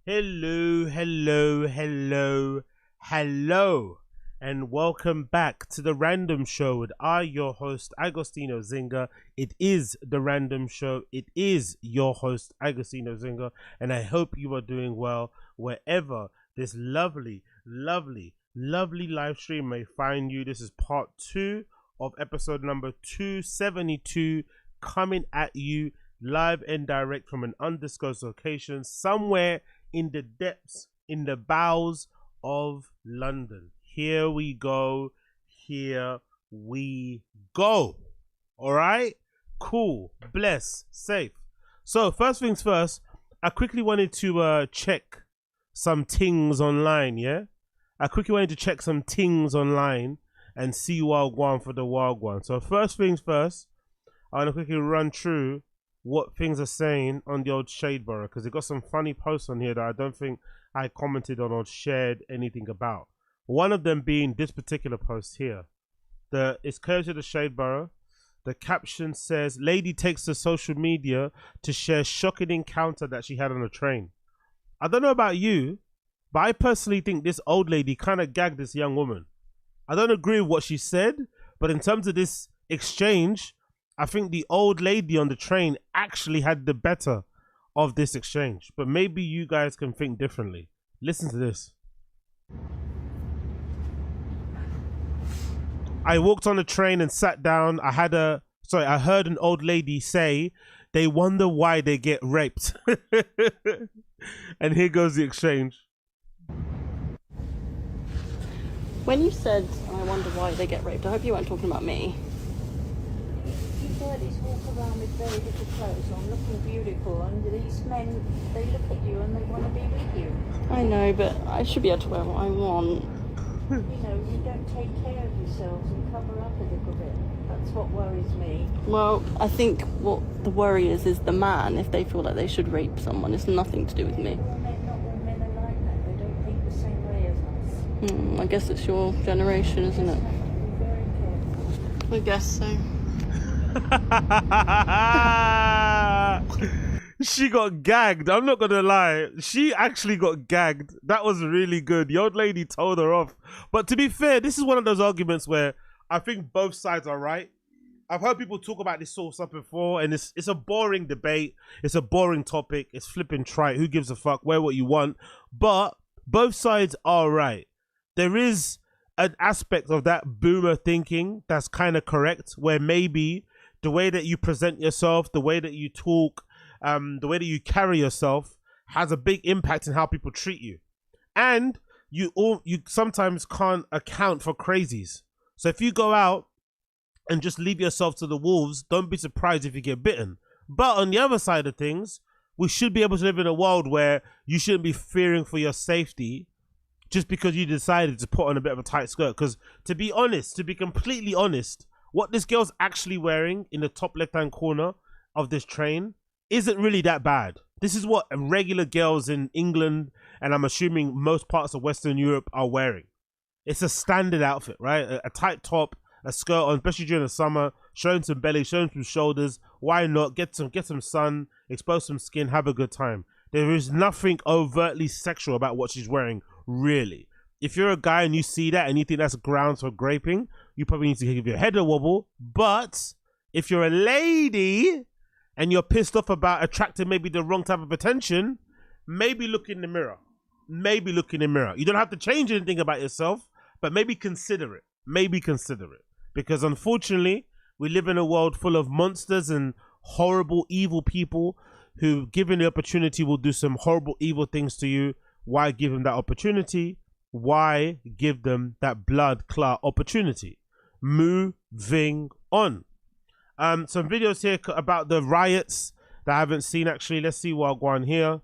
Hello, hello, hello, hello, and welcome back to the Random Show with your host, Agostino Zinga. It is the Random Show. It is your host, Agostino Zinga, and I hope you are doing well wherever this lovely, lovely, lovely live stream may find you. This is part 2 of episode number 272, coming at you live and direct from an undisclosed location somewhere in the depths, in the bowels of London. Here we go. Here we go. All right? Cool. Bless. Safe. So, first things first, I quickly wanted to check some things online, yeah? I quickly wanted to check some things online and see Wagwan for the Wagwan. So, first things first, I want to quickly run through what things are saying on the old Shadeborough, because they got some funny posts on here that I don't think I commented on or shared anything about. One of them being this particular post here. It's clear to the Shadeborough. The caption says, "Lady takes to social media to share shocking encounter that she had on a train." I don't know about you, but I personally think this old lady kind of gagged this young woman. I don't agree with what she said, but in terms of this exchange, I think the old lady on the train actually had the better of this exchange. But maybe you guys can think differently. Listen to this. "I walked on the train and sat down. I heard an old lady say they wonder why they get raped." And here goes the exchange. When you said, "I wonder why they get raped," I hope you weren't talking about me. Ladies walk around with very little clothes on, looking beautiful, and these men, they look at you and they want to be with you. I know, but I should be able to wear what I want. You know, you don't take care of yourselves and cover up a little bit. That's what worries me. Well, I think what the worry is the man, if they feel like they should rape someone. It's nothing to do with me. Not all men are like that. They don't think the same way as us. I guess it's your generation, isn't it? You have to be very careful. I guess so. She got gagged. I'm not gonna lie. She actually got gagged. That was really good. The old lady told her off. But to be fair, this is one of those arguments where I think both sides are right. I've heard people talk about this sort of stuff before, and it's a boring debate. It's a boring topic. It's flipping trite. Who gives a fuck? Wear what you want. But both sides are right. There is an aspect of that boomer thinking that's kind of correct, where maybe the way that you present yourself, the way that you talk, the way that you carry yourself has a big impact on how people treat you. And you sometimes can't account for crazies. So if you go out and just leave yourself to the wolves, don't be surprised if you get bitten. But on the other side of things, we should be able to live in a world where you shouldn't be fearing for your safety just because you decided to put on a bit of a tight skirt. Because to be honest, to be completely honest, what this girl's actually wearing in the top left-hand corner of this train isn't really that bad. This is what regular girls in England, and I'm assuming most parts of Western Europe, are wearing. It's a standard outfit, right? A tight top, a skirt on, especially during the summer, showing some belly, showing some shoulders. Why not? Get some sun, expose some skin, have a good time. There is nothing overtly sexual about what she's wearing, really. If you're a guy and you see that and you think that's grounds for graping, you probably need to give your head a wobble. But if you're a lady and you're pissed off about attracting maybe the wrong type of attention, maybe look in the mirror. Maybe look in the mirror. You don't have to change anything about yourself, but maybe consider it. Maybe consider it. Because unfortunately, we live in a world full of monsters and horrible, evil people who, given the opportunity, will do some horrible, evil things to you. Why give them that opportunity? Why give them that blood clot opportunity? Moving on. Some videos here about the riots that I haven't seen actually. Let's see what I'll go on here.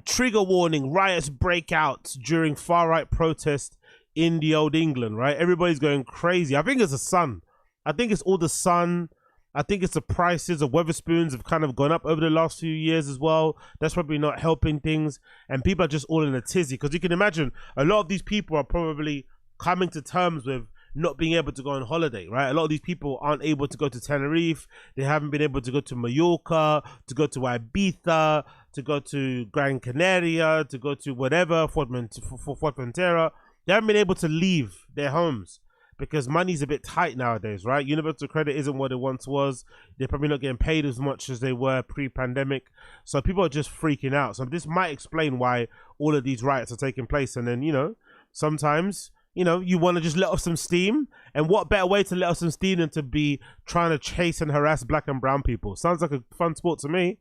Trigger warning: riots break out during far-right protest in the old England, right? Everybody's going crazy. I think it's the sun. I think it's all the sun. I think it's the prices of Weatherspoons have kind of gone up over the last few years as well. That's probably not helping things. And people are just all in a tizzy. Because you can imagine a lot of these people are probably coming to terms with not being able to go on holiday, right? A lot of these people aren't able to go to Tenerife. They haven't been able to go to Mallorca, to go to Ibiza, to go to Gran Canaria, to go to whatever, Fuerteventura. They haven't been able to leave their homes because money's a bit tight nowadays, right? Universal credit isn't what it once was. They're probably not getting paid as much as they were pre-pandemic. So people are just freaking out. So this might explain why all of these riots are taking place. And then, you know, sometimes, you know, you want to just let off some steam. And what better way to let off some steam than to be trying to chase and harass black and brown people? Sounds like a fun sport to me.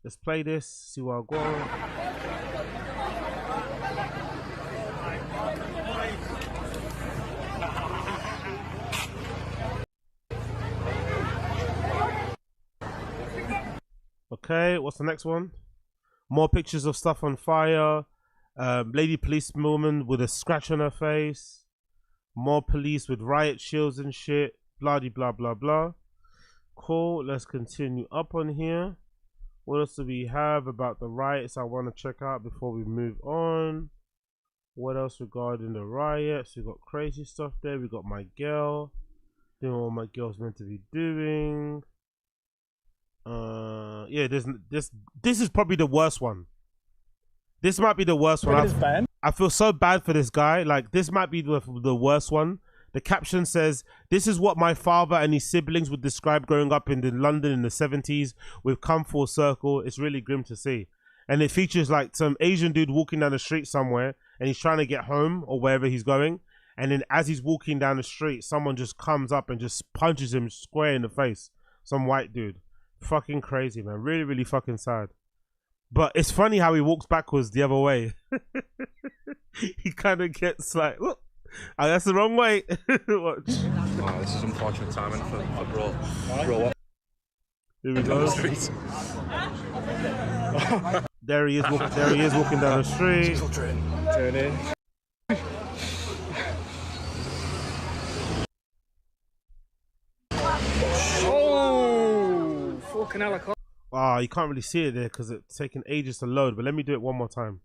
Let's play this, see what I go. Okay, what's the next one? More pictures of stuff on fire. Lady policewoman with a scratch on her face. More police with riot shields and shit. Blah blah blah blah. Cool, let's continue up on here. What else do we have about the riots I want to check out before we move on? What else regarding the riots? We got crazy stuff there. We got my girl doing what my girl's meant to be doing. Yeah, this is probably the worst one. This might be the worst one. I feel so bad for this guy. Like, this might be the worst one. The caption says, "This is what my father and his siblings would describe growing up in London in the 70s. We've come full circle. It's really grim to see." And it features like some Asian dude walking down the street somewhere, and he's trying to get home or wherever he's going. And then as he's walking down the street, someone just comes up and just punches him square in the face. Some white dude. Fucking crazy, man. Really, really fucking sad. But it's funny how he walks backwards the other way. He kind of gets like, oh, that's the wrong way. Watch. Oh, this is unfortunate timing for bro. Here we go. There he is. There he is walking down the street. Turn in. Oh, fucking helicopter. Ah, you can't really see it there because it's taking ages to load. But let me do it one more time.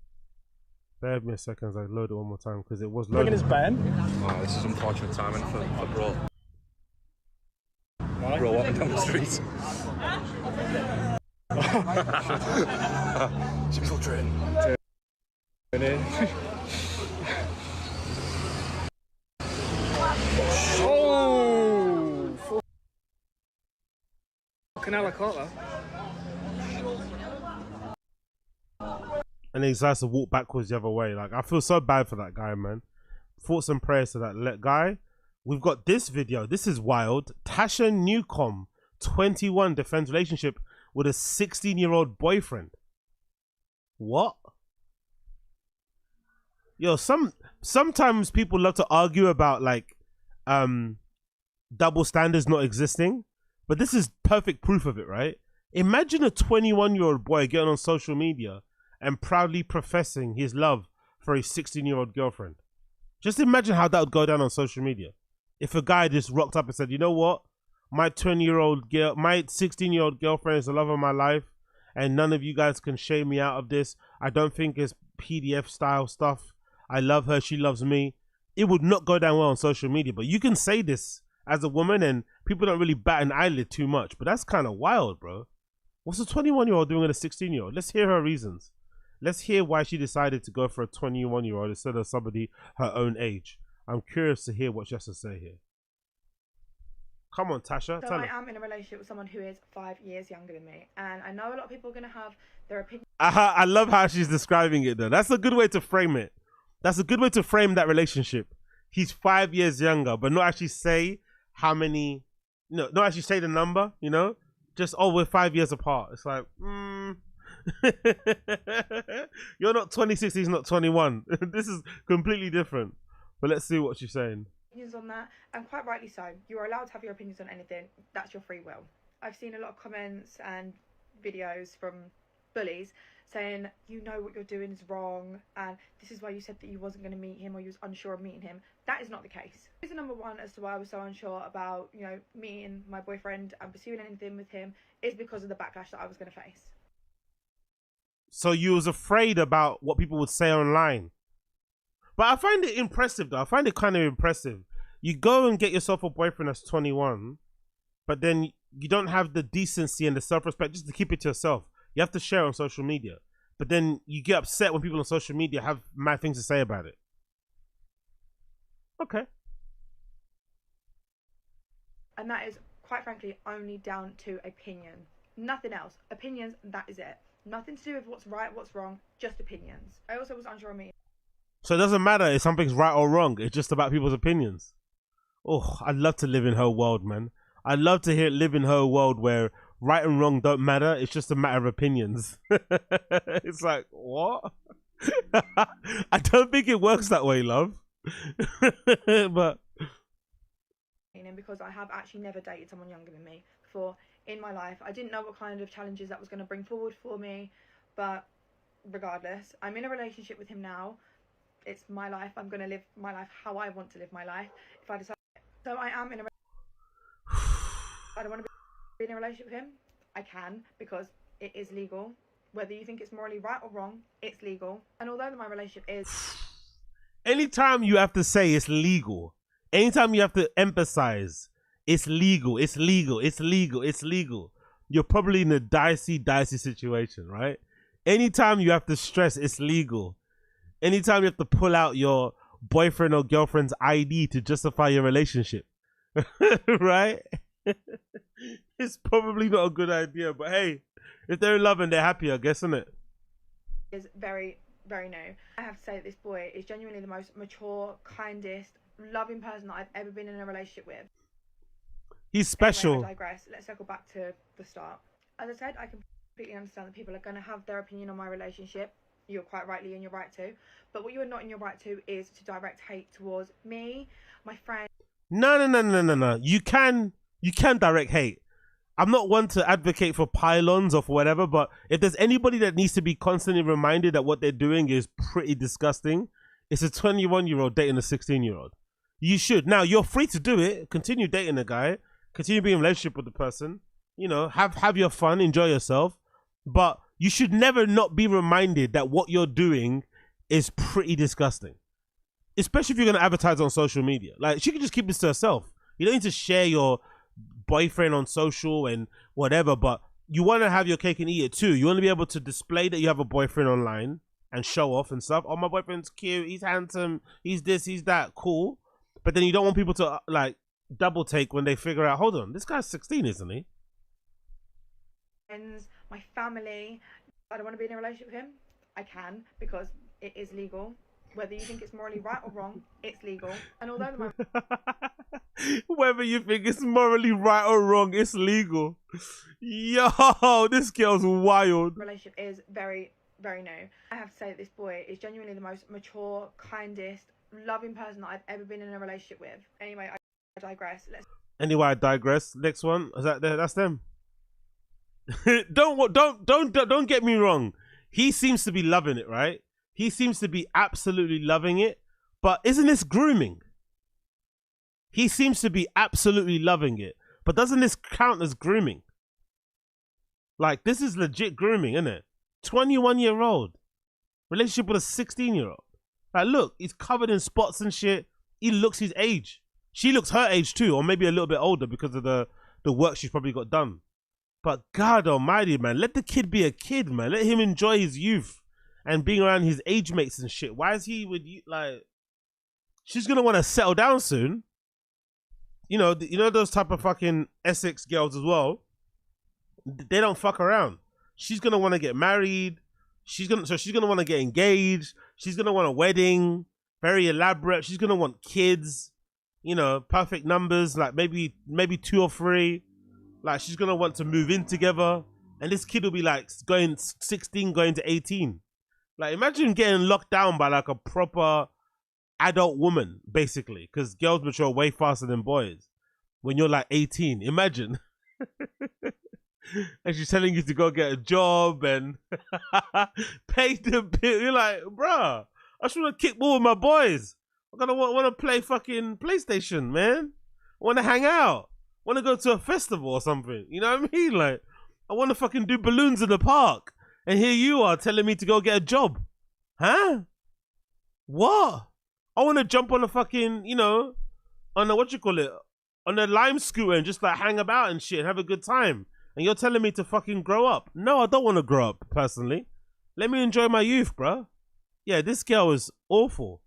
Bear with me a second as I load it one more time because it was loading. His band. Oh, this is unfortunate timing for bro. Bro walking down the street. Typical train. Turn in. Oh, fucking helicopter. And he decides to walk backwards the other way. Like, I feel so bad for that guy, man. Thoughts and prayers to that guy. We've got this video. This is wild. Tasha Newcomb, 21, defends relationship with a 16-year-old boyfriend. What? Yo, sometimes people love to argue about like double standards not existing, but this is perfect proof of it, right? Imagine a 21-year-old boy getting on social media and proudly professing his love for a 16-year-old girlfriend. Just imagine how that would go down on social media. If a guy just rocked up and said, you know what? My 16-year-old girlfriend is the love of my life, and none of you guys can shame me out of this. I don't think it's PDF style stuff. I love her, she loves me. It would not go down well on social media, but you can say this as a woman and people don't really bat an eyelid too much, but that's kind of wild, bro. What's a 21-year-old doing with a 16-year-old? Let's hear her reasons. Let's hear why she decided to go for a 21-year-old instead of somebody her own age. I'm curious to hear what she has to say here. Come on, Tasha. So I am in a relationship with someone who is 5 years younger than me, and I know a lot of people are going to have their opinion. I love how she's describing it, though. That's a good way to frame it. That's a good way to frame that relationship. He's 5 years younger, but not actually say how many, not actually say the number, you know? Just, oh, we're 5 years apart. It's like, you're not 26, he's not 21. This is completely different. But let's see what she's saying. Opinions on that, and quite rightly so. You are allowed to have your opinions on anything. That's your free will. I've seen a lot of comments and videos from bullies saying, you know what you're doing is wrong, and this is why you said that you wasn't going to meet him, or you was unsure of meeting him. That is not the case. Reason number one as to why I was so unsure about, you know, meeting my boyfriend and pursuing anything with him is because of the backlash that I was going to face. So you was afraid about what people would say online. But I find it impressive though. I find it kind of impressive. You go and get yourself a boyfriend that's 21, but then you don't have the decency and the self-respect just to keep it to yourself. You have to share on social media. But then you get upset when people on social media have mad things to say about it. Okay. And that is, quite frankly, only down to opinion. Nothing else. Opinions, that is it. Nothing to do with what's right, what's wrong, just opinions. I also was unsure on me. So it doesn't matter if something's right or wrong. It's just about people's opinions. Oh, I'd love to live in her world, man. I'd love to live in her world where right and wrong don't matter. It's just a matter of opinions. It's like, what? I don't think it works that way, love. But because I have actually never dated someone younger than me before in my life. I didn't know what kind of challenges that was going to bring forward for me, but regardless, I'm in a relationship with him now. It's my life. I'm going to live my life how I want to live my life if I decide. So I am in a I don't want to be in a relationship with him. I can, because it is legal. Whether you think it's morally right or wrong, it's legal. And although my relationship is... Anytime you have to say it's legal, anytime you have to emphasize it's legal, it's legal, it's legal, it's legal, you're probably in a dicey situation, right? Anytime you have to stress it's legal, anytime you have to pull out your boyfriend or girlfriend's ID to justify your relationship, right? It's probably not a good idea, but hey, if they're in love and they're happy, I guess, isn't it? Is very, very new. I have to say that this boy is genuinely the most mature, kindest, loving person that I've ever been in a relationship with. He's special. Anyway, I digress. Let's circle back to the start. As I said, I completely understand that people are going to have their opinion on my relationship. You're quite rightly in your right to. But what you are not in your right to is to direct hate towards me, my friend. No. You can direct hate. I'm not one to advocate for pylons or for whatever, but if there's anybody that needs to be constantly reminded that what they're doing is pretty disgusting, it's a 21-year-old dating a 16-year-old. You should. Now, you're free to do it. Continue dating a guy. Continue being in a relationship with the person. You know, have your fun. Enjoy yourself. But you should never not be reminded that what you're doing is pretty disgusting. Especially if you're going to advertise on social media. Like, she can just keep this to herself. You don't need to share your boyfriend on social and whatever, but you want to have your cake and eat it too. You want to be able to display that you have a boyfriend online and show off and stuff. Oh, my boyfriend's cute, he's handsome, he's this, he's that, cool. But then you don't want people to like double take when they figure out, hold on, this guy's 16, isn't he? Friends, my family. I don't want to be in a relationship with him. I can, because it is legal. Whether you think it's morally right or wrong, it's legal. And although my whether you think it's morally right or wrong, it's legal. Yo, this girl's wild. Relationship is very, very new. I have to say that this boy is genuinely the most mature, kindest, loving person that I've ever been in a relationship with. Anyway, I digress. Anyway, I digress. Next one. Is that there? That's them. Don't get me wrong. He seems to be loving it, right? He seems to be absolutely loving it. But isn't this grooming? He seems to be absolutely loving it. But doesn't this count as grooming? Like, this is legit grooming, isn't it? 21-year-old. Relationship with a 16-year-old. Like, look, he's covered in spots and shit. He looks his age. She looks her age too, or maybe a little bit older because of the work she's probably got done. But God almighty, man, let the kid be a kid, man. Let him enjoy his youth and being around his age mates and shit. Why is he with you? Like, she's gonna want to settle down soon. You know those type of fucking Essex girls as well. They don't fuck around. She's gonna want to get married. She's gonna want to get engaged. She's gonna want a wedding, very elaborate. She's gonna want kids. You know, perfect numbers, like maybe 2 or 3. Like, she's gonna want to move in together, and this kid will be like going 16, going to 18. Like, imagine getting locked down by like a proper adult woman, basically, because girls mature way faster than boys. When you're like 18, imagine. And she's telling you to go get a job and pay the bill. You're like, bruh, I just want to kick ball with my boys. I'm gonna want to play fucking PlayStation, man. I want to hang out. I want to go to a festival or something. You know what I mean? Like, I want to fucking do balloons in the park. And here you are telling me to go get a job. Huh? What? I want to jump on a fucking, you know, on a, what you call it, on a lime scooter and just like hang about and shit and have a good time. And you're telling me to fucking grow up. No, I don't want to grow up, personally. Let me enjoy my youth, bro. Yeah, this girl is awful.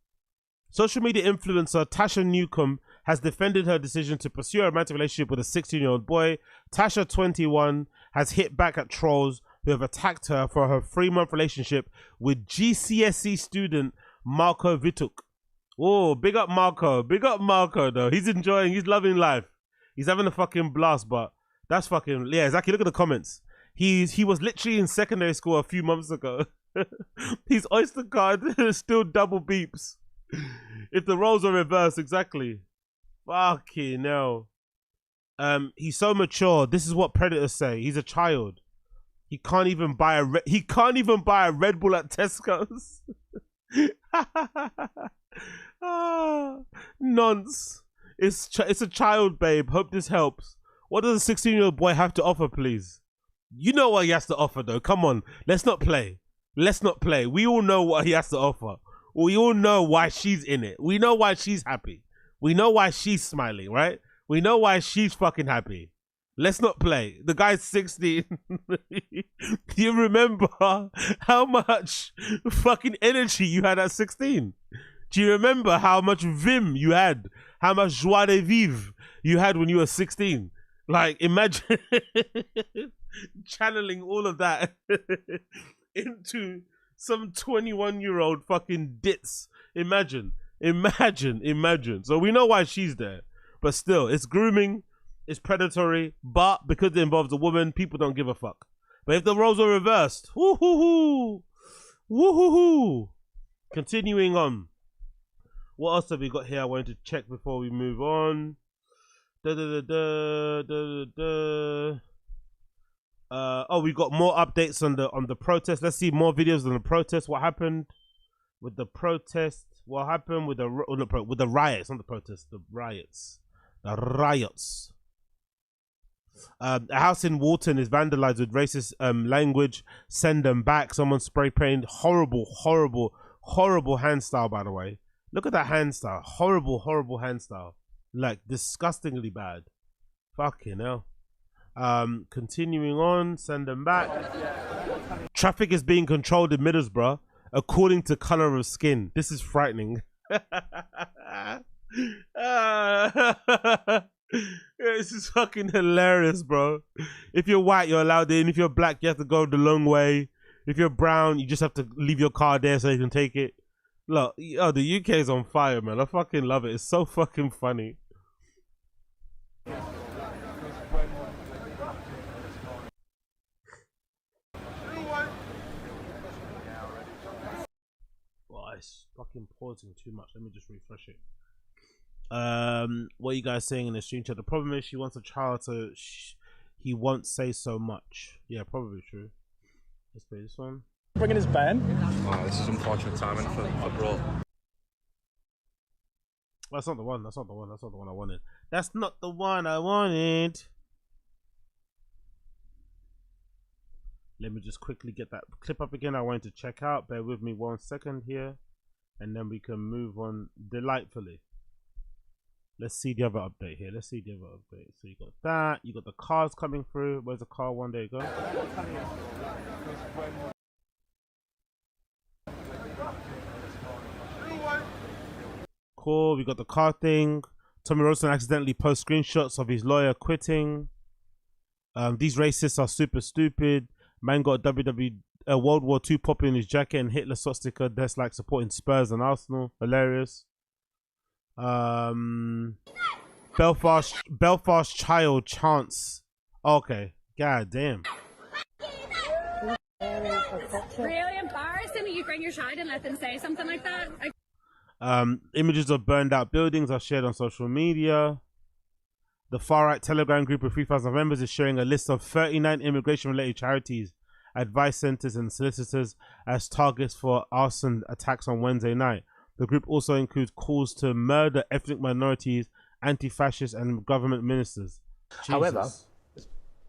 Social media influencer Tasha Newcomb has defended her decision to pursue a romantic relationship with a 16-year-old boy. Tasha, 21, has hit back at trolls who have attacked her for her 3-month relationship with GCSE student Marco Vituk. Oh, big up Marco. Big up Marco, though. He's enjoying, he's loving life. He's having a fucking blast, but that's fucking, yeah, exactly. Look at the comments. He was literally in secondary school a few months ago. His Oyster card still double beeps. If the roles are reversed, exactly. Fucking hell. He's so mature. This is what predators say. He's a child. He can't even buy a Red Bull at Tesco's. Nonce. It's a child, babe. Hope this helps. What does a 16-year-old boy have to offer, please? You know what he has to offer, though. Come on. Let's not play. Let's not play. We all know what he has to offer. We all know why she's in it. We know why she's happy. We know why she's smiling, right? We know why she's fucking happy. Let's not play. The guy's 16. Do you remember how much fucking energy you had at 16? Do you remember how much vim you had? How much joie de vivre you had when you were 16? Like, imagine channeling all of that into some 21-year-old fucking ditz. Imagine. So we know why she's there. But still, it's grooming, it's predatory, but because it involves a woman, people don't give a fuck. But if the roles are reversed, woo-hoo-hoo, woo-hoo-hoo. Continuing on. What else have we got here I wanted to check before we move on? Oh, we got more updates on the protest. Let's see more videos on the protest. What happened with the protest? What happened with the riots? Not the protest, the riots. The riots. A house in Walton is vandalized with racist language. Send them back. Someone spray painted. Horrible hand style, by the way. Look at that hand style. Horrible hand style. Like, disgustingly bad. Fucking hell. Continuing on. Send them back. Traffic is being controlled in Middlesbrough according to colour of skin. This is frightening. This is fucking hilarious, bro. If you're white, you're allowed in. If you're black, you have to go the long way. If you're brown, you just have to leave your car there so you can take it. Look, oh, the UK is on fire, man. I fucking love it. It's so fucking funny. Oh, it's fucking pausing too much. Let me just refresh it. What are you guys saying in the stream chat? The problem is she wants a child, so he won't say so much. Yeah, probably true. Let's play this one. Bringing his band. Oh, this is unfortunate timing for bro. That's not the one. That's not the one. That's not the one I wanted. That's not the one I wanted. Let me just quickly get that clip up again. I wanted to check out. Bear with me 1 second here, and then we can move on delightfully. Let's see the other update here. Let's see the other update. So you got that. You got the cars coming through. Where's the car one? There you go. Cool. We got the car thing. Tommy Rosen accidentally posts screenshots of his lawyer quitting. These racists are super stupid. Man got a World War II pop in his jacket and Hitler swastika. That's like supporting Spurs and Arsenal. Hilarious. Belfast child chants. Okay. God damn. Really embarrassing that you bring your child and let them say something like that. Images of burned out buildings are shared on social media. The far-right Telegram group of 3,000 members is sharing a list of 39 immigration-related charities, advice centers, and solicitors as targets for arson attacks on Wednesday night. The group also includes calls to murder ethnic minorities, anti-fascists, and government ministers. Jesus. However, let's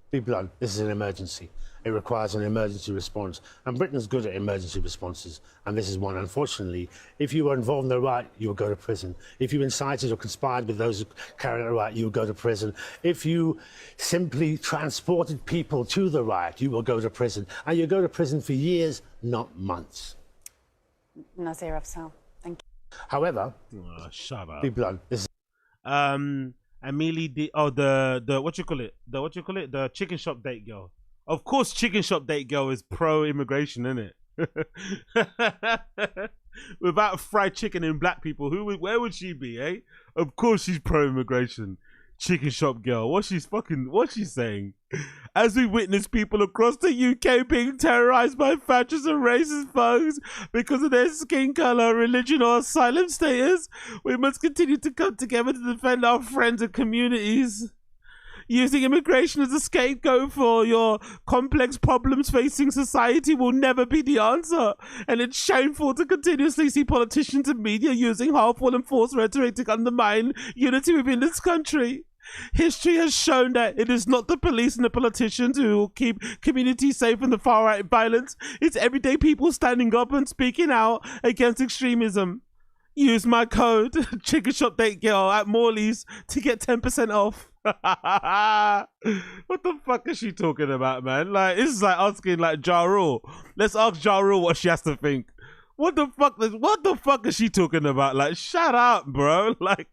be blunt, this is an emergency. it requires an emergency response. And Britain's good at emergency responses, and this is one. Unfortunately, if you were involved in the riot, you would go to prison. If you incited or conspired with those who carried out a riot, you would go to prison. If you simply transported people to the riot, you will go to prison. And you go to prison for years, not months. Nazir Afsal, thank you. However, shut up. be blunt, this is Amelie the what you call it? The chicken shop date girl. Of course, chicken shop date girl is pro immigration, isn't it? Without fried chicken and black people, where would she be, eh? Of course she's pro immigration. Chicken shop girl. What's she saying? As we witness people across the UK being terrorized by fascist and racist foes because of their skin color, religion, or asylum status, we must continue to come together to defend our friends and communities. Using immigration as a scapegoat for your complex problems facing society will never be the answer, and it's shameful to continuously see politicians and media using harmful and false rhetoric to undermine unity within this country. History has shown that it is not the police and the politicians who will keep communities safe from the far-right violence. It's everyday people standing up and speaking out against extremism. Use my code, Chicken Shop Date Girl, at Morley's to get 10% off. What the fuck is she talking about, man? Like, this is like asking like Ja Rule. Let's ask Ja Rule what she has to think. What the fuck is she talking about? Like, shut up, bro. Like,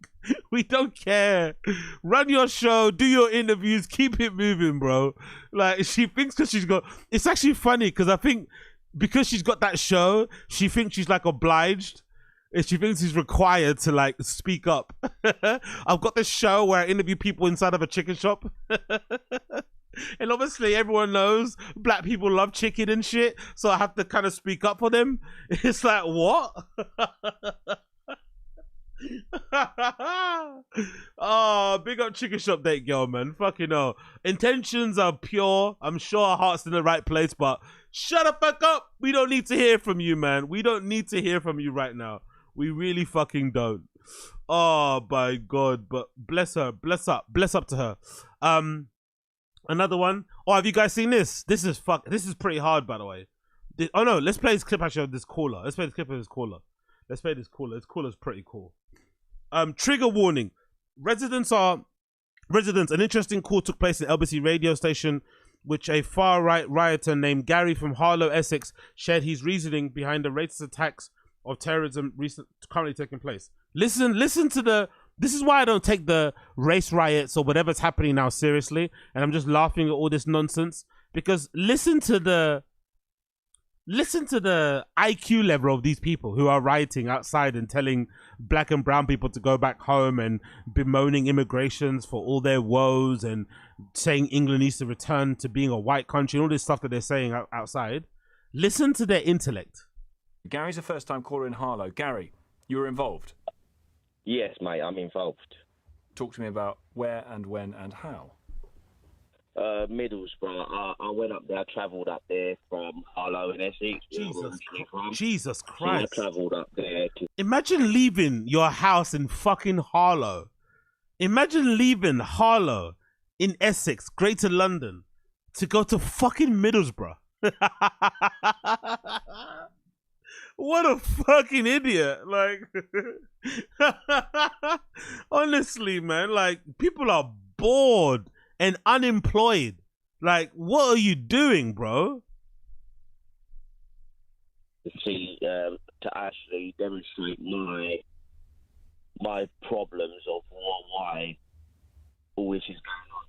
we don't care. Run your show, do your interviews, keep it moving, bro. Like, she thinks because she's got... It's actually funny because I think because she's got that show, she thinks she's like obliged. And she thinks she's required to like speak up. I've got this show where I interview people inside of a chicken shop. And obviously everyone knows black people love chicken and shit, so I have to kind of speak up for them. It's like, what? Oh, big up Chicken Shop Date Girl, man. Fucking hell. Intentions are pure. I'm sure our heart's in the right place, but shut the fuck up. We don't need to hear from you, man. We don't need to hear from you right now. We really fucking don't. Oh my God, but bless her. Bless up to her. Another one. Oh, have you guys seen this? This is pretty hard, by the way. Oh no, let's play this clip actually of this caller. Let's play this clip of this caller. Let's play this caller. This caller's pretty cool. Trigger warning. Residents, an interesting call took place at LBC radio station, which a far-right rioter named Gary from Harlow, Essex, shared his reasoning behind the racist attacks of terrorism currently taking place. Listen to the... This is why I don't take the race riots or whatever's happening now seriously, and I'm just laughing at all this nonsense, because listen to the IQ level of these people who are rioting outside and telling black and brown people to go back home and bemoaning immigrations for all their woes and saying England needs to return to being a white country and all this stuff that they're saying outside. Listen to their intellect. Gary's a first-time caller in Harlow. Gary, you were involved? Yes, mate, I'm involved. Talk to me about where and when and how. Middlesbrough. I went up there. I travelled up there from Harlow in Essex. Jesus Christ! So I travelled up there. Imagine leaving your house in fucking Harlow. Imagine leaving Harlow in Essex, Greater London, to go to fucking Middlesbrough. What a fucking idiot. Like, honestly, man, like, people are bored and unemployed. Like, what are you doing, bro? See, to actually demonstrate my problems of why all this is going on.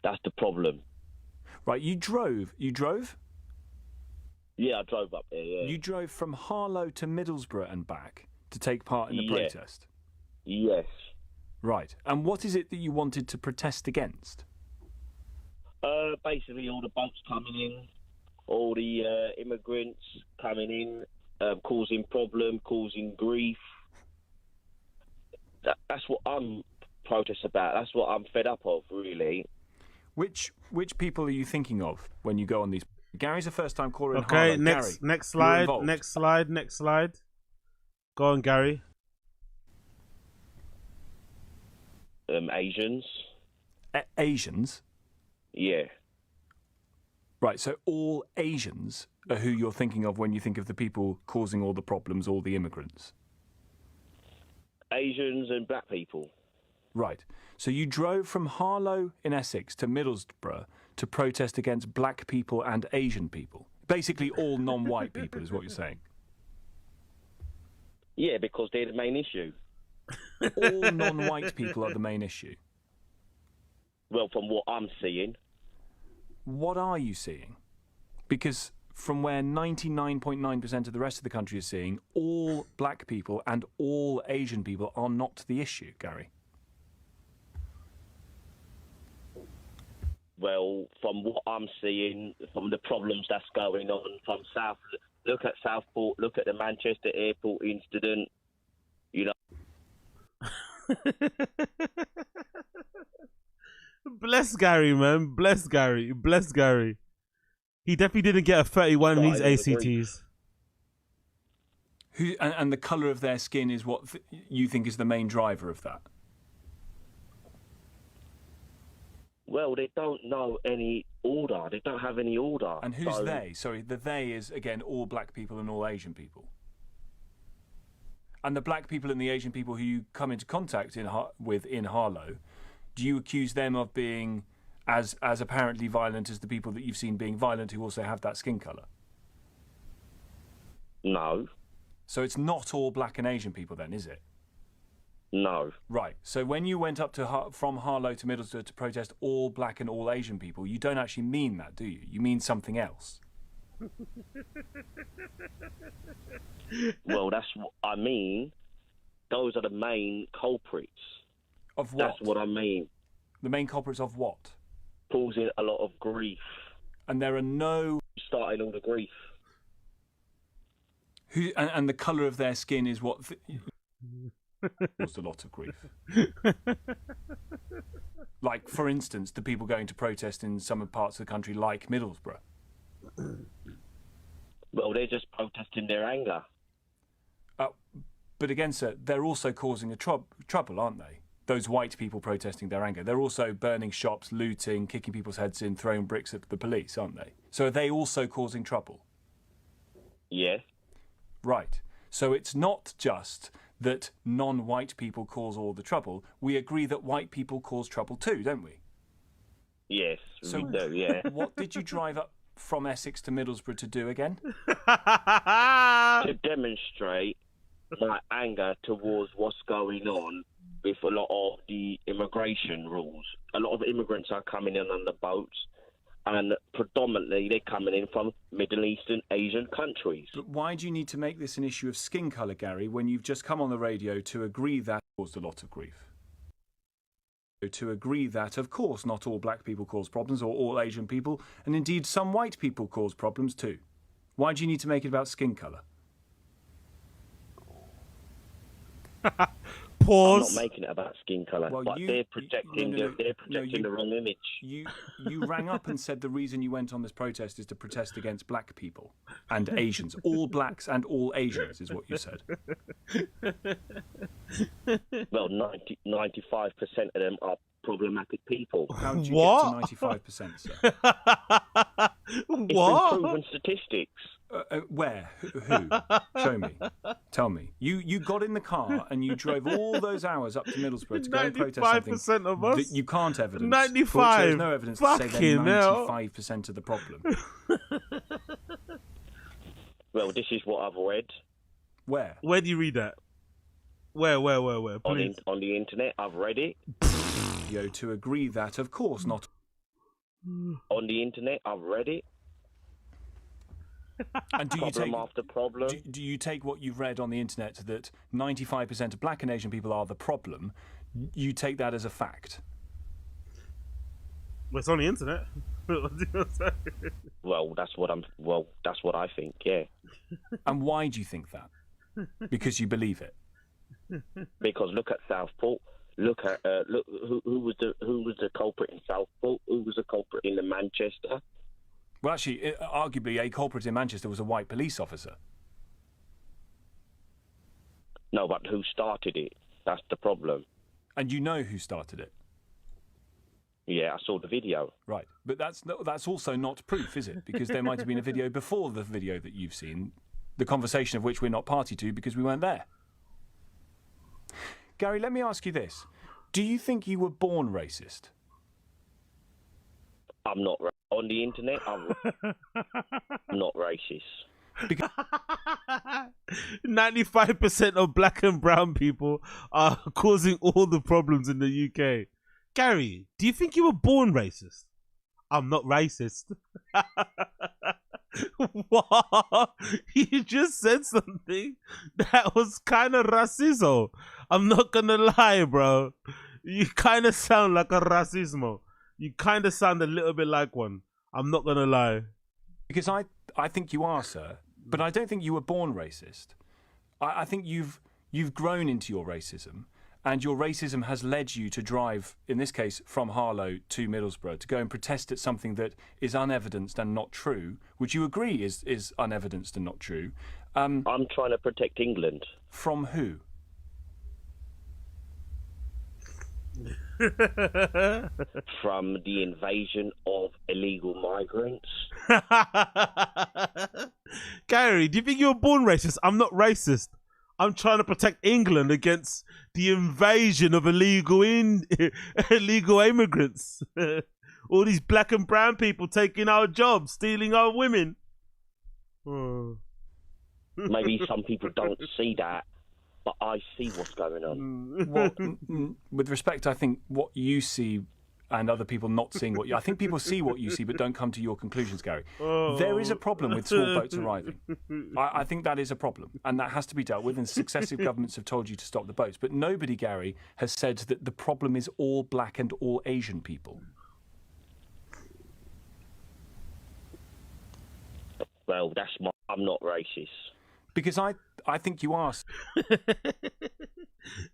That's the problem. Right, you drove? Yeah, I drove up there, yeah. You drove from Harlow to Middlesbrough and back to take part in the protest? Yes. Right, and what is it that you wanted to protest against? Basically all the boats coming in, all the immigrants coming in, causing problem, causing grief. That's what I'm protest about. That's what I'm fed up of, really. Which people are you thinking of when you go on these? Gary's a first-time caller in Harlow. Okay, next slide. Go on, Gary. Asians. Asians? Yeah. Right, so all Asians are who you're thinking of when you think of the people causing all the problems, all the immigrants. Asians and black people. Right. So you drove from Harlow in Essex to Middlesbrough to protest against black people and Asian people. Basically all non-white people is what you're saying. Yeah, because they're the main issue. All non-white people are the main issue. Well, from what I'm seeing. What are you seeing? Because from where 99.9% of the rest of the country is seeing, all black people and all Asian people are not the issue, Gary. Well, from what I'm seeing, from the problems that's going on from South, look at Southport, look at the Manchester airport incident, you know. Bless Gary, man. Bless Gary. Bless Gary. He definitely didn't get a 31 in these ACTs. And the colour of their skin is what you think is the main driver of that? Well, they don't know any order. They don't have any order. And who's they? Sorry, the they is, again, all black people and all Asian people. And the black people and the Asian people who you come into contact with in Harlow, do you accuse them of being as apparently violent as the people that you've seen being violent who also have that skin colour? No. So it's not all black and Asian people then, is it? No. Right. So when you went up from Harlow to Middlesbrough to protest all black and all Asian people, you don't actually mean that, do you? You mean something else. Well, that's what I mean. Those are the main culprits. Of what? That's what I mean. The main culprits of what? Causing a lot of grief. And there are no... Starting all the grief. And the colour of their skin is what... caused a lot of grief. Like, for instance, the people going to protest in some parts of the country like Middlesbrough. Well, they're just protesting their anger. But again, sir, they're also causing a trouble, aren't they? Those white people protesting their anger. They're also burning shops, looting, kicking people's heads in, throwing bricks at the police, aren't they? So are they also causing trouble? Yes. Right. So it's not just that non-white people cause all the trouble. We agree that white people cause trouble too, don't we? Yes, we do, yeah. What did you drive up from Essex to Middlesbrough to do again? To demonstrate my anger towards what's going on with a lot of the immigration rules. A lot of immigrants are coming in on the boats, and predominantly they're coming in from Middle Eastern Asian countries. But why do you need to make this an issue of skin colour, Gary, when you've just come on the radio to agree that caused a lot of grief? To agree that, of course, not all black people cause problems, or all Asian people, and indeed some white people cause problems too. Why do you need to make it about skin colour? Pause. I'm not making it about skin colour, but they're projecting the wrong image. You rang up and said the reason you went on this protest is to protest against black people and Asians. All blacks and all Asians is what you said. Well, 95% of them are problematic people. How did you get to 95%, sir? It's been proven statistics. Where? Who? Show me. Tell me. You got in the car and you drove all those hours up to Middlesbrough to go and protest something 95% of us? that you can't evidence. 95. There's no evidence to say they're 95% of the problem. Well, this is what I've read. Where? Where do you read that? Where? Please. On the internet, I've read it. To agree that, of course, not... On the internet, I've read it. And do problem after problem. Do you take what you've read on the internet that 95% of black and Asian people are the problem? You take that as a fact? Well, it's on the internet. Well, that's what I think. Yeah. And why do you think that? Because you believe it. Because look at Southport. Look at who was the culprit in Southport? Who was the culprit in the Manchester? Well, actually, arguably, a culprit in Manchester was a white police officer. No, but who started it? That's the problem. And you know who started it? Yeah, I saw the video. Right, but that's also not proof, is it? Because there might have been a video before the video that you've seen, the conversation of which we're not party to because we weren't there. Gary, let me ask you this. Do you think you were born racist? I'm not on the internet. I'm not racist. 95% of black and brown people are causing all the problems in the UK. Gary, do you think you were born racist? I'm not racist. What? You just said something that was kind of racismo. I'm not gonna lie, bro. You kind of sound like a racismo. You kind of sound a little bit like one. I'm not gonna lie. Because I think you are, sir. But I don't think you were born racist. I think you've grown into your racism, and your racism has led you to drive, in this case, from Harlow to Middlesbrough, to go and protest at something that is unevidenced and not true. Would you agree is unevidenced and not true? I'm trying to protect England. From who? From the invasion of illegal migrants. Gary, do you think you were born racist? I'm not racist. I'm trying to protect England against the invasion of illegal immigrants. All these black and brown people taking our jobs, stealing our women. Maybe some people don't see that, but I see what's going on. Well, with respect, I think what you see and other people not seeing what you... I think people see what you see but don't come to your conclusions, Gary. There is a problem with small boats arriving. I think that is a problem, and that has to be dealt with, and successive governments have told you to stop the boats. But nobody, Gary, has said that the problem is all black and all Asian people. Well, I'm not racist. Because I think you are.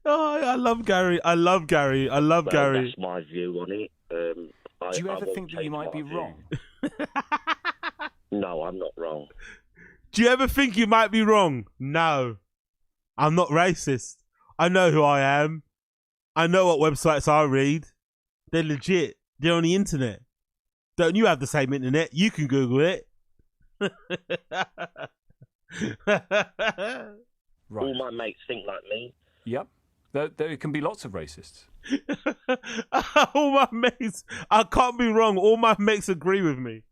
Oh, I love Gary. I love Gary. That's my view on it. Do you ever think that you might be wrong? No, I'm not wrong. Do you ever think you might be wrong? No. I'm not racist. I know who I am. I know what websites I read. They're legit. They're on the internet. Don't you have the same internet? You can Google it. Right. All my mates think like me. Yep. There can be lots of racists. All my mates, I can't be wrong. All my mates agree with me.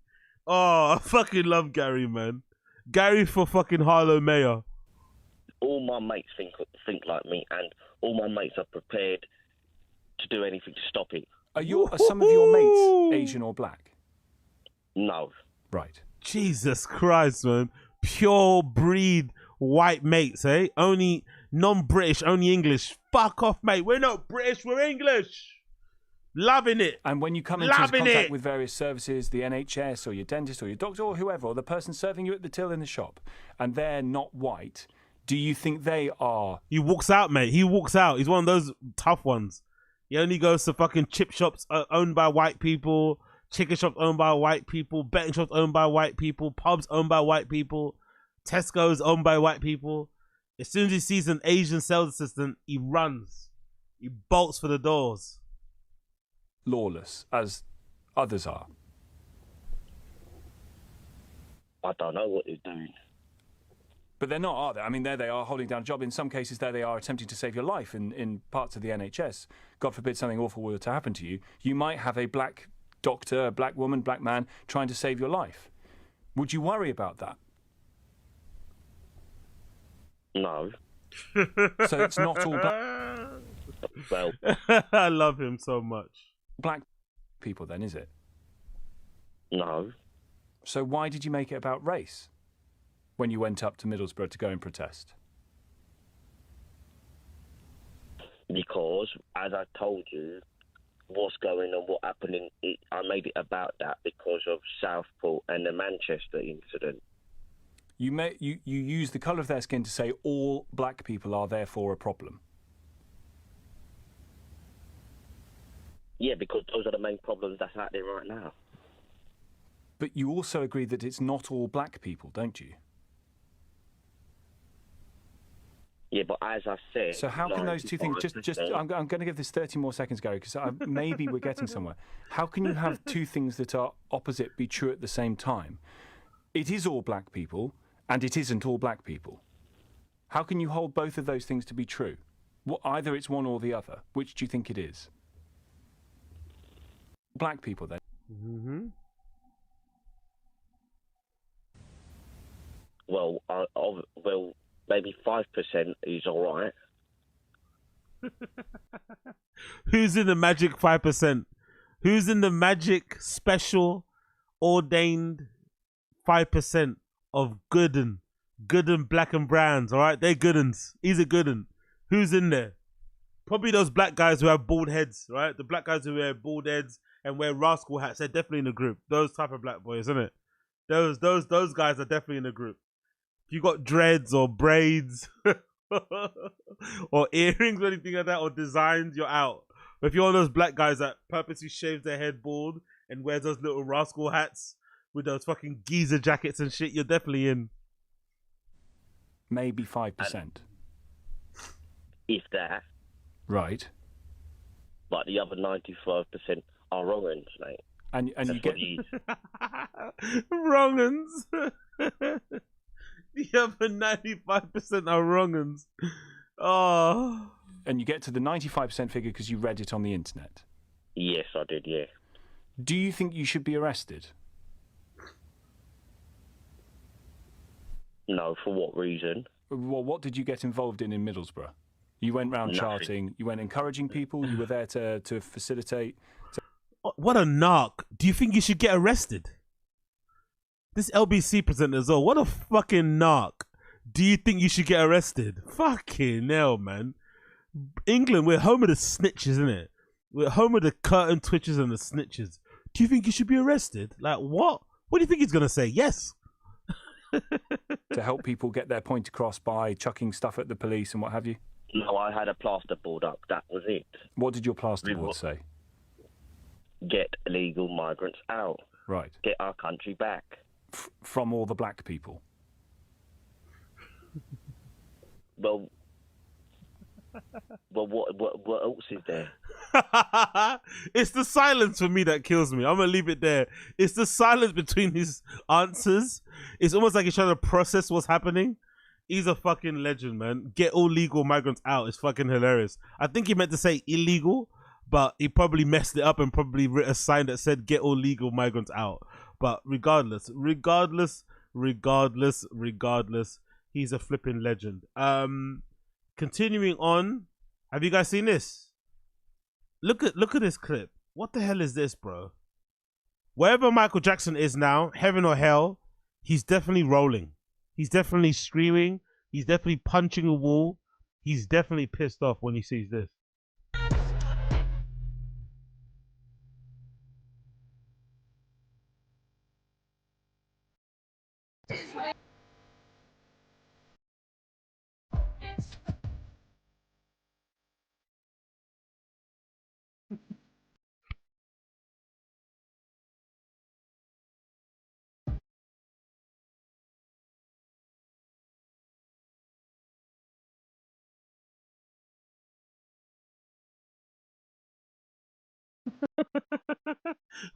Oh, I fucking love Gary, man. Gary for fucking Harlow Mayor. All my mates think like me, and all my mates are prepared to do anything to stop it. Are some of your mates Asian or black? No. Right. Jesus Christ, man. Pure breed white mates, eh? Only non-British, only English. Fuck off, mate. We're not British, we're English. Loving it. And when you come into contact with various services, the NHS or your dentist or your doctor or whoever, or the person serving you at the till in the shop, and they're not white, do you think they are? He walks out, mate. He walks out. He's one of those tough ones. He only goes to fucking chip shops owned by white people, chicken shops owned by white people, betting shops owned by white people, pubs owned by white people, Tesco's owned by white people. As soon as he sees an Asian sales assistant, he runs. He bolts for the doors. Lawless, as others are. I don't know what they're doing. But they're not, are they? I mean, there they are holding down a job. In some cases, there they are attempting to save your life in parts of the NHS. God forbid something awful were to happen to you. You might have a black doctor, a black woman, black man trying to save your life. Would you worry about that? No. So it's not all black. Well, I love him so much. Black people, then, is it? No. So why did you make it about race when you went up to Middlesbrough to go and protest? Because, as I told you, what's going on, what happened I made it about that because of Southport and the Manchester incident. You use the colour of their skin to say all black people are therefore a problem. Yeah, because those are the main problems that's out there right now. But you also agree that it's not all black people, don't you? Yeah, but as I said... So how can those two things... I'm going to give this 30 more seconds, Gary, because maybe we're getting somewhere. How can you have two things that are opposite be true at the same time? It is all black people, and it isn't all black people. How can you hold both of those things to be true? Either it's one or the other. Which do you think it is? Black people, then. Mm-hmm. Well, maybe 5% is all right. Who's in the magic 5%? Who's in the magic special ordained 5% of good and black and browns? All right, they're good uns. He's a good un. Who's in there? Probably those black guys who have bald heads, right? The black guys who wear bald heads and wear rascal hats. They're definitely in the group. Those type of black boys, isn't it? Those guys are definitely in the group. If you got dreads or braids or earrings or anything like that or designs, you're out. But if you're one of those black guys that purposely shaves their head bald and wears those little rascal hats with those fucking geezer jackets and shit, you're definitely in. Maybe 5%. If that. Right. But the other 95% are wrong uns, mate. And you get... wrong uns. The other 95% are wrong uns. Oh. And you get to the 95% figure because you read it on the internet? Yes, I did, yeah. Do you think you should be arrested? No, for what reason? Well, what did you get involved in Middlesbrough? You went round charting, you went encouraging people, you were there to facilitate. What a narc. Do you think you should get arrested? This LBC presenter as well. What a fucking narc. Do you think you should get arrested? Fucking hell, man. England, we're home of the snitches, isn't it? We're home of the curtain twitchers and the snitches. Do you think you should be arrested? Like, what? What do you think he's going to say? Yes. To help people get their point across by chucking stuff at the police and what have you? No, I had a plasterboard up. That was it. What did your plasterboard say? Get illegal migrants out. Right. Get our country back. From all the black people? Well, what else is there? It's the silence for me that kills me. I'm going to leave it there. It's the silence between his answers. It's almost like he's trying to process what's happening. He's a fucking legend, man. Get all legal migrants out. It's fucking hilarious. I think he meant to say illegal, but he probably messed it up and probably wrote a sign that said get all legal migrants out. But regardless, he's a flipping legend. Continuing on, have you guys seen this? Look at this clip. What the hell is this, bro? Wherever Michael Jackson is now, heaven or hell, he's definitely rolling. He's definitely screaming. He's definitely punching a wall. He's definitely pissed off when he sees this.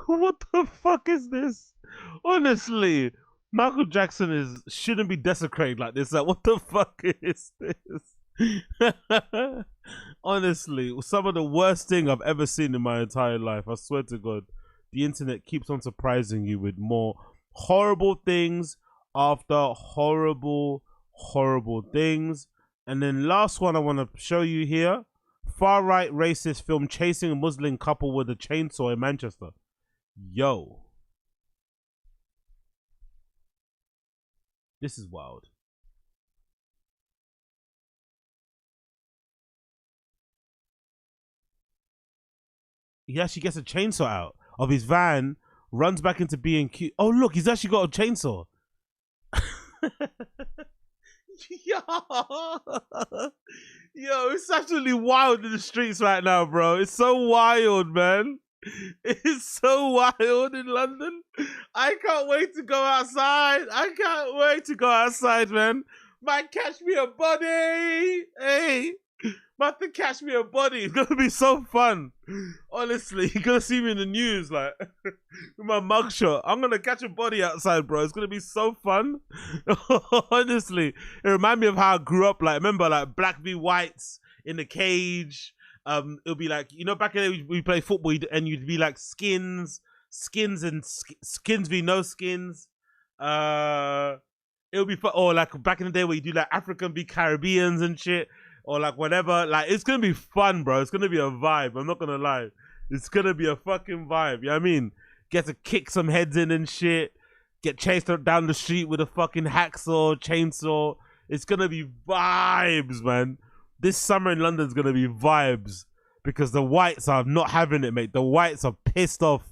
What the fuck is this? Honestly, Michael Jackson shouldn't be desecrated like this. Like, what the fuck is this? Honestly, some of the worst thing I've ever seen in my entire life. I swear to God, the internet keeps on surprising you with more horrible things after horrible things. And then last one I want to show you here. Far-right racist film chasing a Muslim couple with a chainsaw in Manchester. Yo. This is wild. He actually gets a chainsaw out of his van, runs back into B&Q. Oh, look, he's actually got a chainsaw. Yo, it's absolutely wild in the streets right now, bro. It's so wild, man. It's so wild in London. I can't wait to go outside. I can't wait to go outside, man. Might catch me a body. Hey, about to catch me a body. It's gonna be so fun. Honestly, you're gonna see me in the news, like with my mugshot. I'm gonna catch a body outside, bro. It's gonna be so fun. Honestly, it reminds me of how I grew up. Like, remember, like black v whites in the cage. It'll be like, you know, back in the day we play football and you'd be like skins v no skins. It'll be fun. Or like back in the day where you do like African v Caribbeans and shit, or like whatever. Like, it's gonna be fun, bro. It's gonna be a vibe. I'm not gonna lie. It's gonna be a fucking vibe. You know what I mean? Get to kick some heads in and shit. Get chased down the street with a fucking hacksaw, chainsaw. It's gonna be vibes, man. This summer in London's gonna be vibes because the whites are not having it, mate. The whites are pissed off.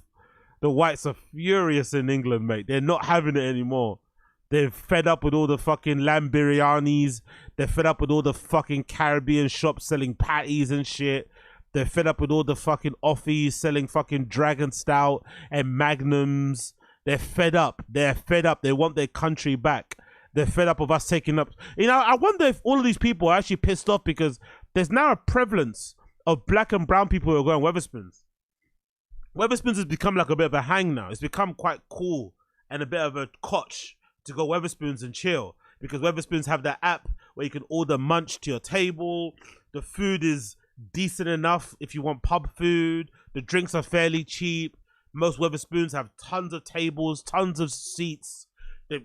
The whites are furious in England, mate. They're not having it anymore. They're fed up with all the fucking lamb biryanis. They're fed up with all the fucking Caribbean shops selling patties and shit. They're fed up with all the fucking offies selling fucking Dragon Stout and Magnums. They're fed up. They're fed up. They want their country back. They're fed up of us taking up. You know, I wonder if all of these people are actually pissed off because there's now a prevalence of black and brown people who are going Weatherspoons. Weatherspoons has become like a bit of a hang now. It's become quite cool and a bit of a cotch to go Weatherspoons and chill because Weatherspoons have that app where you can order munch to your table. The food is decent enough if you want pub food. The drinks are fairly cheap. Most Weatherspoons have tons of tables, tons of seats.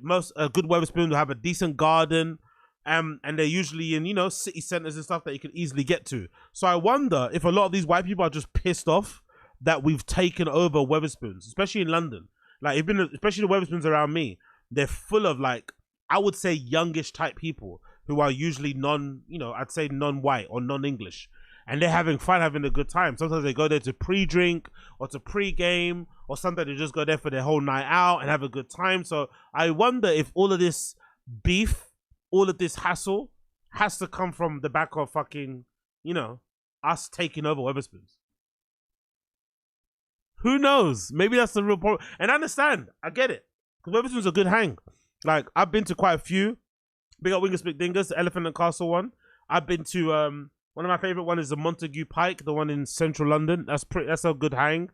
Most good Weatherspoons will have a decent garden, and they're usually in, you know, city centers and stuff that you can easily get to. So I wonder if a lot of these white people are just pissed off that we've taken over Weatherspoons, especially in London. Like, especially the Weatherspoons around me, they're full of, like, I would say youngish type people who are usually I'd say non-white or non-English. And they're having fun, having a good time. Sometimes they go there to pre-drink or to pre-game, or sometimes they just go there for their whole night out and have a good time. So I wonder if all of this beef, all of this hassle has to come from the back of fucking, you know, us taking over Weatherspoons. Who knows? Maybe that's the real problem. And I understand. I get it. Because Weatherspoon's a good hang. Like, I've been to quite a few. Big up Wingus Big Dingus, the Elephant and Castle one. I've been to... one of my favorite one is the Montague Pike, the one in central London. That's a good hang.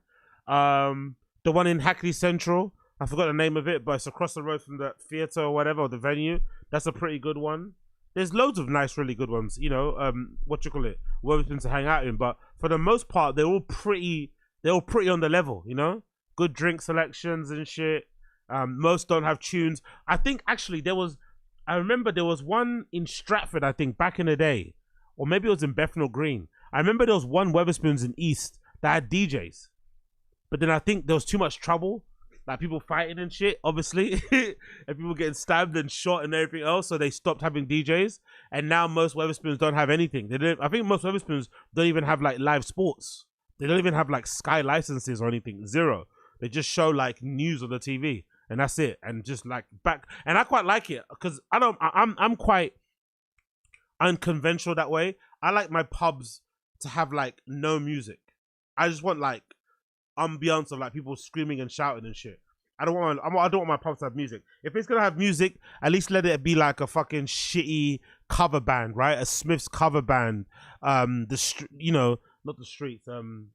The one in Hackney Central, I forgot the name of it, but it's across the road from the theatre or whatever, or the venue. That's a pretty good one. There's loads of nice, really good ones, you know, Weatherspoons to hang out in. But for the most part, they're all pretty on the level, you know? Good drink selections and shit. Most don't have tunes. I think actually I remember there was one in Stratford, I think, back in the day. Or maybe it was in Bethnal Green. I remember there was one Weatherspoons in East that had DJs. But then I think there was too much trouble. Like people fighting and shit, obviously. And people getting stabbed and shot and everything else. So they stopped having DJs. And now most Weatherspoons don't have anything. I think most Weatherspoons don't even have like live sports. They don't even have like Sky licenses or anything. Zero. They just show like news on the TV. And that's it. And just like back. And I quite like it. Because I'm quite unconventional that way. I like my pubs to have like no music. I just want like ambiance of like people screaming and shouting and shit. I don't want my pubs to have music. If it's gonna have music, at least let it be like a fucking shitty cover band, right? A Smiths cover band. Not the streets.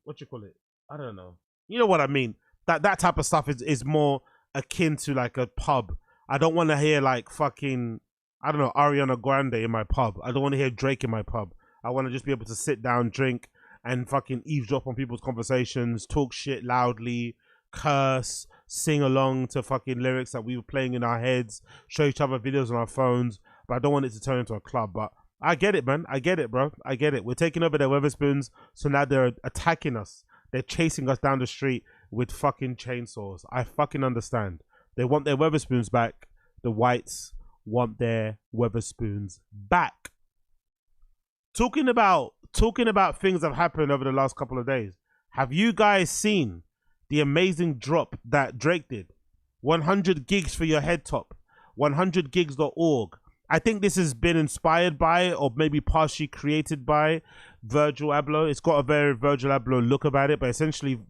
What you call it? I don't know. You know what I mean? That type of stuff is more akin to like a pub. I don't want to hear like fucking, I don't know, Ariana Grande in my pub. I don't want to hear Drake in my pub. I want to just be able to sit down, drink, and fucking eavesdrop on people's conversations, talk shit loudly, curse, sing along to fucking lyrics that we were playing in our heads, show each other videos on our phones. But I don't want it to turn into a club. But I get it, man. I get it, bro. I get it. We're taking over their Weatherspoons, so now they're attacking us. They're chasing us down the street with fucking chainsaws. I fucking understand. They want their Weatherspoons back. The whites want their Weatherspoons back. Talking about things that have happened over the last couple of days. Have you guys seen the amazing drop that Drake did? 100 gigs for your head top. 100gigs.org. I think this has been inspired by, or maybe partially created by, Virgil Abloh. It's got a very Virgil Abloh look about it, but essentially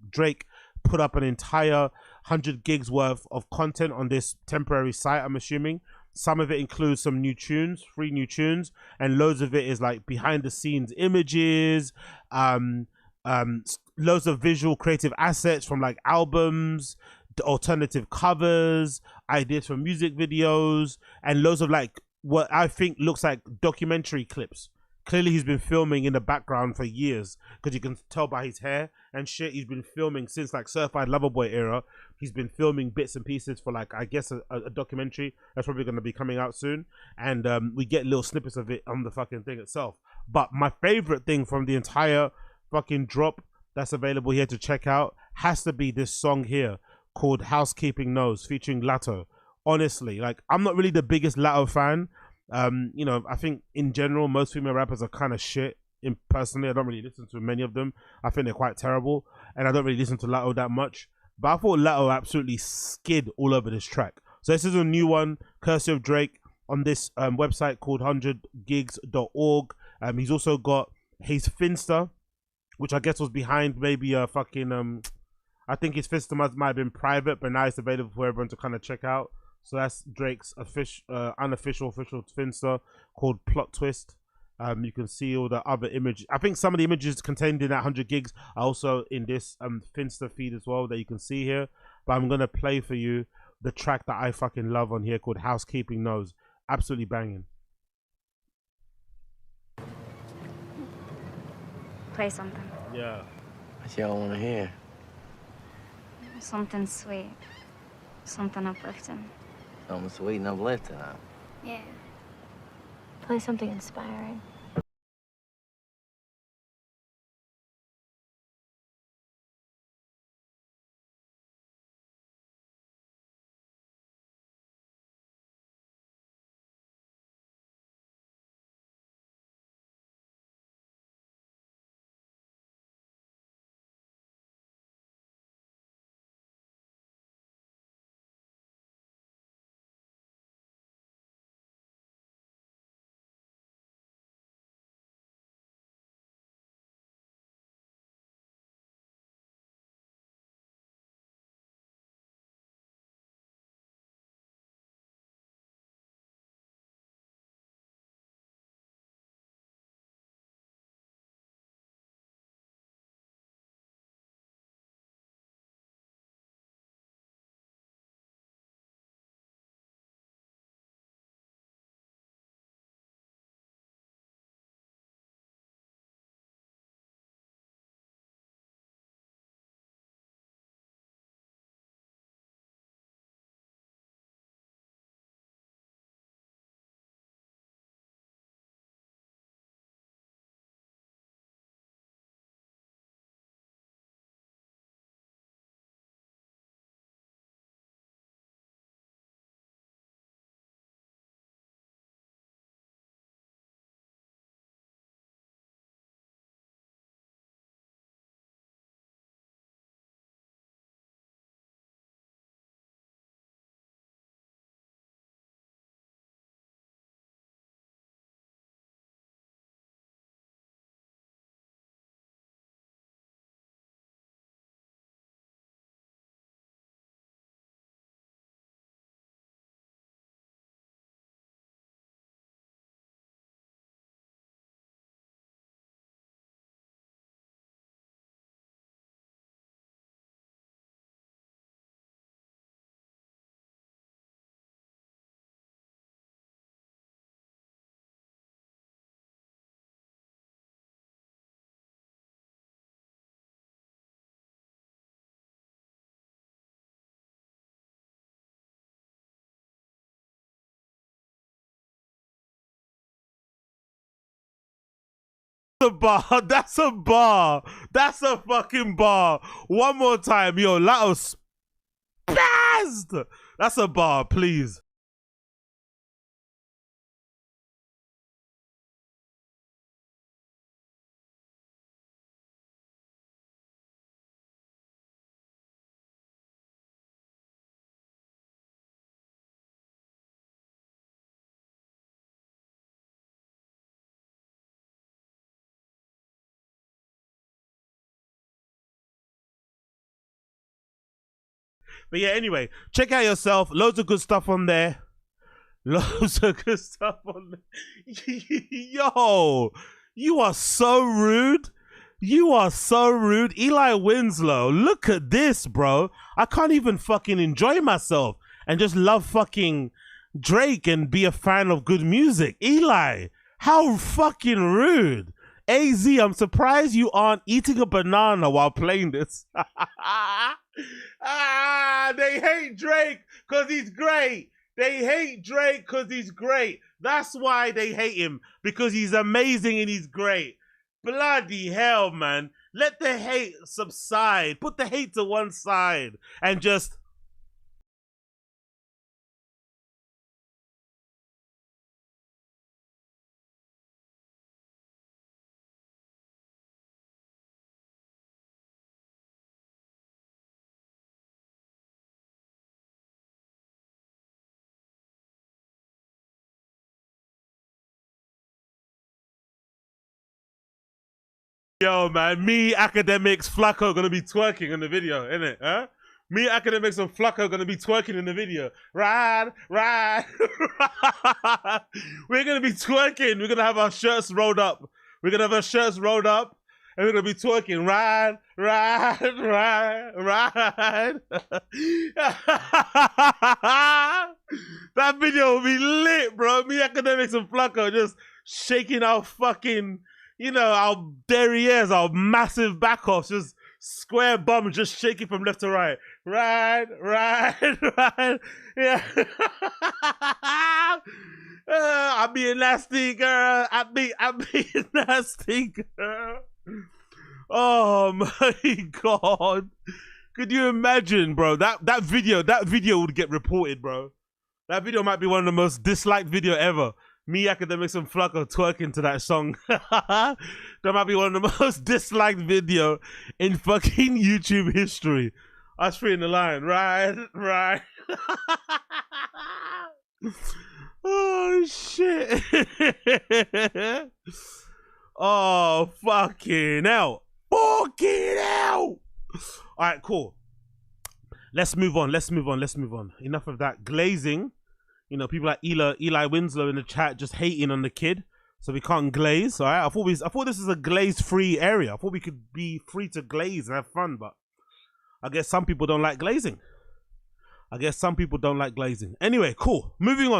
Drake put up an entire 100 gigs worth of content on this temporary site, I'm assuming. Some of it includes some new tunes, 3 new tunes, and loads of it is like behind the scenes images, loads of visual creative assets from like albums, alternative covers, ideas for music videos, and loads of like what I think looks like documentary clips. Clearly he's been filming in the background for years, because you can tell by his hair and shit. He's been filming since like Certified Lover Boy era. He's been filming bits and pieces for like, I guess, a documentary that's probably going to be coming out soon, and we get little snippets of it on the fucking thing itself. But my favorite thing from the entire fucking drop that's available here to check out has to be this song here called Housekeeping Knows, featuring Latto. Honestly, like, I'm not really the biggest Latto fan. You know, I think in general most female rappers are kind of shit. Personally, I don't really listen to many of them. I think they're quite terrible, and I don't really listen to Latto that much. But I thought Latto absolutely skid all over this track. So this is a new one, courtesy of Drake, on this website called 100gigs.org. He's also got his Finsta, which I guess was behind maybe a fucking I think his Finsta might have been private, but now it's available for everyone to kind of check out. So that's Drake's unofficial Finsta called Plot Twist. You can see all the other images. I think some of the images contained in that 100 gigs are also in this Finsta feed as well that you can see here. But I'm gonna play for you the track that I fucking love on here called Housekeeping Knows. Absolutely banging. Play something. Yeah. What y'all wanna hear? Something sweet. Something uplifting. Something sweet and uplifting, huh? Yeah. Play something inspiring. A bar. That's a bar. That's a fucking bar. One more time, yo. Latto spazzed. That's a bar, please. But yeah, anyway, check out yourself. Loads of good stuff on there. Loads of good stuff on Yo, you are so rude. You are so rude. Eli Winslow, look at this, bro. I can't even fucking enjoy myself and just love fucking Drake and be a fan of good music. Eli, how fucking rude. AZ, I'm surprised you aren't eating a banana while playing this. They hate Drake because he's great. They hate Drake because he's great. That's why they hate him, because he's amazing and he's great. Bloody hell, man. Let the hate subside. Put the hate to one side and just... Yo, man, me, Academics, Flacco gonna be twerking in the video, innit? Huh? Me, Academics, and Flacco gonna be twerking in the video. Ride. We're gonna be twerking. We're gonna have our shirts rolled up. And we're gonna be twerking. Ride. That video will be lit, bro. Me, Academics, and Flacco just shaking our fucking... You know, our derrieres, our massive back offs, just square bums, just shaking from left to right. Right. Yeah. I'm being nasty, girl. I'm being nasty, girl. Oh my God. Could you imagine, bro? That video would get reported, bro. That video might be one of the most disliked video ever. Me, Academics, and Flacco twerking to that song. That might be one of the most disliked video in fucking YouTube history. Us free in the line. Right. Oh, shit. Oh, fucking hell. Fucking hell. All right, cool. Let's move on. Enough of that glazing. You know, people like Eli Winslow in the chat just hating on the kid, so we can't glaze. All right, I thought this is a glaze-free area. I thought we could be free to glaze and have fun, but I guess some people don't like glazing. Anyway, cool. Moving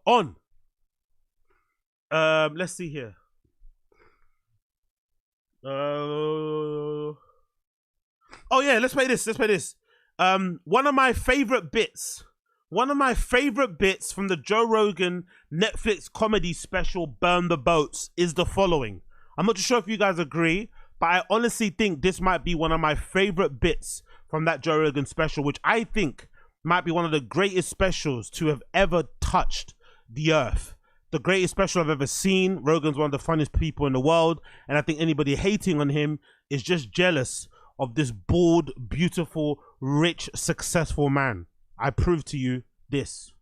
on. Let's see here. Oh yeah, let's play this. One of my favorite bits from the Joe Rogan Netflix comedy special Burn the Boats is the following. I'm not too sure if you guys agree, but I honestly think this might be one of my favorite bits from that Joe Rogan special, which I think might be one of the greatest specials to have ever touched the earth. The greatest special I've ever seen. Rogan's one of the funniest people in the world, and I think anybody hating on him is just jealous of this bald, beautiful, rich, successful man. I prove to you this.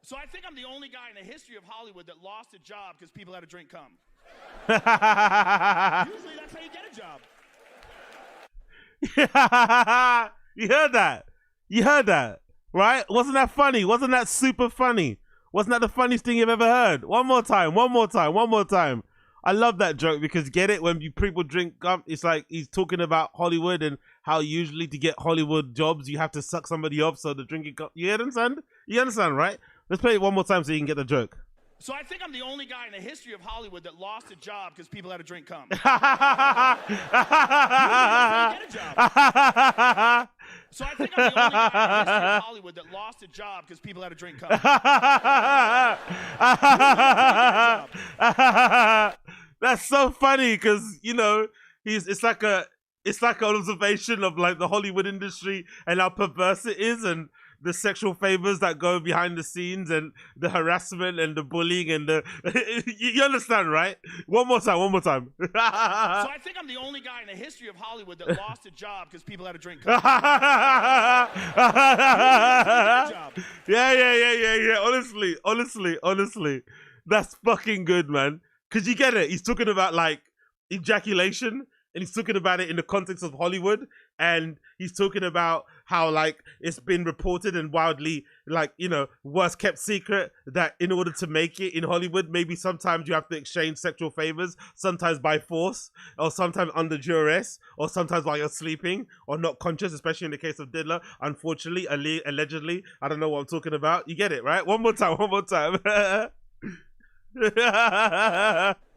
So I think I'm the only guy in the history of Hollywood that lost a job because people had to drink cum. Usually that's how you get a job. You heard that, right? Wasn't that funny? Wasn't that super funny? Wasn't that the funniest thing you've ever heard? One more time. I love that joke because, get it, when people drink gum, it's like he's talking about Hollywood and how usually to get Hollywood jobs you have to suck somebody up, so the drinking gum. You understand, right? Let's play it one more time so you can get the joke. So I think I'm the only guy in the history of Hollywood that lost a job because people had to drink cum. So I think I'm the only guy in the history of Hollywood that lost a job because people had to drink cum. That's so funny because, you know, it's like an observation of like the Hollywood industry and how perverse it is, and the sexual favors that go behind the scenes and the harassment and the bullying and the you understand, right? One more time. So I think I'm the only guy in the history of Hollywood that lost a job because people had to drink cum. Yeah. Honestly. That's fucking good, man. Cause you get it. He's talking about like ejaculation and he's talking about it in the context of Hollywood, and he's talking about how like it's been reported and wildly like, you know, worst kept secret that in order to make it in Hollywood, maybe sometimes you have to exchange sexual favors, sometimes by force, or sometimes under duress, or sometimes while you're sleeping or not conscious, especially in the case of Diddler. Unfortunately, allegedly, I don't know what I'm talking about. You get it, right? One more time.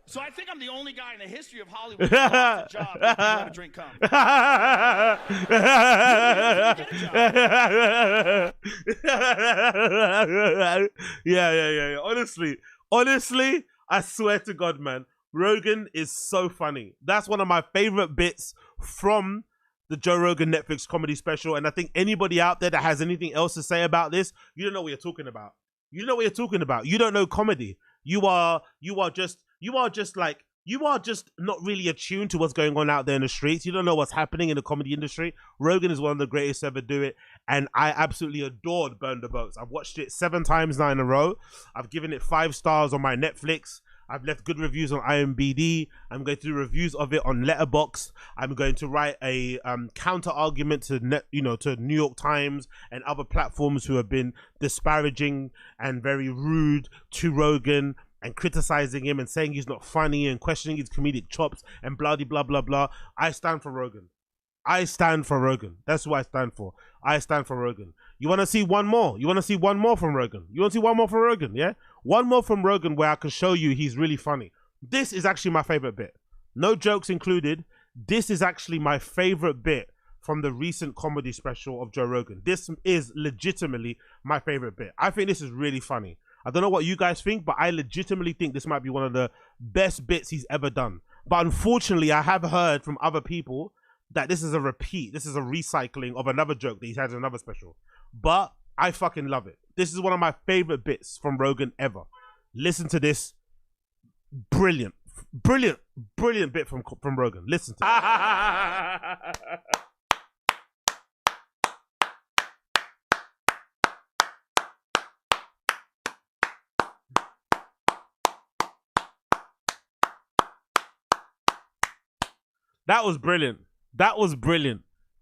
So I think I'm the only guy in the history of Hollywood that lost a job because people had to drink cum. Yeah. Honestly, I swear to God, man, Rogan is so funny. That's one of my favorite bits from the Joe Rogan Netflix comedy special. And I think anybody out there that has anything else to say about this, you don't know what you're talking about. You know what you're talking about. You don't know comedy. You are just not really attuned to what's going on out there in the streets. You don't know what's happening in the comedy industry. Rogan is one of the greatest to ever do it, and I absolutely adored Burn the Boats. I've watched it 7 times now in a row. I've given it 5 stars on my Netflix. I've left good reviews on IMDb. I'm going to do reviews of it on Letterboxd. I'm going to write a counter argument to to New York Times and other platforms who have been disparaging and very rude to Rogan and criticizing him and saying he's not funny and questioning his comedic chops and blah blah blah blah. I stand for Rogan. I stand for Rogan. That's who I stand for. I stand for Rogan. You want to see one more? You want to see one more from Rogan? You want to see one more from Rogan? Yeah? One more from Rogan where I can show you he's really funny. This is actually my favorite bit. No jokes included. This is actually my favorite bit from the recent comedy special of Joe Rogan. This is legitimately my favorite bit. I think this is really funny. I don't know what you guys think, but I legitimately think this might be one of the best bits he's ever done. But unfortunately, I have heard from other people that this is a repeat. This is a recycling of another joke that he's had in another special. But I fucking love it. This is one of my favorite bits from Rogan ever. Listen to this. Brilliant bit from Rogan. Listen to it. That was brilliant.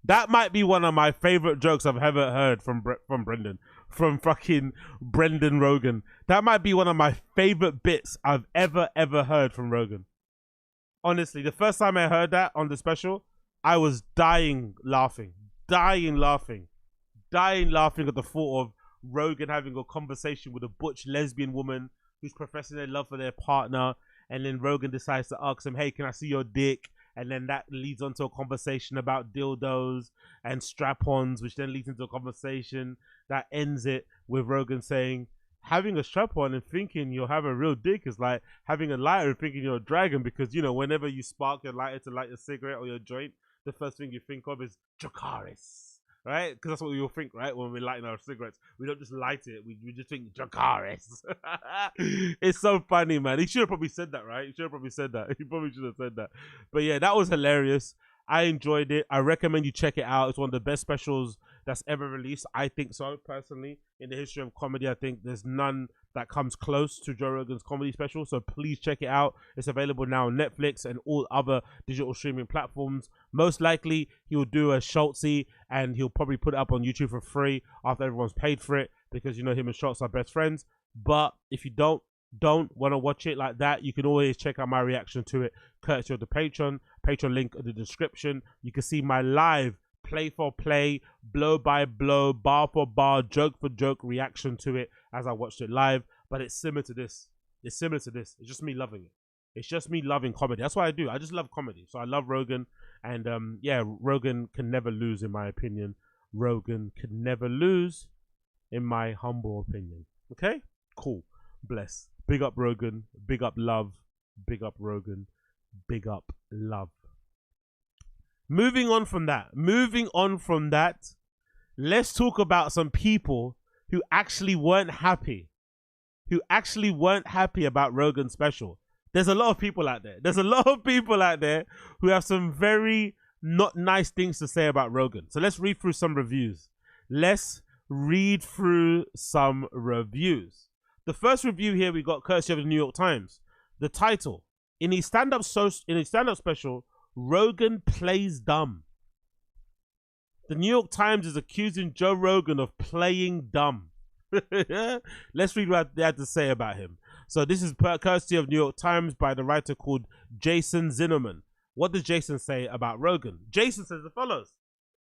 That might be one of my favorite jokes I've ever heard from fucking Brendan Rogan. That might be one of my favorite bits I've ever heard from Rogan. Honestly, the first time I heard that on the special, I was dying laughing at the thought of Rogan having a conversation with a butch lesbian woman who's professing their love for their partner, and then Rogan decides to ask him, "Hey, can I see your dick?" And then that leads on to a conversation about dildos and strap-ons, which then leads into a conversation that ends it with Rogan saying, having a strap-on and thinking you'll have a real dick is like having a lighter and thinking you're a dragon, because, you know, whenever you spark your lighter to light your cigarette or your joint, the first thing you think of is Dracarys. Right? Because that's what we all think, right? When we're lighting our cigarettes, we don't just light it. We just think Dracarys. It's so funny, man. He should have probably said that, right? He probably should have said that. But yeah, that was hilarious. I enjoyed it. I recommend you check it out. It's one of the best specials that's ever released. I think so, personally. In the history of comedy, I think there's none that comes close to Joe Rogan's comedy special. So please check it out. It's available now on Netflix and all other digital streaming platforms. Most likely, he'll do a Schultzy and he'll probably put it up on YouTube for free after everyone's paid for it, because, you know, him and Schultz are best friends. But if you don't want to watch it like that, you can always check out my reaction to it courtesy of the Patreon link in the description. You can see my live play for play, blow by blow, bar for bar, joke for joke reaction to it as I watched it live. But it's similar to this. It's just me loving it. It's just me loving comedy. That's what I do. I just love comedy. So I love Rogan. And yeah, Rogan can never lose, in my opinion. Rogan can never lose, in my humble opinion. Okay? Cool. Bless. Big up Rogan. Big up love. Big up Rogan. Big up love. Moving on from that, let's talk about some people who actually weren't happy. About Rogan's special. There's a lot of people out there. Who have some very not nice things to say about Rogan. So let's read through some reviews. The first review here we got courtesy of the New York Times. The title: in his stand-up special, Rogan plays dumb. The New York Times is accusing Joe Rogan of playing dumb. Let's read what they had to say about him. So this is courtesy of New York Times by the writer called Jason Zinnerman. What does Jason say about Rogan? Jason says as follows.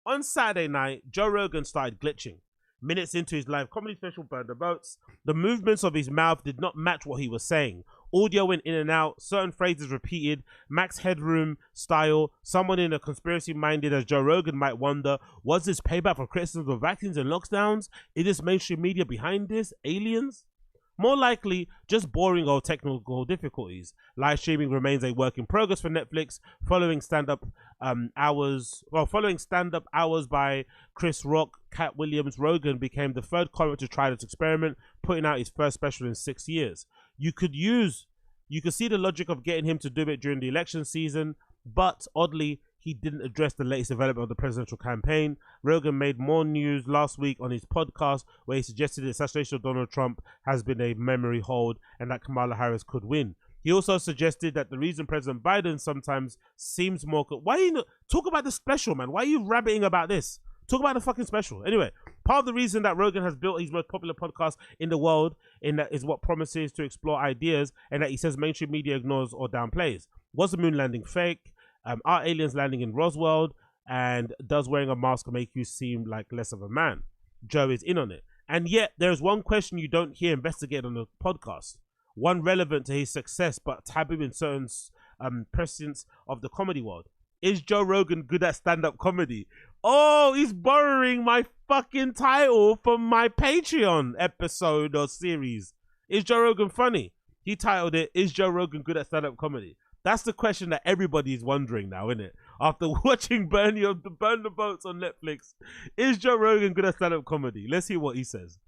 On Saturday night, Joe Rogan started glitching. Minutes into his live comedy special, Burn the Boats, the movements of his mouth did not match what he was saying. Audio went in and out, certain phrases repeated, Max Headroom style. Someone in a conspiracy-minded as Joe Rogan might wonder, was this payback for criticism of vaccines and lockdowns? Is this mainstream media behind this? Aliens? More likely, just boring old technical difficulties. Live streaming remains a work in progress for Netflix, following stand-up hours by Chris Rock, Cat Williams. Rogan became the third comic to try this experiment, putting out his first special in 6 years. You could see the logic of getting him to do it during the election season, but oddly, he didn't address the latest development of the presidential campaign. Rogan made more news last week on his podcast where he suggested the assassination of Donald Trump has been a memory hold and that Kamala Harris could win. He also suggested that the reason President Biden sometimes seems more... Why are you not... Talk about the special, man. Why are you rabbiting about this? Talk about the fucking special. Anyway, part of the reason that Rogan has built his most popular podcast in the world is what promises to explore ideas and that he says mainstream media ignores or downplays. Was the moon landing fake? Are aliens landing in Roswell? And does wearing a mask make you seem like less of a man? Joe is in on it. And yet, there's one question you don't hear investigated on the podcast. One relevant to his success, but taboo in certain precedents of the comedy world. Is Joe Rogan good at stand-up comedy? Oh, he's borrowing my fucking title from my Patreon episode or series. Is Joe Rogan funny? He titled it, Is Joe Rogan good at stand-up comedy? That's the question that everybody is wondering now, isn't it? After watching Burn the Boats on Netflix, is Joe Rogan good at stand-up comedy? Let's hear what he says.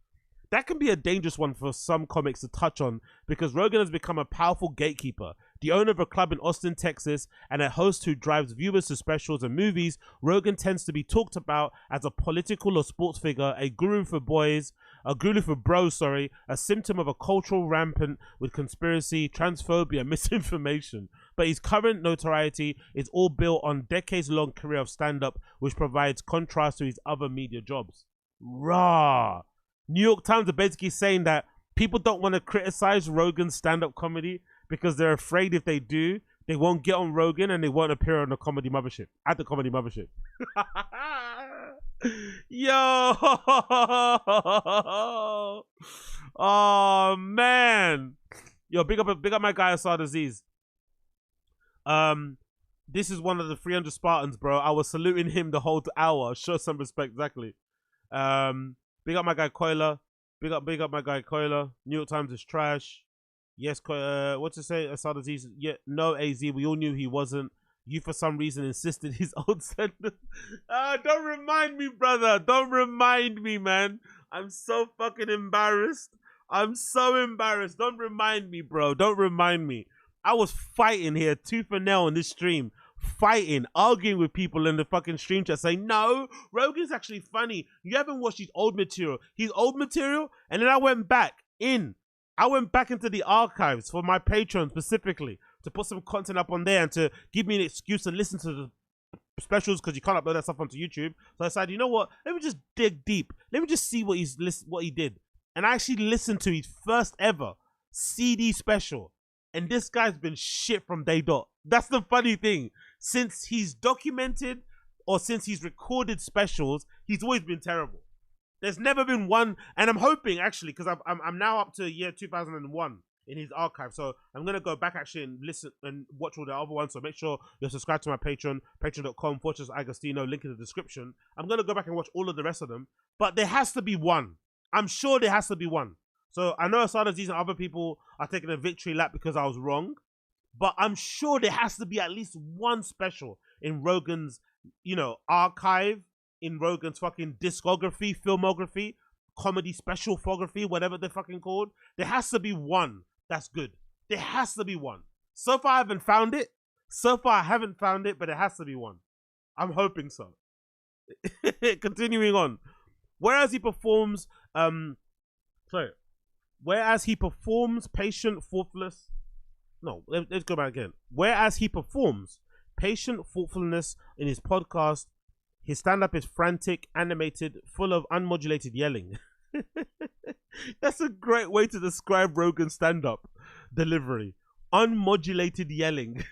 That can be a dangerous one for some comics to touch on because Rogan has become a powerful gatekeeper. The owner of a club in Austin, Texas, and a host who drives viewers to specials and movies, Rogan tends to be talked about as a political or sports figure, a guru for bros, a symptom of a cultural rampant with conspiracy, transphobia, misinformation. But his current notoriety is all built on decades-long career of stand-up, which provides contrast to his other media jobs. Rah! New York Times are basically saying that people don't want to criticize Rogan's stand-up comedy because they're afraid if they do, they won't get on Rogan and they won't appear on the Comedy Mothership, at the Comedy Mothership. Yo! Oh, man. Yo, big up my guy, Assad Aziz. This is one of the 300 Spartans, bro. I was saluting him the whole hour. Show some respect, exactly. Big up my guy Koila. Big up my guy Koila. New York Times is trash. Yes, what's it say? Assad Aziz. Yeah, no, AZ. We all knew he wasn't. You for some reason insisted his old sentence. Don't remind me, brother. Don't remind me, man. I'm so fucking embarrassed. I'm so embarrassed. Don't remind me, bro. Don't remind me. I was fighting here tooth and nail on this stream. Fighting, arguing with people in the fucking stream chat saying, no, Rogan's actually funny. You haven't watched his old material. And then I went back into the archives for my Patreon specifically to put some content up on there and to give me an excuse to listen to the specials because you can't upload that stuff onto YouTube. So I decided, you know what? Let me just dig deep. Let me just see what he did. And I actually listened to his first ever CD special. And this guy's been shit from day dot. That's the funny thing. Since he's documented or since he's recorded specials, he's always been terrible. There's never been one, and I'm hoping actually, because I'm now up to year 2001 in his archive. So I'm gonna go back actually and listen and watch all the other ones. So make sure you're subscribed to my Patreon, patreon.com/Agostino, link in the description. I'm gonna go back and watch all of the rest of them. But there has to be one. I'm sure there has to be one. So I know Assad Aziz and other people are taking a victory lap because I was wrong, but I'm sure there has to be at least one special in Rogan's, archive, in Rogan's fucking discography, filmography, comedy specialography, whatever they're fucking called. There has to be one that's good. There has to be one. So far I haven't found it, but there has to be one. I'm hoping so. Continuing on. Whereas he performs patient, faultless. No, let's go back again. Whereas he performs patient thoughtfulness in his podcast. His stand-up is frantic, animated, full of unmodulated yelling. That's a great way to describe Rogan's stand-up delivery. Unmodulated yelling.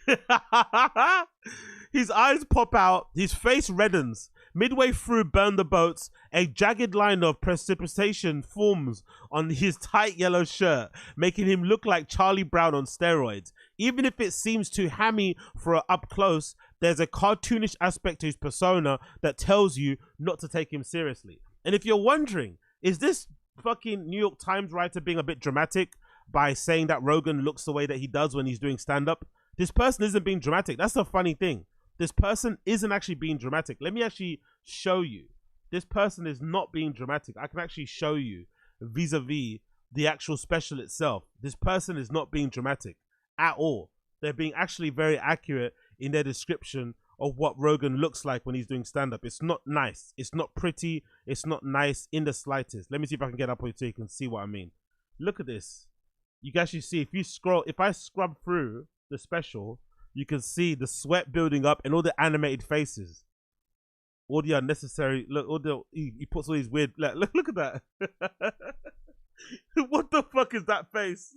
His eyes pop out, his face reddens. Midway through Burn the Boats, a jagged line of precipitation forms on his tight yellow shirt, making him look like Charlie Brown on steroids. Even if it seems too hammy for a up close, there's a cartoonish aspect to his persona that tells you not to take him seriously. And if you're wondering, is this fucking New York Times writer being a bit dramatic by saying that Rogan looks the way that he does when he's doing stand-up? This person isn't being dramatic. That's the funny thing. This person isn't actually being dramatic. Let me actually show you. This person is not being dramatic. I can actually show you vis-a-vis the actual special itself. This person is not being dramatic at all. They're being actually very accurate in their description of what Rogan looks like when he's doing stand-up. It's not nice. It's not pretty. It's not nice in the slightest. Let me see if I can get up so you can see what I mean. Look at this. You can actually see, if you scroll, if I scrub through the special, you can see the sweat building up and all the animated faces. All the unnecessary, look, all the, he puts all these weird, look at that. What the fuck is that face?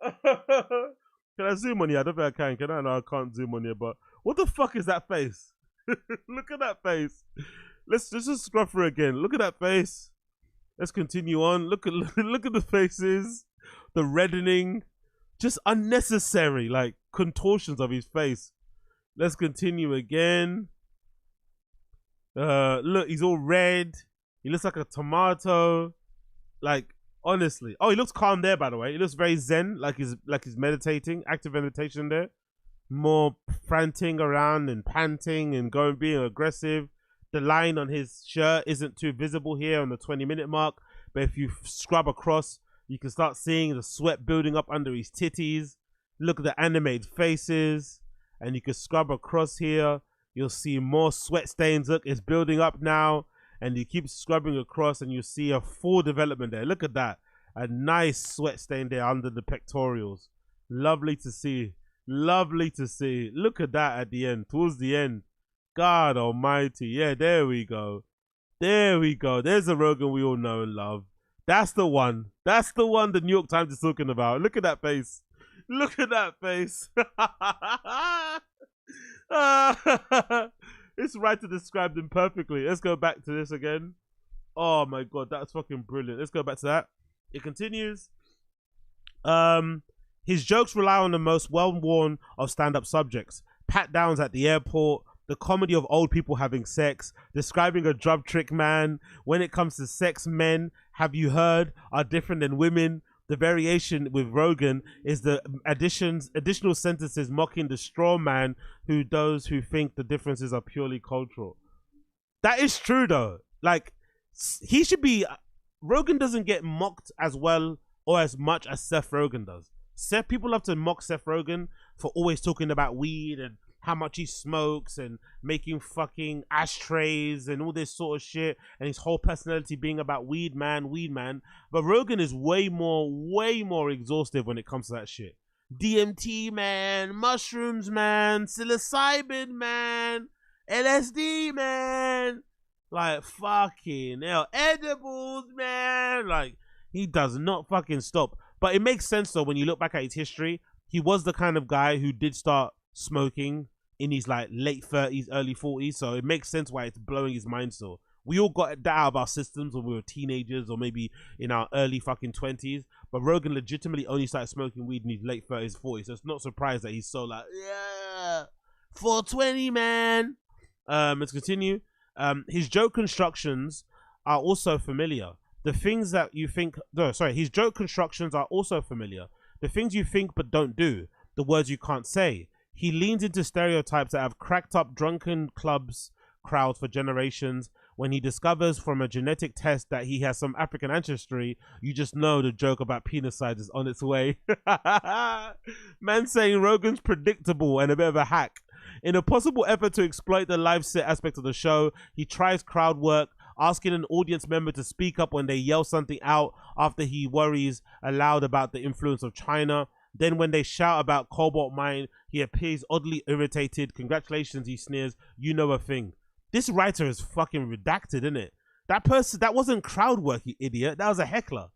Can I zoom on here? I don't think I can I? No, I can't zoom on here, but what the fuck is that face? Look at that face. Let's just scrub through again. Look at that face. Let's continue on. Look at the faces, the reddening, just unnecessary like contortions of his face. Let's continue again. Look, he's all red. He looks like a tomato. Like, honestly. Oh, he looks calm there, by the way. He looks very zen, like he's meditating, active meditation there. More frantic around and panting and being aggressive. The line on his shirt isn't too visible here on the 20-minute mark, but if you scrub across, you can start seeing the sweat building up under his titties. Look at the animated faces, and you can scrub across here. You'll see more sweat stains. Look, it's building up now, and you keep scrubbing across, and you see a full development there. Look at that, a nice sweat stain there under the pectorals. Lovely to see. Lovely to see. Look at that at the end, towards the end. God almighty. Yeah, there we go. There we go. There's the Rogan we all know and love. That's the one. That's the one the New York Times is talking about. Look at that face. Look at that face. It's right to describe them perfectly. Let's go back to this again. Oh my god, that's fucking brilliant. Let's go back to that. It continues. His jokes rely on the most well-worn of stand-up subjects. Pat downs at the airport, the comedy of old people having sex, describing a drug trick man. When it comes to sex, men, have you heard, are different than women. The variation with Rogan is the additional sentences mocking the straw man those who think the differences are purely cultural. That is true though. Like, he should be, Rogan doesn't get mocked as well or as much as Seth Rogen does. People love to mock Seth Rogen for always talking about weed and how much he smokes and making fucking ashtrays and all this sort of shit, and his whole personality being about weed man. But Rogan is way more exhaustive when it comes to that shit. DMT man, mushrooms man, psilocybin man, LSD man, like fucking hell, edibles man. Like, he does not fucking stop. But it makes sense though when you look back at his history. He was the kind of guy who did start smoking in his like late 30s, early 40s, so it makes sense why it's blowing his mind so. We all got that out of our systems when we were teenagers or maybe in our early fucking 20s, but Rogan legitimately only started smoking weed in his late 30s, 40s, so it's not surprised that he's so like, yeah, 420 man. Let's continue. His joke constructions are also familiar. The things that you think, his joke constructions are also familiar. The things you think but don't do, the words you can't say. He leans into stereotypes that have cracked up drunken crowds for generations. When he discovers from a genetic test that he has some African ancestry, you just know the joke about penicides is on its way. Man saying Rogan's predictable and a bit of a hack. In a possible effort to exploit the live set aspect of the show, he tries crowd work, asking an audience member to speak up when they yell something out after he worries aloud about the influence of China. Then when they shout about cobalt mine, he appears oddly irritated. Congratulations, he sneers. You know a thing. This writer is fucking redacted, isn't it? That person, that wasn't crowd work, you idiot. That was a heckler.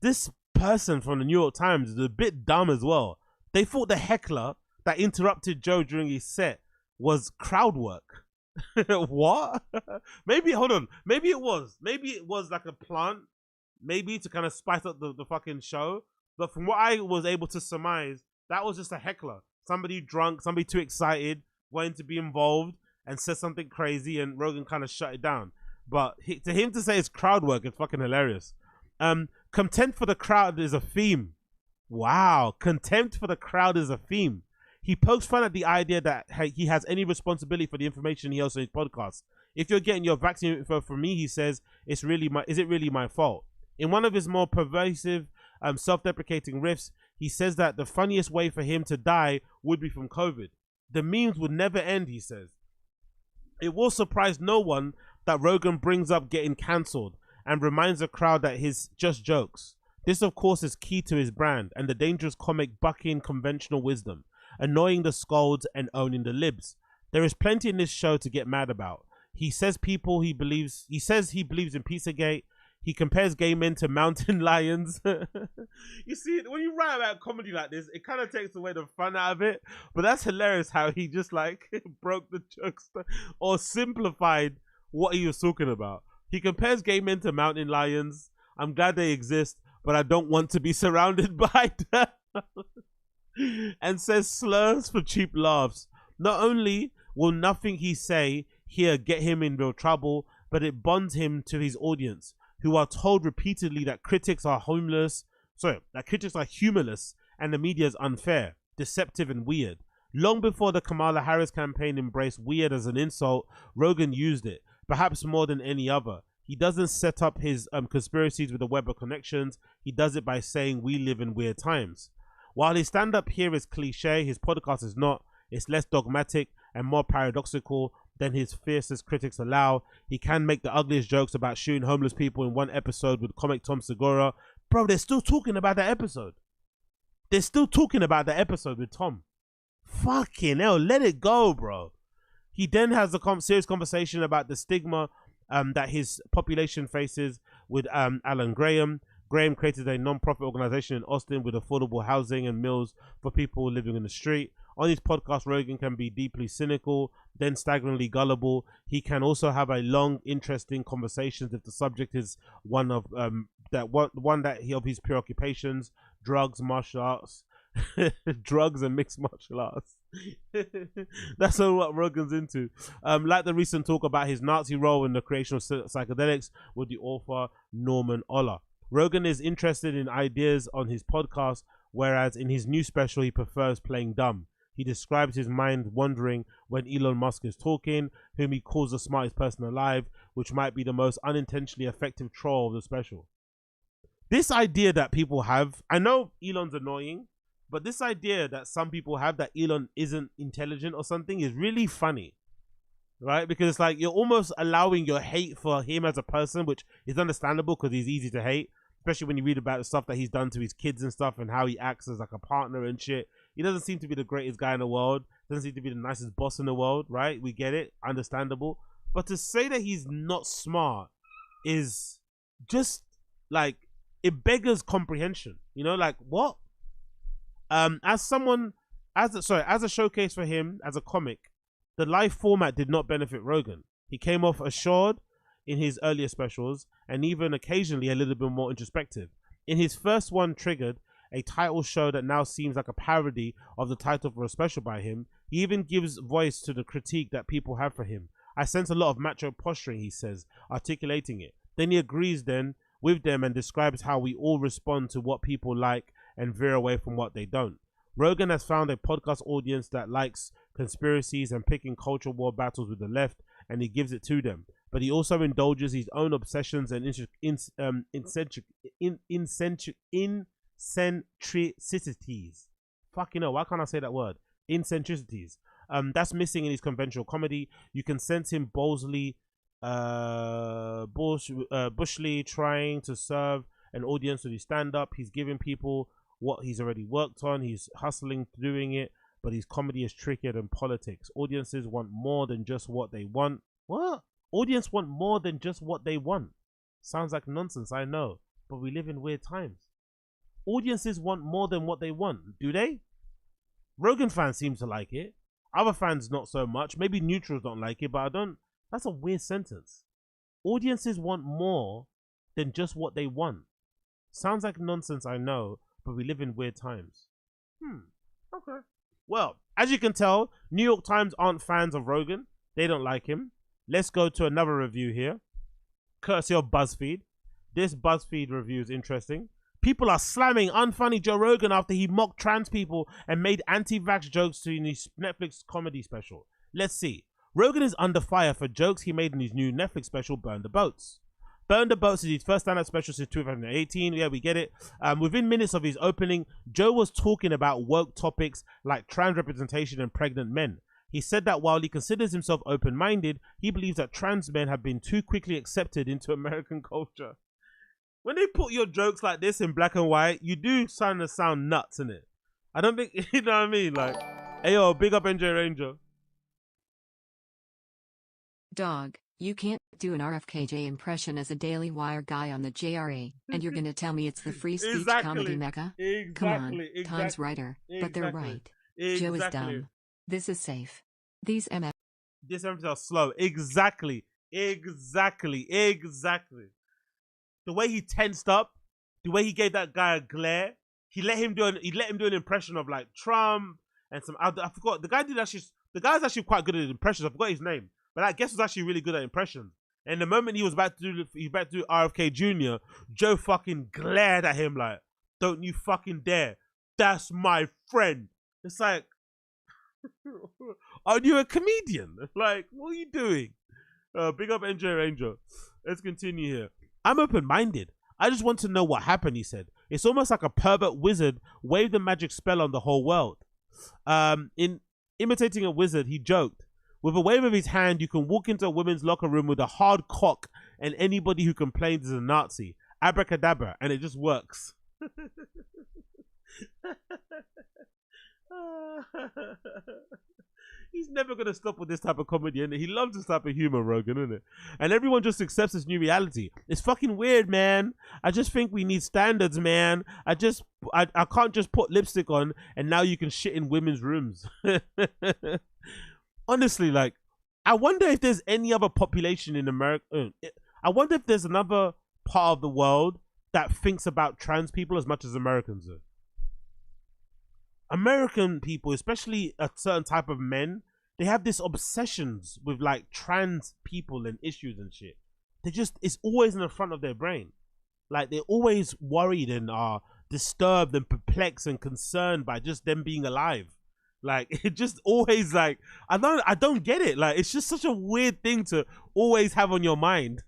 This person from the New York Times is a bit dumb as well. They thought the heckler that interrupted Joe during his set was crowd work. What? Maybe, hold on. Maybe it was. Maybe it was like a plant. Maybe to kind of spice up the fucking show. But from what I was able to surmise, that was just a heckler. Somebody drunk, somebody too excited, wanting to be involved and said something crazy, and Rogan kind of shut it down. But to him to say it's crowd work is fucking hilarious. Contempt for the crowd is a theme. Wow. Contempt for the crowd is a theme. He pokes fun at the idea that he has any responsibility for the information he has on his podcast. If you're getting your vaccine info from me, he says, is it really my fault? In one of his more pervasive, self-deprecating riffs, he says that the funniest way for him to die would be from COVID. The memes would never end, he says. It will surprise no one that Rogan brings up getting cancelled and reminds the crowd that his just jokes. This, of course, is key to his brand and the dangerous comic bucking conventional wisdom, annoying the scolds and owning the libs. There is plenty in this show to get mad about. He says he believes in Pizzagate. He compares gay men to mountain lions. You see, when you write about comedy like this, it kind of takes away the fun out of it. But that's hilarious how he just like broke the jokes or simplified what he was talking about. He compares gay men to mountain lions. I'm glad they exist, but I don't want to be surrounded by them. And says slurs for cheap laughs. Not only will nothing he say here get him in real trouble, but it bonds him to his audience, who are told repeatedly that critics are humorless and the media is unfair, deceptive and weird. Long before the Kamala Harris campaign embraced weird as an insult, Rogan used it, perhaps more than any other. He doesn't set up his conspiracies with a web of connections. He does it by saying we live in weird times. While his stand-up here is cliche, his podcast is not. It's less dogmatic and more paradoxical than his fiercest critics allow. He can make the ugliest jokes about shooting homeless people in one episode with comic Tom Segura. Bro, they're still talking about that episode. They're still talking about the episode with Tom. Fucking hell, let it go, bro. He then has a serious conversation about the stigma that his population faces with Alan Graham. Graham created a non-profit organization in Austin with affordable housing and meals for people living in the street. On his podcast, Rogan can be deeply cynical, then staggeringly gullible. He can also have a long, interesting conversations if the subject is one of his preoccupations: drugs, martial arts, drugs and mixed martial arts. That's all what Rogan's into. Like the recent talk about his Nazi role in the creation of psychedelics with the author Norman Oller. Rogan is interested in ideas on his podcast, whereas in his new special he prefers playing dumb. He describes his mind wandering when Elon Musk is talking, whom he calls the smartest person alive, which might be the most unintentionally effective troll of the special. This idea that people have, I know Elon's annoying, but this idea that some people have that Elon isn't intelligent or something is really funny, right? Because it's like you're almost allowing your hate for him as a person, which is understandable because he's easy to hate, especially when you read about the stuff that he's done to his kids and stuff and how he acts as like a partner and shit. He doesn't seem to be the greatest guy in the world, doesn't seem to be the nicest boss in the world, right? We get it, understandable. But to say that he's not smart is just like, it beggars comprehension, you know, like what? As a showcase for him as a comic, the live format did not benefit Rogan. He came off assured in his earlier specials and even occasionally a little bit more introspective. In his first one, Triggered, a title show that now seems like a parody of the title for a special by him, he even gives voice to the critique that people have for him. I sense a lot of macho posturing, he says, articulating it. Then he agrees with them and describes how we all respond to what people like and veer away from what they don't. Rogan has found a podcast audience that likes conspiracies and picking culture war battles with the left, and he gives it to them. But he also indulges his own obsessions and eccentricities. Fucking hell, why can't I say that word? Eccentricities. That's missing in his conventional comedy. You can sense him bushly trying to serve an audience with his stand-up. He's giving people what he's already worked on. He's hustling, doing it, but his comedy is trickier than politics. Audiences want more than just what they want. What? Audience want more than just what they want. Sounds like nonsense, I know, but we live in weird times. Audiences want more than what they want, do they? Rogan fans seem to like it. Other fans not so much. Maybe neutrals don't like it, but I don't. That's a weird sentence. Audiences want more than just what they want. Sounds like nonsense, I know, but we live in weird times. Okay. Well, as you can tell, New York Times aren't fans of Rogan. They don't like him. Let's go to another review here, courtesy of BuzzFeed. This BuzzFeed review is interesting. People are slamming unfunny Joe Rogan after he mocked trans people and made anti-vax jokes in his Netflix comedy special. Let's see. Rogan is under fire for jokes he made in his new Netflix special, Burn the Boats. Burn the Boats is his first stand-up special since 2018. Yeah, we get it. Within minutes of his opening, Joe was talking about woke topics like trans representation and pregnant men. He said that while he considers himself open-minded, he believes that trans men have been too quickly accepted into American culture. When they put your jokes like this in black and white, you do sound nuts, innit? I don't think, you know what I mean? Like, hey, yo, big up NJ Ranger. Dog, you can't do an RFKJ impression as a Daily Wire guy on the JRE, and you're gonna tell me it's the free speech comedy mecca? Come on, Times writer, but they're right. Joe is dumb. This is safe. These MFs are slow. Exactly. The way he tensed up, the way he gave that guy a glare, he let him do an impression of like Trump and some other. I forgot the guy's actually quite good at impressions. I forgot his name, but I guess was actually really good at impressions. And the moment he was about to do RFK Jr., Joe fucking glared at him like, "Don't you fucking dare! That's my friend." It's like, are you a comedian? Like, what are you doing? Big up NJ Ranger. Let's continue here. I'm open-minded. I just want to know what happened, he said. It's almost like a pervert wizard waved a magic spell on the whole world. In imitating a wizard, he joked, with a wave of his hand, you can walk into a women's locker room with a hard cock and anybody who complains is a Nazi. Abracadabra, and it just works. He's never going to stop with this type of comedy, and he loves this type of humor, Rogan, isn't it? And everyone just accepts this new reality. It's fucking weird, man. I just think we need standards, man. I can't just put lipstick on and now you can shit in women's rooms. Honestly, like, I wonder if there's any other population in America. I wonder if there's another part of the world that thinks about trans people as much as Americans do. American people, especially a certain type of men, they have this obsessions with like trans people and issues and shit. It's always in the front of their brain. Like, they're always worried and are disturbed and perplexed and concerned by just them being alive. Like, it just always, like, I don't get it. Like, it's just such a weird thing to always have on your mind.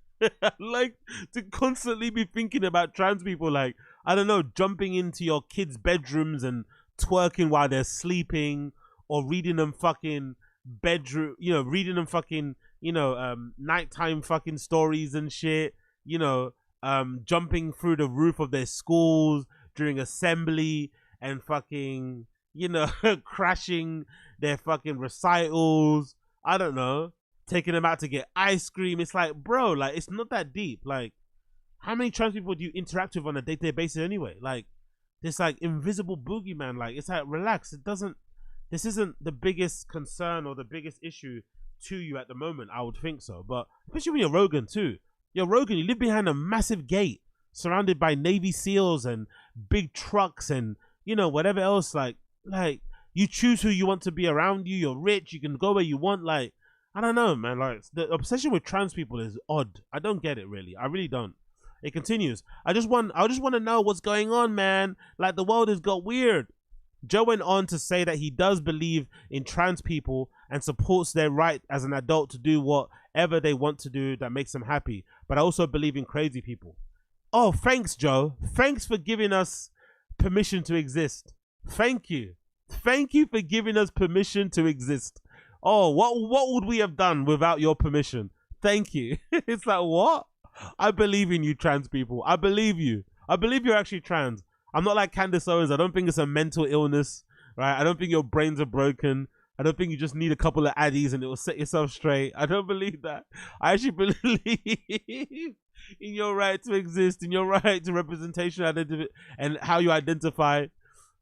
Like, to constantly be thinking about trans people, like, I don't know, jumping into your kids' bedrooms and twerking while they're sleeping, or reading them fucking nighttime fucking stories and shit, jumping through the roof of their schools during assembly and fucking, crashing their fucking recitals. I don't know, taking them out to get ice cream. It's like, bro, like, it's not that deep. Like, how many trans people do you interact with on a day-to-day basis anyway? Like, this like invisible boogeyman, like, it's like, relax. This isn't the biggest concern or the biggest issue to you at the moment. I would think so, but especially when you're Rogan too. You're Rogan, you live behind a massive gate surrounded by Navy SEALs and big trucks and whatever else. Like you choose who you want to be around you. You're rich, you can go where you want. Like, I don't know, man. Like, the obsession with trans people is odd. I don't get it, really. I really don't. It continues. I just want to know what's going on, man. Like, the world has got weird. Joe went on to say that he does believe in trans people and supports their right as an adult to do whatever they want to do that makes them happy. But I also believe in crazy people. Oh, thanks, Joe. Thanks for giving us permission to exist. Thank you. Thank you for giving us permission to exist. Oh, what would we have done without your permission? Thank you. It's like, what? I believe in you, trans people. I believe you. I believe you're actually trans. I'm not like Candace Owens. I don't think it's a mental illness, right? I don't think your brains are broken. I don't think you just need a couple of addies and it will set yourself straight. I don't believe that. I actually believe in your right to exist, in your right to representation and how you identify.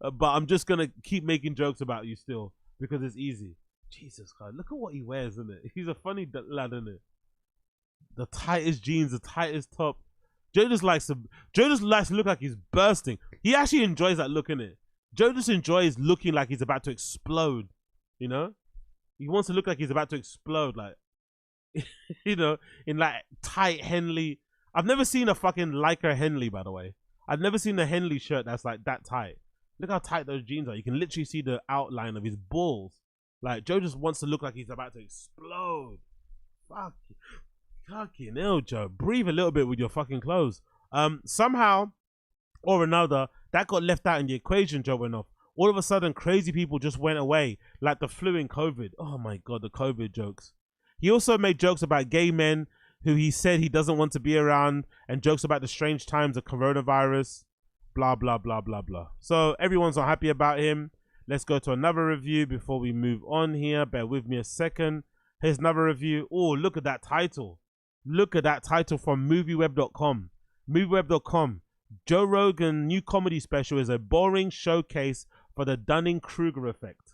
But I'm just going to keep making jokes about you still because it's easy. Jesus Christ, look at what he wears, isn't it? He's a funny lad, isn't it? The tightest jeans, the tightest top. Joe just likes to look like he's bursting. He actually enjoys that look, innit? Joe just enjoys looking like he's about to explode. You know, he wants to look like he's about to explode, like, you know, in like tight Henley. I've never seen a fucking Lycra Henley, by the way. I've never seen a Henley shirt that's like that tight. Look how tight those jeans are. You can literally see the outline of his balls. Like, Joe just wants to look like he's about to explode. Fucking hell, Joe. Breathe a little bit with your fucking clothes. Somehow or another, that got left out in the equation, Joe went off. All of a sudden, crazy people just went away, like the flu and COVID. Oh my God, the COVID jokes. He also made jokes about gay men who he said he doesn't want to be around, and jokes about the strange times of coronavirus, blah, blah, blah, blah, blah. So everyone's not happy about him. Let's go to another review before we move on here. Bear with me a second. Here's another review. Oh, look at that title. Look at that title from movieweb.com. Movieweb.com. Joe Rogan new comedy special is a boring showcase for the Dunning-Kruger effect.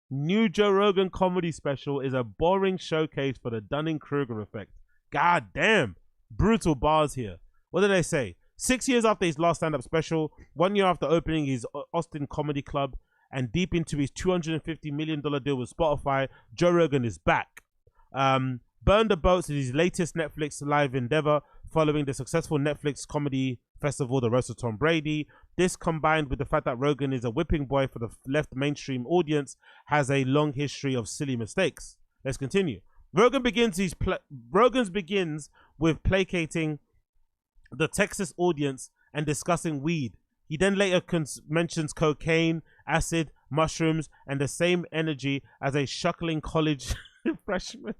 New Joe Rogan comedy special is a boring showcase for the Dunning-Kruger effect. God damn. Brutal bars here. What did they say? 6 years after his last stand-up special, 1 year after opening his Austin Comedy Club, and deep into his $250 million deal with Spotify, Joe Rogan is back. Burn the Boats is his latest Netflix live endeavor following the successful Netflix comedy festival, The Roast of Tom Brady. This, combined with the fact that Rogan is a whipping boy for the left mainstream audience, has a long history of silly mistakes. Let's continue. Rogan begins with placating the Texas audience and discussing weed. He then later mentions cocaine, acid, mushrooms, and the same energy as a shuckling college freshman.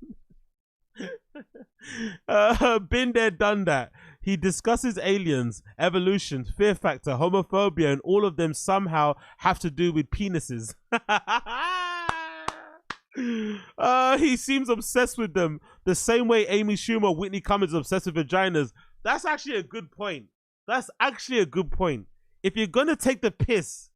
Been there, done that. He discusses aliens, evolution, fear factor, homophobia, and all of them somehow have to do with penises. He seems obsessed with them the same way Amy Schumer or Whitney Cummings is obsessed with vaginas. That's actually a good point. That's actually a good point. If you're gonna take the piss,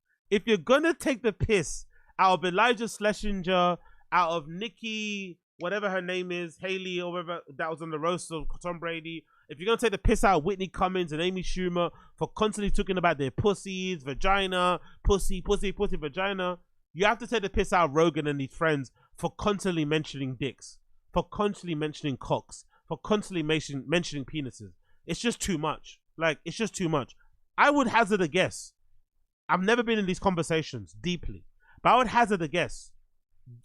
out of Elijah Schlesinger, out of Nikki, whatever her name is, Haley or whatever that was on the roast of Tom Brady, if you're gonna take the piss out of Whitney Cummings and Amy Schumer for constantly talking about their pussies, vagina, pussy, vagina, you have to take the piss out of Rogan and his friends for constantly mentioning dicks, for constantly mentioning cocks, for constantly mentioning penises. It's just too much. Like, it's just too much. I would hazard a guess. I've never been in these conversations deeply, but I would hazard a guess.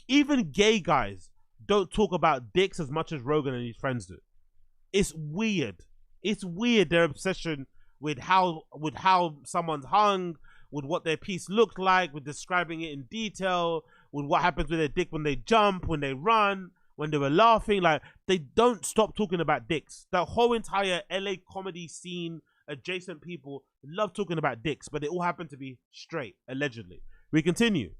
Even gay guys don't talk about dicks as much as Rogan and his friends do. It's weird. It's weird, their obsession with how someone's hung, with what their piece looked like, with describing it in detail, with what happens with their dick when they jump, when they run, when they were laughing. Like, they don't stop talking about dicks. The whole entire LA comedy scene, adjacent people love talking about dicks, but they all happen to be straight, allegedly. We continue.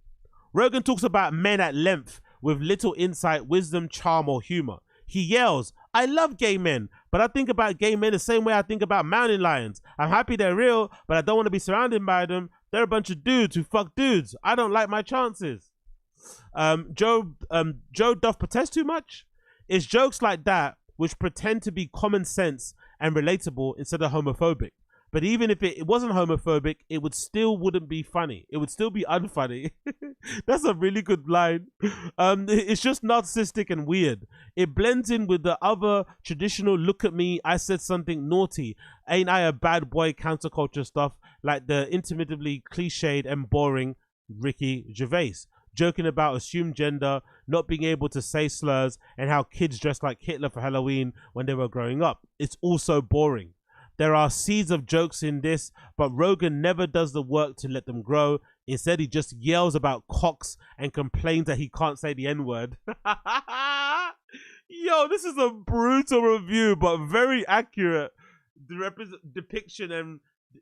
Rogan talks about men at length with little insight, wisdom, charm, or humor. He yells, "I love gay men, but I think about gay men the same way I think about mountain lions. I'm happy they're real, but I don't want to be surrounded by them. They're a bunch of dudes who fuck dudes. I don't like my chances." Joe doth protest too much? It's jokes like that which pretend to be common sense and relatable instead of homophobic. But even if it wasn't homophobic, it wouldn't be funny. It would still be unfunny. That's a really good line. It's just narcissistic and weird. It blends in with the other traditional "look at me, I said something naughty, ain't I a bad boy" counterculture stuff, like the intermittently cliched and boring Ricky Gervais, joking about assumed gender, not being able to say slurs, and how kids dressed like Hitler for Halloween when they were growing up. It's also boring. There are seeds of jokes in this, but Rogan never does the work to let them grow. Instead, he just yells about cocks and complains that he can't say the N-word. Yo, this is a brutal review, but very accurate depiction and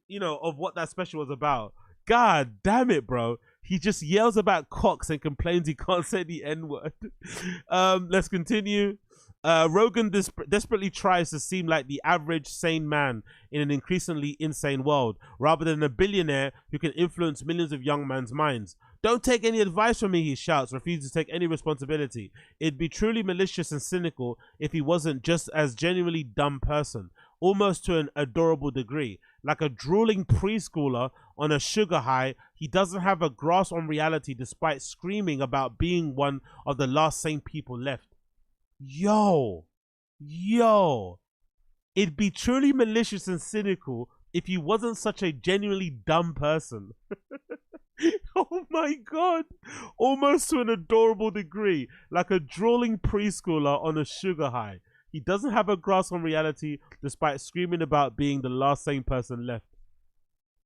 you know, of what that special was about. God damn it, bro. He just yells about cocks and complains he can't say the N-word. Let's continue. Rogan desperately tries to seem like the average sane man in an increasingly insane world, rather than a billionaire who can influence millions of young men's minds. Don't take any advice from me, he shouts, refusing to take any responsibility. It'd be truly malicious and cynical if he wasn't just as genuinely dumb person, almost to an adorable degree. Like a drooling preschooler on a sugar high, he doesn't have a grasp on reality despite screaming about being one of the last sane people left. Yo, it'd be truly malicious and cynical if he wasn't such a genuinely dumb person. Oh my God, almost to an adorable degree, like a drooling preschooler on a sugar high. He doesn't have a grasp on reality despite screaming about being the last sane person left.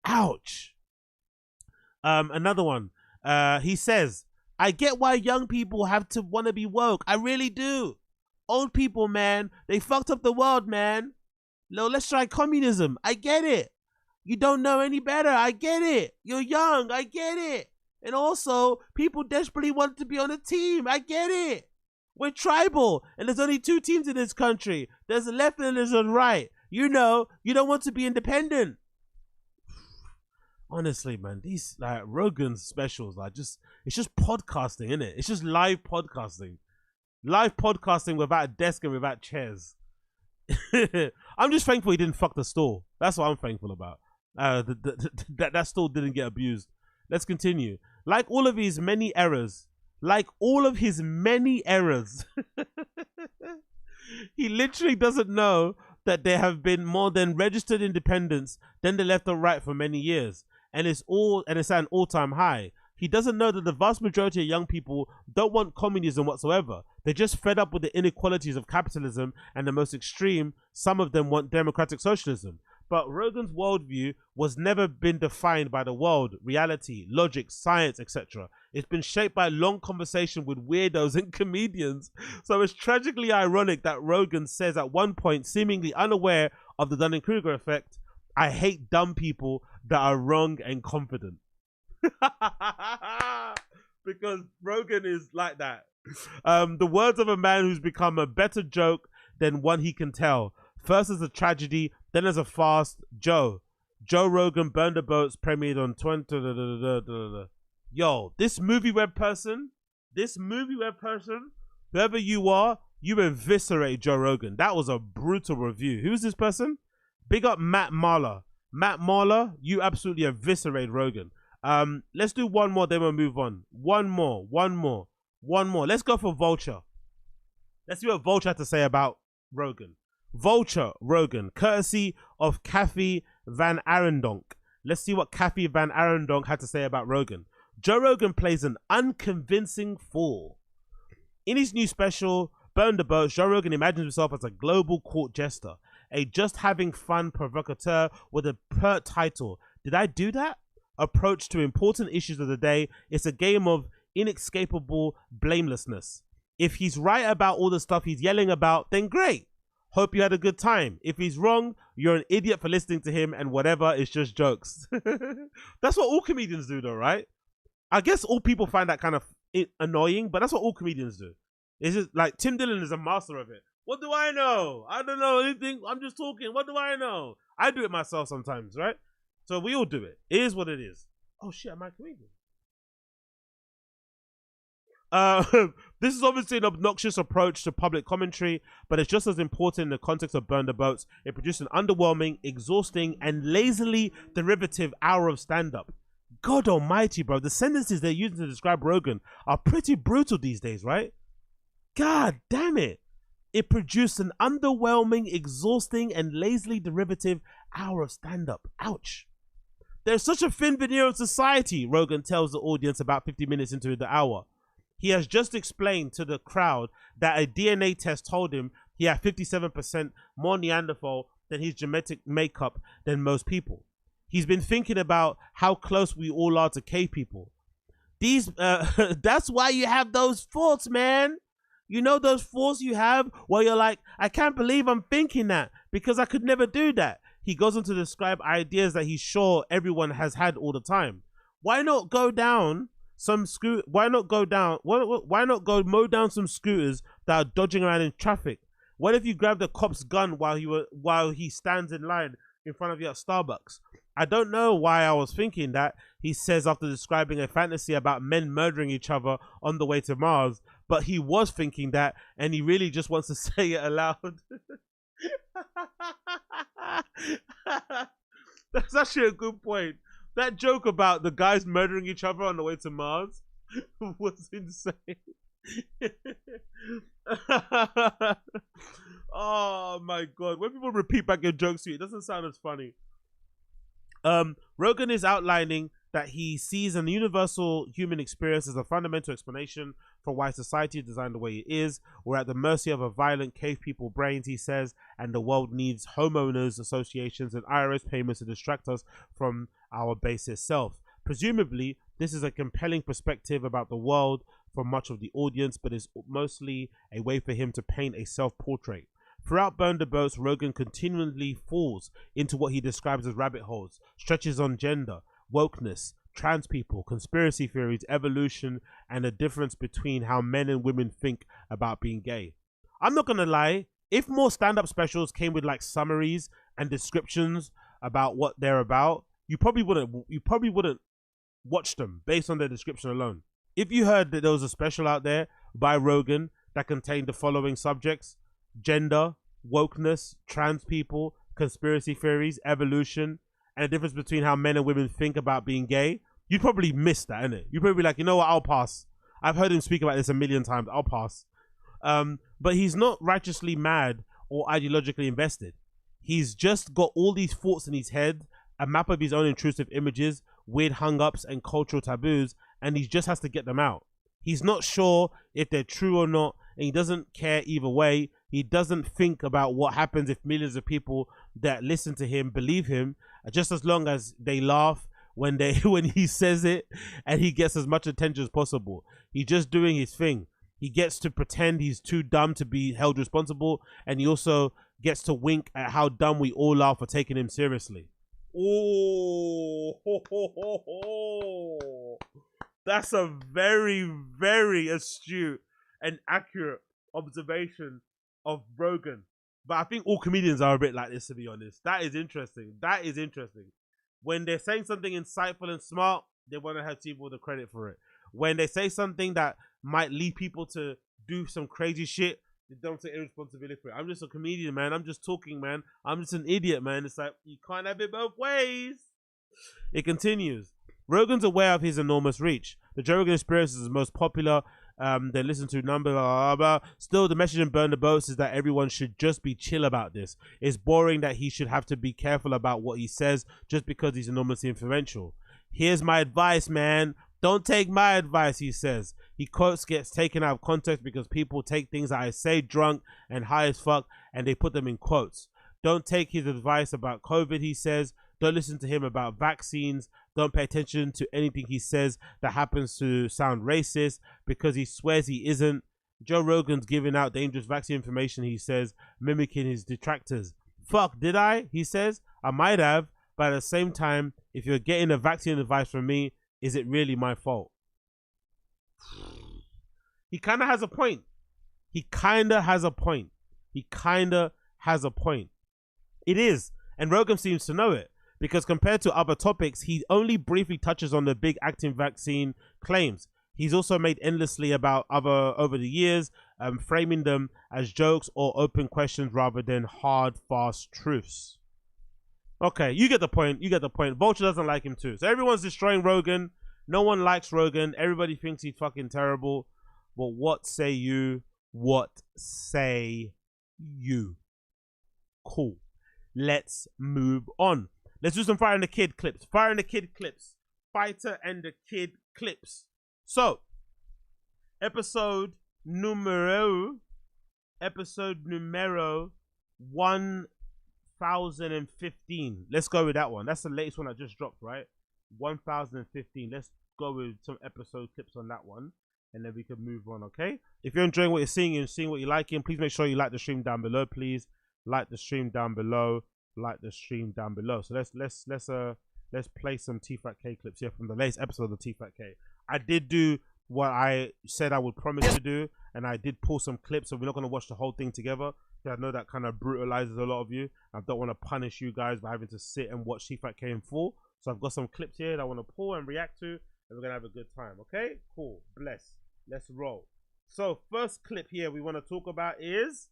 Ouch. Another one. He says, I get why young people have to want to be woke. I really do. Old people, man, they fucked up the world, man. No, let's try communism. I get it. You don't know any better. I get it. You're young. I get it. And also, people desperately want to be on a team. I get it. We're tribal, and there's only 2 teams in this country. There's a left and there's a right. You know, you don't want to be independent. Honestly, man, these like Rogan specials are just, it's just podcasting, isn't it? It's just live podcasting. Live podcasting without a desk and without chairs. I'm just thankful he didn't fuck the store. That's what I'm thankful about. That store didn't get abused. Let's continue. Like all of his many errors, he literally doesn't know that there have been more than registered independents than the left or right for many years, and it's at an all-time high. He doesn't know that the vast majority of young people don't want communism whatsoever. They're just fed up with the inequalities of capitalism, and the most extreme, some of them want democratic socialism. But Rogan's worldview was never been defined by the world, reality, logic, science, etc. It's been shaped by a long conversation with weirdos and comedians. So it's tragically ironic that Rogan says at one point, seemingly unaware of the Dunning-Kruger effect, I hate dumb people that are wrong and confident. Because Rogan is like that. The words of a man who's become a better joke than one he can tell. First as a tragedy, then as a farce. Joe Rogan Burned the Boats premiered on 20. Yo, this movie web person, whoever you are, you eviscerate Joe Rogan. That was a brutal review. Who's this person? Big up Matt Mahler. Matt Mahler, you absolutely eviscerate Rogan. Let's do one more, then we'll move on. One more. Let's go for Vulture. Let's see what Vulture had to say about Rogan. Vulture Rogan, courtesy of Kathy Van Arendonk. Let's see what Kathy Van Arendonk had to say about Rogan. Joe Rogan plays an unconvincing fool. In his new special, Burn the Boats, Joe Rogan imagines himself as a global court jester, a just having fun provocateur with a pert title. Did I do that? Approach to important issues of the day. It's a game of inescapable blamelessness. If he's right about all the stuff he's yelling about, then great. Hope you had a good time. If he's wrong, you're an idiot for listening to him, and whatever, it's just jokes. That's what all comedians do though, right? I guess all people find that kind of annoying, but that's what all comedians do. It's just like Tim Dillon is a master of it. What do I know? I don't know anything. I'm just talking. What do I know? I do it myself sometimes, right? So we all do it. It is what it is. Oh shit, am I a comedian? This is obviously an obnoxious approach to public commentary, but it's just as important in the context of Burn the Boats. It produced an underwhelming, exhausting, and lazily derivative hour of stand-up. God almighty, bro. The sentences they're using to describe Rogan are pretty brutal these days, right? God damn it. It produced an underwhelming, exhausting, and lazily derivative hour of stand-up. Ouch. There's such a thin veneer of society, Rogan tells the audience about 50 minutes into the hour. He has just explained to the crowd that a DNA test told him he had 57% more Neanderthal than his genetic makeup than most people. He's been thinking about how close we all are to cave people. That's why you have those thoughts, man. You know those thoughts you have where you're like, I can't believe I'm thinking that because I could never do that. he goes on to describe ideas that he's sure everyone has had all the time. Why not go down some Why not go mow down some scooters that are dodging around in traffic? What if you grab the cop's gun while he stands in line in front of you at Starbucks? I don't know why I was thinking that, he says after describing a fantasy about men murdering each other on the way to Mars, but he was thinking that, and he really just wants to say it aloud. That's actually a good point. That joke about the guys murdering each other on the way to Mars was insane. Oh my god. When people repeat back your jokes to you, it doesn't sound as funny. Rogan is outlining that he sees an universal human experience as a fundamental explanation for why society is designed the way it is. We're at the mercy of a violent cave people brains, he says, and the world needs homeowners associations and IRS payments to distract us from our basis self. Presumably, this is a compelling perspective about the world for much of the audience, but is mostly a way for him to paint a self-portrait. Throughout Burn the Boats, Rogan continually falls into what he describes as rabbit holes, stretches on gender, wokeness, trans people, conspiracy theories, evolution, and the difference between how men and women think about being gay. I'm not gonna lie, if more stand-up specials came with like summaries and descriptions about what they're about, you probably wouldn't watch them based on their description alone. If you heard that there was a special out there by Rogan that contained the following subjects: gender, wokeness, trans people, conspiracy theories, evolution, and the difference between how men and women think about being gay, you'd probably miss that, innit? You'd probably be like, you know what, I'll pass. I've heard him speak about this a million times, I'll pass. But he's not righteously mad or ideologically invested. He's just got all these thoughts in his head, a map of his own intrusive images, weird hung-ups and cultural taboos, and he just has to get them out. He's not sure if they're true or not, and he doesn't care either way. He doesn't think about what happens if millions of people that listen to him believe him, just as long as they laugh when he says it and he gets as much attention as possible. He's just doing his thing. He gets to pretend he's too dumb to be held responsible, and he also gets to wink at how dumb we all are for taking him seriously. Oh, that's a very, very astute and accurate observation of Rogan. But I think all comedians are a bit like this, to be honest. That is interesting. That is interesting. When they're saying something insightful and smart, they want to have people the credit for it. When they say something that might lead people to do some crazy shit, they don't take responsibility for it. I'm just a comedian, man. I'm just talking, man. I'm just an idiot, man. It's like, you can't have it both ways. It continues. Rogan's aware of his enormous reach. The Joe Rogan Experience is the most popular. They listen to number blah, blah, blah. Still, the message in Burn the Boats is that everyone should just be chill about this. It's boring that he should have to be careful about what he says just because he's enormously influential. Here's my advice, man. Don't take my advice, he says. He quotes gets taken out of context because people take things that I say drunk and high as fuck and they put them in quotes. Don't take his advice about COVID, he says. Don't listen to him about vaccines. Don't pay attention to anything he says that happens to sound racist because he swears he isn't. Joe Rogan's giving out dangerous vaccine information, he says, mimicking his detractors. Fuck, did I? He says. I might have, but at the same time, if you're getting a vaccine advice from me, is it really my fault? He kind of has a point. He kind of has a point. He kind of has a point. It is. And Rogan seems to know it. Because compared to other topics, he only briefly touches on the big acting vaccine claims. He's also made endlessly about over the years, framing them as jokes or open questions rather than hard, fast truths. Okay, you get the point. You get the point. Vulture doesn't like him too. So everyone's destroying Rogan. No one likes Rogan. Everybody thinks he's fucking terrible. But what say you? What say you? Cool. Let's move on. Let's do some Fire and the Kid clips. Fire and the Kid clips. Fighter and the Kid clips. So, episode numero 1015. Let's go with that one. That's the latest one I just dropped, right? 1015. Let's go with some episode clips on that one, and then we can move on, okay? If you're enjoying what you're seeing and seeing what you're liking, please make sure you like the stream down below, please. Like the stream down below. like the stream down below. So let's play some T-Fat-K clips here from the latest episode of the T-Fat-K. I did do what I said I would promise to do, and I did pull some clips, so we're not going to watch the whole thing together. I know that kind of brutalizes a lot of you. I don't want to punish you guys by having to sit and watch T-Fat-K in full. So I've got some clips here that I want to pull and react to, and we're going to have a good time, okay? Cool, bless. Let's roll. So first clip here we want to talk about is,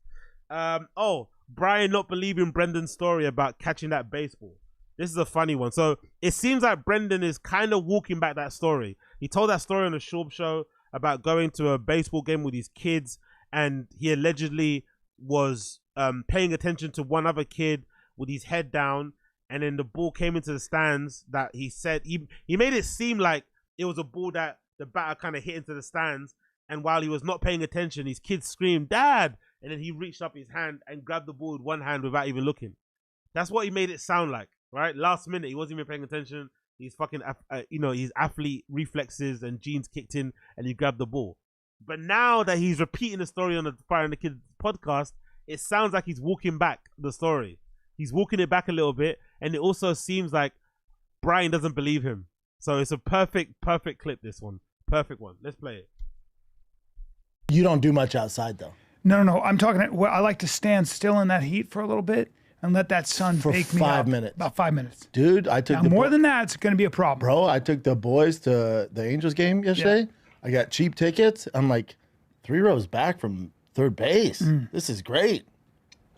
Brian not believing Brendan's story about catching that baseball. This is a funny one. So it seems like Brendan is kind of walking back that story. He told that story on the Schaub show about going to a baseball game with his kids, and he allegedly was paying attention to one other kid with his head down, and then the ball came into the stands that he said he made it seem like it was a ball that the batter kind of hit into the stands, and while he was not paying attention, his kids screamed, "Dad!" and then he reached up his hand and grabbed the ball with one hand without even looking. That's what he made it sound like. Right, last minute he wasn't even paying attention. He's fucking, his athlete reflexes and genes kicked in, and he grabbed the ball. But now that he's repeating the story on the Fire and the Kids podcast, it sounds like he's walking back the story. He's walking it back a little bit, and it also seems like Brian doesn't believe him. So it's a perfect clip. This one, perfect one. Let's play it. You don't do much outside though. No. I'm talking. I like to stand still in that heat for a little bit and let that sun bake me up. 5 minutes. About 5 minutes. Dude, I took more than that, it's going to be a problem. Bro, I took the boys to the Angels game yesterday. Yeah. I got cheap tickets. I'm like 3 rows back from third base. This is great.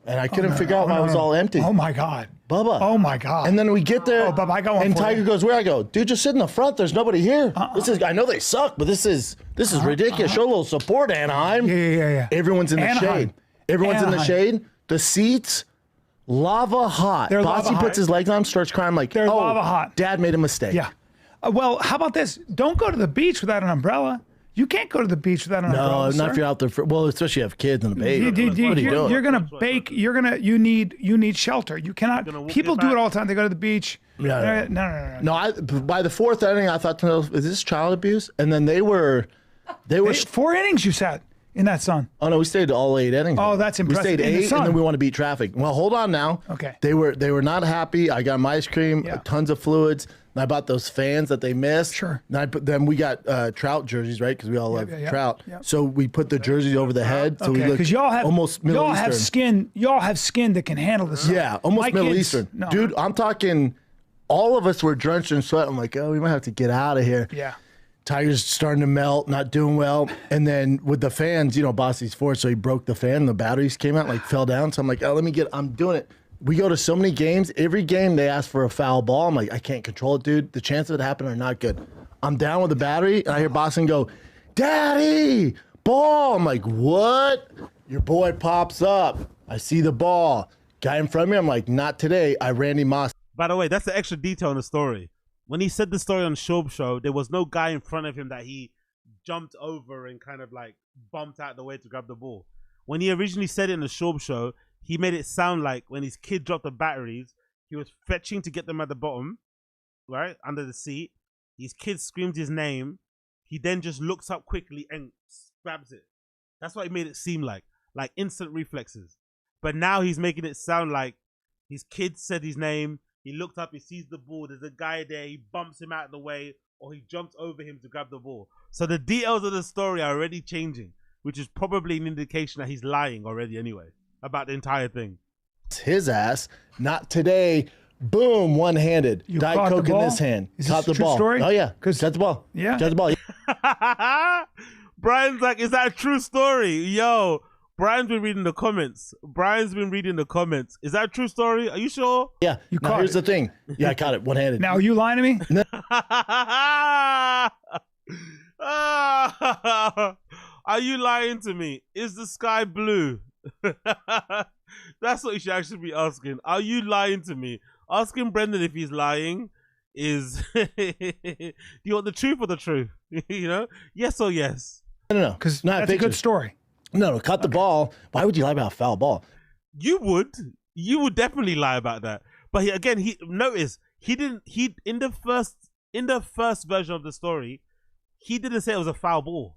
And I couldn't figure out why it was all empty. Oh my God. Bubba. Oh my God. And then we get there. Oh, Bubba, I got one and for Tiger you. goes, where? I go, dude, just sit in the front. There's nobody here. I know they suck, but this is ridiculous. Show a little support, Anaheim. Yeah. Everyone's in the shade. Everyone's in the shade. The seats, lava hot. They're Bossy lava hot. puts his legs on, starts crying like, They're lava hot. Dad made a mistake. Yeah. Well, how about this? Don't go to the beach without an umbrella. You can't go to the beach without an umbrella. No, not if you're out there. Well, especially if you have kids and a baby. What are you doing? You're gonna bake. You need shelter. You cannot. People do it all the time. They go to the beach. Yeah. No. By the 4th inning, I thought to myself, is this child abuse? And then they were 4 innings you sat in that sun. Oh no, we stayed all 8 innings. Oh, that's impressive. We stayed 8, and then we want to beat traffic. Well, hold on now. Okay. They were not happy. I got my ice cream, tons of fluids. And I bought those fans that they missed. Sure. And then we got trout jerseys, right? Because we all love trout. Yep. So we put the jerseys over the head. So we look because y'all have almost Middle y'all Eastern. have skin. Y'all have skin that can handle the sun. Yeah, almost My Middle kids- Eastern. no. Dude, I'm talking. All of us were drenched in sweat. I'm like, oh, we might have to get out of here. Yeah. Tiger's starting to melt, not doing well. And then with the fans, Bossy's forced, so he broke the fan. The batteries came out, fell down. So I'm like, oh, I'm doing it. We go to so many games. Every game they ask for a foul ball. I'm like, I can't control it, dude. The chances of it happening are not good. I'm down with the battery, and I hear Boston go, Daddy, ball. I'm like, what? Your boy pops up. I see the ball. Guy in front of me, I'm like, not today. I Randy Moss. By the way, that's the extra detail in the story. When he said the story on Schaub show, there was no guy in front of him that he jumped over and kind of bumped out the way to grab the ball. When he originally said it in the Schaub show, he made it sound like when his kid dropped the batteries, he was fetching to get them at the bottom, right, under the seat. His kid screamed his name. He then just looks up quickly and grabs it. That's what he made it seem like instant reflexes. But now he's making it sound like his kid said his name. He looked up, he sees the ball. There's a guy there. He bumps him out of the way, or he jumps over him to grab the ball. So the details of the story are already changing, which is probably an indication that he's lying already anyway about the entire thing. His ass, not today. Boom, one-handed. Diet Coke in this hand. Is Caught this a the true ball. story? Oh yeah, cause got the ball. Yeah, got the ball. Brian's like, is that a true story? Yo, Brian's been reading the comments. Is that a true story? Are you sure? Yeah. Now, here's the thing. Yeah, I caught it one-handed. Now, are you lying to me? Are you lying to me? Is the sky blue? That's what you should actually be asking. Are you lying to me? Asking Brendan if he's lying is do you want the truth or the truth? Yes or yes? No. Because that's a good story. No, cut the ball. Why would you lie about a foul ball? You would definitely lie about that. But he notice he didn't. He in the first version of the story, he didn't say it was a foul ball.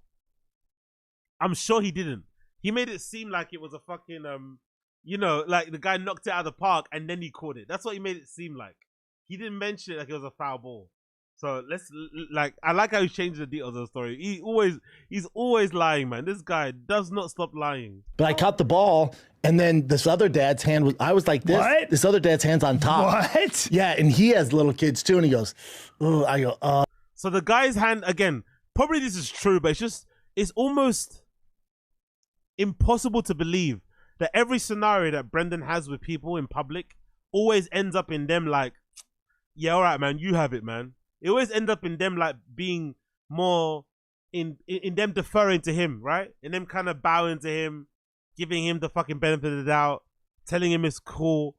I'm sure he didn't. He made it seem like it was a fucking you know, like the guy knocked it out of the park and then he caught it. That's what he made it seem like. He didn't mention it like it was a foul ball. So let's like, I like how he changed the details of the story. He's always lying, man. This guy does not stop lying. But I caught the ball, and then this other dad's hand was, I was like this. What? This other dad's hand's on top. What? Yeah, and he has little kids too, and he goes, oh, I go, So the guy's hand, again, probably this is true, but it's almost impossible to believe that every scenario that Brendan has with people in public always ends up in them like, yeah, all right, man, you have it, man. It always ends up in them like being more in them deferring to him, right? And them kind of bowing to him, giving him the fucking benefit of the doubt, telling him it's cool.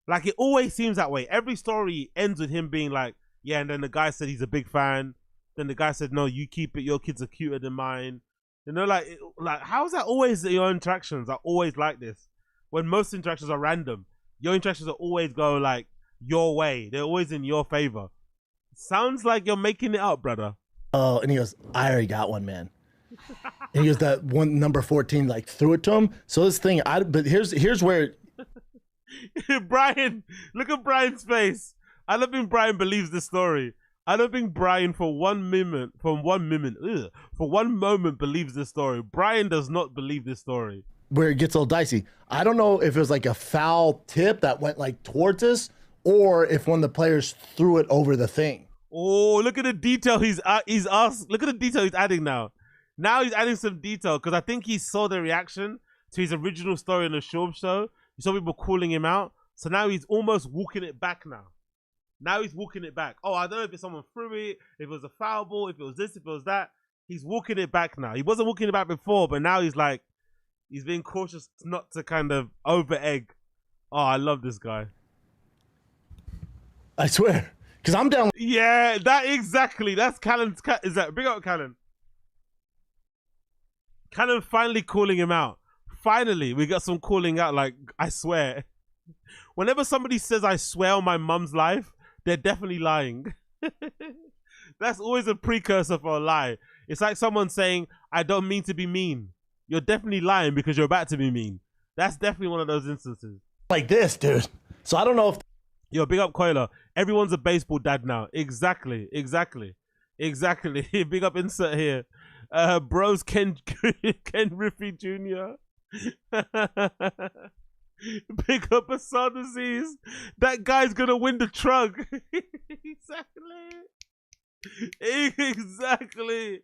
Like, it always seems that way. Every story ends with him being like, yeah, and then the guy said he's a big fan. Then the guy said, no, you keep it. Your kids are cuter than mine. You know, like how is that always your interactions are always like this? When most interactions are random, your interactions are always go like your way. They're always in your favor. Sounds like you're making it up, brother. oh, and he goes, I already got one, man. And he goes, that one number 14, like threw it to him. So this thing, but here's where. Brian, look at Brian's face. I don't think Brian believes this story. I don't think Brian for one moment believes this story. Brian does not believe this story. Where it gets a little dicey. I don't know if it was like a foul tip that went like towards us, or if one of the players threw it over the thing. Oh, look at the detail he's asked. Look at the detail he's adding now. Now he's adding some detail because I think he saw the reaction to his original story on the Schaub show. He saw people calling him out. So now he's almost walking it back now. Now he's walking it back. Oh, I don't know if it's someone threw it, if it was a foul ball, if it was this, if it was that. He's walking it back now. He wasn't walking it back before, but now he's like, he's being cautious not to kind of over egg. Oh, I love this guy. I swear. Because I'm down. Yeah, that exactly. That's Callen's. Is that big up Callen? Callen finally calling him out. Finally, we got some calling out. Like, I swear. Whenever somebody says I swear on my mum's life, they're definitely lying. That's always a precursor for a lie. It's like someone saying, I don't mean to be mean. You're definitely lying because you're about to be mean. That's definitely one of those instances. Like this, dude. So I don't know if... Yo, big up Coiler. Everyone's a baseball dad now. Exactly. Big up insert here. Bros Ken Riffy Jr. Big up Assad Aziz. That guy's gonna win the truck. Exactly.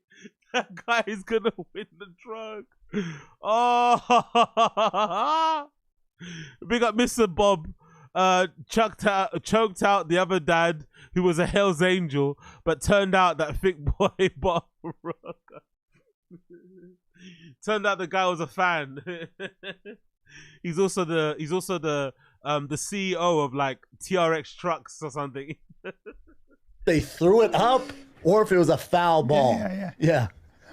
That guy's gonna win the truck. Oh, big up Mr. Bob. Choked out the other dad who was a Hell's Angel, but turned out that thick boy bought Rogan. Turned out the guy was a fan. He's also the CEO of like TRX Trucks or something. They threw it up, or if it was a foul ball. Yeah.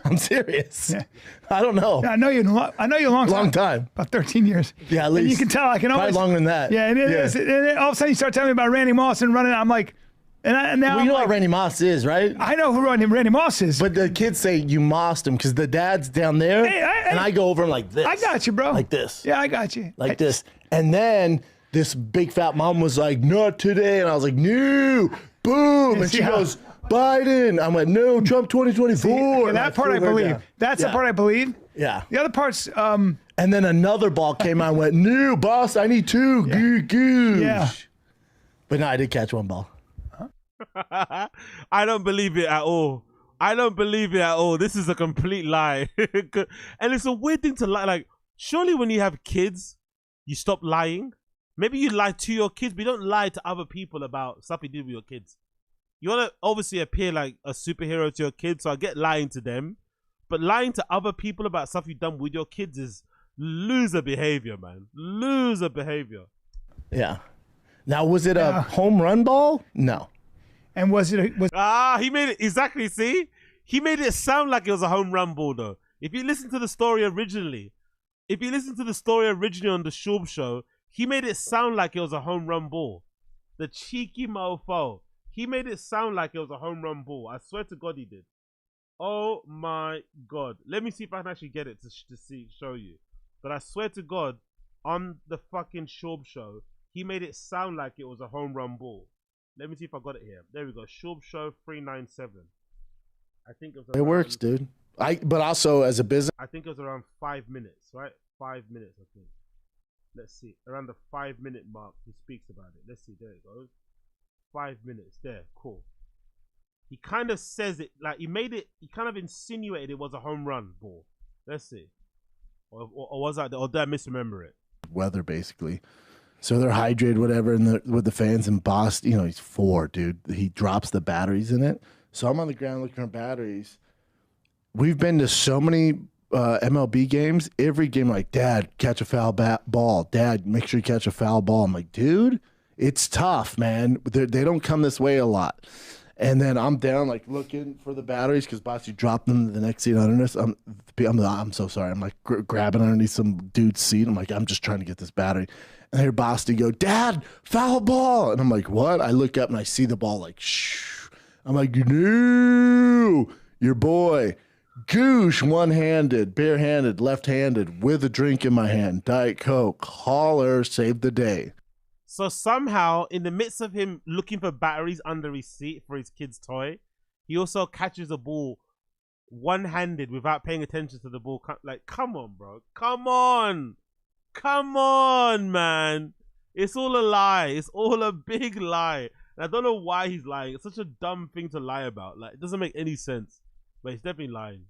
I'm serious. Yeah. I don't know. Yeah, I know you a long time. About 13 years. Yeah, at least. And you can tell. I can always. Probably longer than that. Yeah, and then all of a sudden you start telling me about Randy Moss and running. I'm like, and now well, you know what Randy Moss is, right? I know who Randy Moss is. But the kids say you mossed him because the dad's down there, and I go over him like this. I got you, bro. Like this. Yeah, I got you. Like this. And then this big fat mom was like, not today. And I was like, no. Boom. And she goes, Biden. I went, no, Trump 2024. That part I believe. That's the part I believe. Yeah. The other part's. And then another ball came out and went, no, boss, I need two. Yeah. Goo. Yeah. But no, I did catch one ball. I don't believe it at all. This is a complete lie. And it's a weird thing to lie. Like, surely when you have kids, you stop lying. Maybe you lie to your kids, but you don't lie to other people about stuff you did with your kids. You want to obviously appear like a superhero to your kids, so I get lying to them. But lying to other people about stuff you've done with your kids is loser behavior, man. Loser behavior. Yeah. Now, was it a home run ball? No. And was it? He made it exactly. See, he made it sound like it was a home run ball, though. If you listen to the story originally, on the Schaub show, he made it sound like it was a home run ball. The cheeky mofo. He made it sound like it was a home run ball. I swear to God, he did. Oh my God! Let me see if I can actually get it to show you. But I swear to God, on the fucking Schaub show, he made it sound like it was a home run ball. Let me see if I got it here. There we go. Schaub show 397. I think it was around, It works, dude. But also as a business, I think it was around 5 minutes, right? 5 minutes, I think. Let's see. Around the 5-minute mark, he speaks about it. Let's see. There it goes. 5 minutes. There. Cool. He kind of says it like he kind of insinuated it was a home run ball. Let's see. Or was that, or did I misremember it? weather basically. So they're hydrated, whatever, and with the fans. And Boss, you know, he's 4, dude. He drops the batteries in it. So I'm on the ground looking for batteries. We've been to so many MLB games. Every game, like, Dad, catch a foul ball. Dad, make sure you catch a foul ball. I'm like, dude, it's tough, man. They don't come this way a lot. And then I'm down, like, looking for the batteries because Bossy dropped them to the next seat underneath. I'm so sorry. I'm, like, grabbing underneath some dude's seat. I'm like, I'm just trying to get this battery. And I hear Bossy go, Dad, foul ball. And I'm like, what? I look up and I see the ball, like, shh. I'm like, no, your boy. Goosh, one-handed, barehanded, left-handed, with a drink in my hand. Diet Coke. Holler, saved the day. So somehow, in the midst of him looking for batteries under his seat for his kid's toy, he also catches a ball one-handed without paying attention to the ball. Like, come on, bro. Come on. Come on, man. It's all a lie. It's all a big lie. And I don't know why he's lying. It's such a dumb thing to lie about. Like, it doesn't make any sense. But he's definitely lying.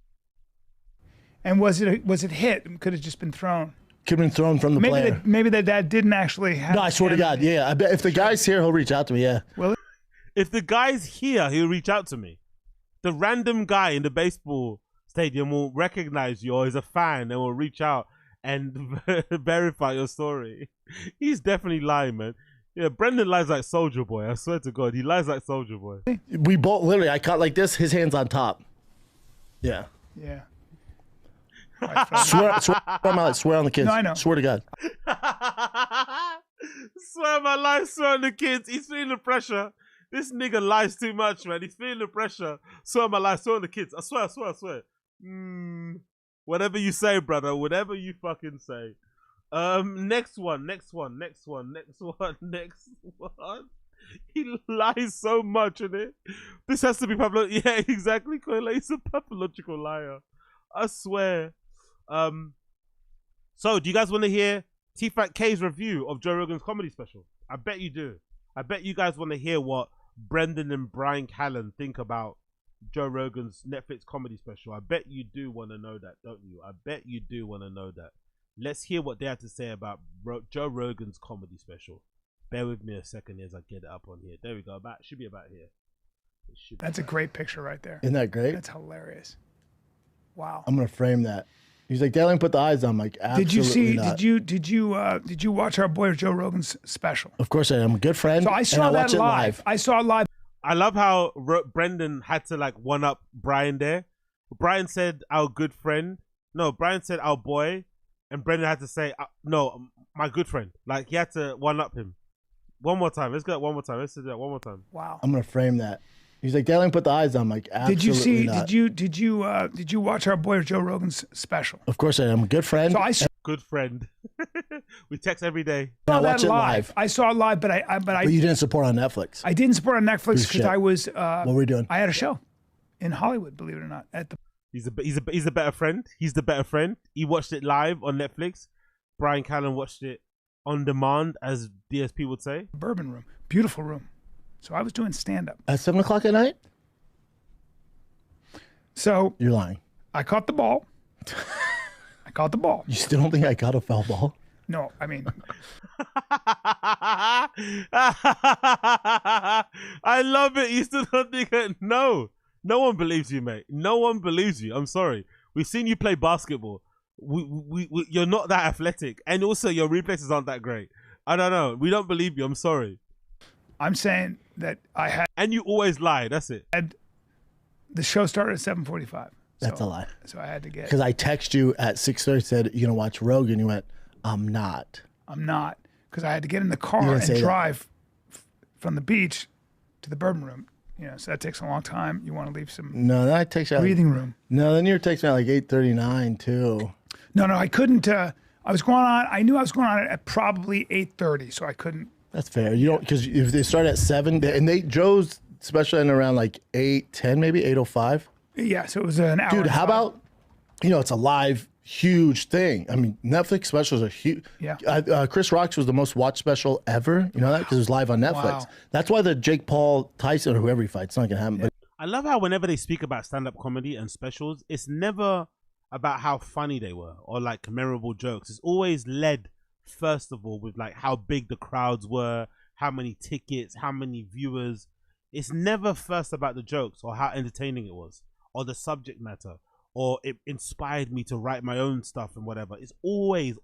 And was it hit? Could have just been thrown. Could have been thrown from the player. Maybe that dad didn't actually have. No, I swear to God, yeah. I bet if the guy's here, he'll reach out to me. Yeah. Well, if the guy's here, he'll reach out to me. The random guy in the baseball stadium will recognize you or is a fan and will reach out and verify your story. He's definitely lying, man. Yeah, Brendan lies like Soldier Boy. I swear to God, he lies like Soldier Boy. We both literally. I caught like this. His hands on top. Yeah. Yeah. Swear on the kids. No, I know. Swear to God. Swear on my life, swear on the kids. He's feeling the pressure. This nigga lies too much, man. He's feeling the pressure. Swear on my life, swear on the kids. I swear. Whatever you say, brother. Whatever you fucking say. Next one. He lies so much in it. This has to be yeah, exactly. He's a pathological liar. I swear. So do you guys want to hear T-Fat K's review of Joe Rogan's comedy special? I bet you do. I bet you guys want to hear what Brendan and Brian Callen think about Joe Rogan's Netflix comedy special. I bet you do want to know that, don't you? I bet you do want to know that. Let's hear what they have to say about Joe Rogan's comedy special. Bear with me a second as I get it up on here. There we go. Should be about here. That's a great picture right there. Isn't that great? That's hilarious. Wow. I'm gonna frame that. He's like, Dad, put the eyes on. I'm like, absolutely not. Did you watch our boy Joe Rogan's special? Of course I am. I'm a good friend. So I saw that live. I saw it live. I love how Brendan had to like one up Brian there. Brian said our good friend. No, Brian said our boy, and Brendan had to say no, my good friend. Like he had to one up him. One more time. Let's get it one more time. Let's do that one more time. Wow. I'm gonna frame that. He's like, Dad, put the eyes on. I'm like, absolutely not. Did you watch our boy Joe Rogan's special? Of course I am. I'm a good friend. So good friend. We text every day. I watch it live. I saw it live, but you didn't support on Netflix. I didn't support on Netflix because I was. What were we doing? I had a show in Hollywood, believe it or not. He's a better friend. He's the better friend. He watched it live on Netflix. Brian Callen watched it on demand, as DSP would say. Bourbon room, beautiful room. So I was doing stand-up. At 7 o'clock at night? So you're lying. I caught the ball. You still don't think I caught a foul ball? No, I mean. I love it. You still don't think it? No one believes you, mate. No one believes you. I'm sorry. We've seen you play basketball. You're not that athletic. And also your reflexes aren't that great. I don't know. We don't believe you. I'm sorry. I'm saying that I had... And you always lie. That's it. The show started at 7:45. That's a lie. So I had to get... Because I text you at 6:30, said, you going to watch Rogan? You went, I'm not. Because I had to get in the car and drive from the beach to the bourbon room. You know, so that takes a long time. You want to leave some that takes breathing room. No, then you were texting me at like 8:39 too. No, I couldn't. I was going on. I knew I was going on at probably 8:30, so I couldn't. That's fair. You don't, because if they start at 7, and Joe's special in around like 8:10, maybe 8:05. Yeah, so it was an hour. Dude, how about, it's a live, huge thing. I mean, Netflix specials are huge. Yeah. Chris Rock's was the most watched special ever. You know that? Because it was live on Netflix. Wow. That's why the Jake Paul, Tyson, or whoever he fights, it's not going to happen. But I love how whenever they speak about stand-up comedy and specials, it's never about how funny they were or like memorable jokes. It's always led, first of all, with like how big the crowds were, how many tickets, how many viewers. It's never first about the jokes or how entertaining it was or the subject matter or it inspired me to write my own stuff and whatever. It's always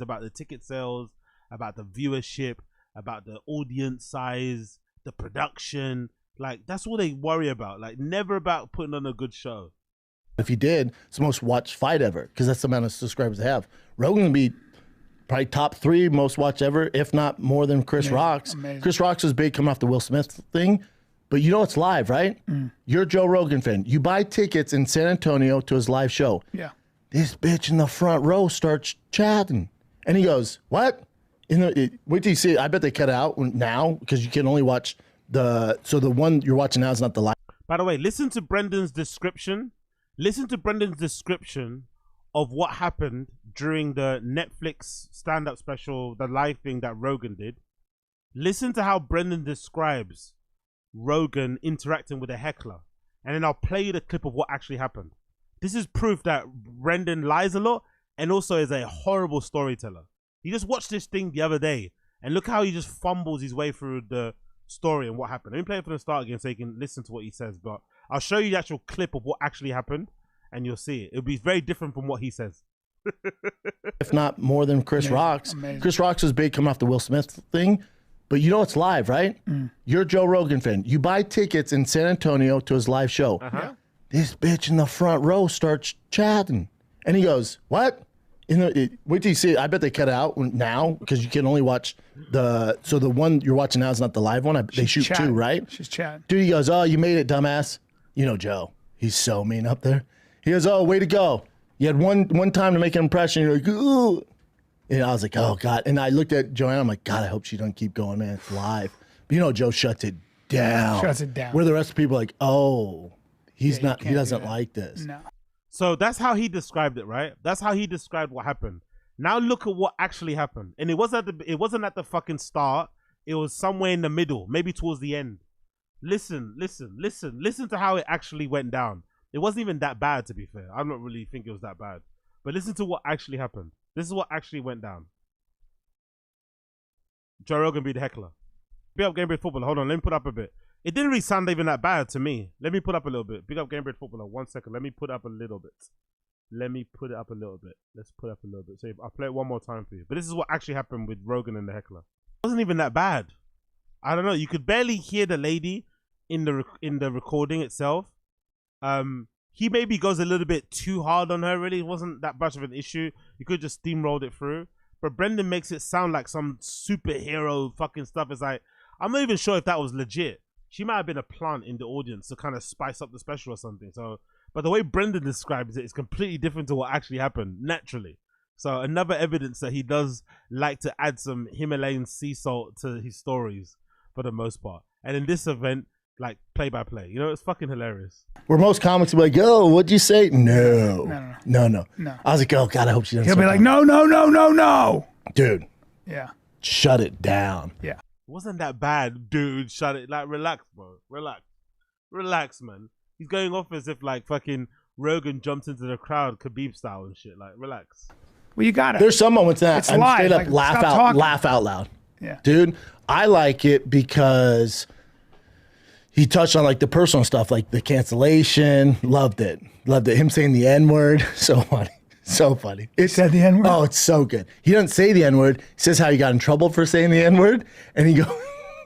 about the ticket sales, about the viewership, about the audience size, the production. Like, that's all they worry about. Like, never about putting on a good show. if he did, it's the most watched fight ever, because that's the amount of subscribers they have. Rogan would be probably top 3 most watched ever, if not more than Chris Rock's. Amazing. Chris Rock's was big coming off the Will Smith thing, but you know it's live, right? You're a Joe Rogan fan. You buy tickets in San Antonio to his live show. Yeah. This bitch in the front row starts chatting. And he goes, what? Wait till you see it. I bet they cut it out now, because you can only watch the one you're watching now is not the live. By the way, listen to Brendan's description. Listen to Brendan's description of what happened during the Netflix stand-up special, the live thing that Rogan did. Listen to how Brendan describes Rogan interacting with a heckler. And then I'll play you the clip of what actually happened. This is proof that Brendan lies a lot and also is a horrible storyteller. He just watched this thing the other day and look how he just fumbles his way through the story and what happened. Let me play it from the start again so you can listen to what he says, but I'll show you the actual clip of what actually happened and you'll see it. It'll be very different from what he says. If not more than Chris Rock's. Amazing. Chris Rock's was big coming off the Will Smith thing, but you know it's live, right? You're a Joe Rogan fan. You buy tickets in San Antonio to his live show. This bitch in the front row starts chatting. And he goes, what? Wait till you see it. I bet they cut it out now, because you can only watch the one you're watching now is not the live one. They shoot chatting. 2, right? She's chatting. Dude, he goes, oh, you made it, dumbass. You know Joe. He's so mean up there. He goes, oh, way to go. You had one time to make an impression. You're like, ooh. And I was like, oh, God. And I looked at Joanna. I'm like, God, I hope she doesn't keep going, man. It's live. But you know, Joe shuts it down. Shuts it down. Where the rest of the people are like, oh, he doesn't like this. No. So that's how he described it, right? That's how he described what happened. Now look at what actually happened. And it wasn't at the fucking start. It was somewhere in the middle, maybe towards the end. Listen to how it actually went down. It wasn't even that bad, to be fair. I don't really think it was that bad. But listen to what actually happened. This is what actually went down. Joe Rogan be the heckler. Big up Game Break Footballer. Hold on, let me put up a bit. It didn't really sound even that bad to me. Let me put up a little bit. Big up Game Break Footballer. 1 second. Let me put up a little bit. Let's put it up a little bit. So I'll play it one more time for you. But this is what actually happened with Rogan and the heckler. It wasn't even that bad. I don't know. You could barely hear the lady in the recording itself. He maybe goes a little bit too hard on her, really. It wasn't that much of an issue. You could just steamrolled it through. But Brendan makes it sound like some superhero fucking stuff. It's like, I'm not even sure if that was legit. She might have been a plant in the audience to kind of spice up the special or something. So, but the way Brendan describes it is completely different to what actually happened, naturally. So another evidence that he does like to add some Himalayan sea salt to his stories for the most part. And in this event, like play by play, you know, it's fucking hilarious. Where most comics will be like, yo, what'd you say? No. I was like, oh, God, I hope she doesn't. He'll be like, no. Dude. Yeah. Shut it down. Yeah. It wasn't that bad, dude. Shut it. Like, relax, bro. Relax, man. He's going off as if like fucking Rogan jumped into the crowd, Khabib style and shit. Like, relax. Well, you got it. There's some moments that I'm straight up like, laugh out loud. Yeah. Dude, I like it because he touched on like the personal stuff, like the cancellation. Loved it. Him saying the N-word. So funny. It said the N-word? Oh, it's so good. He doesn't say the N-word. He says how he got in trouble for saying the N-word. And he goes,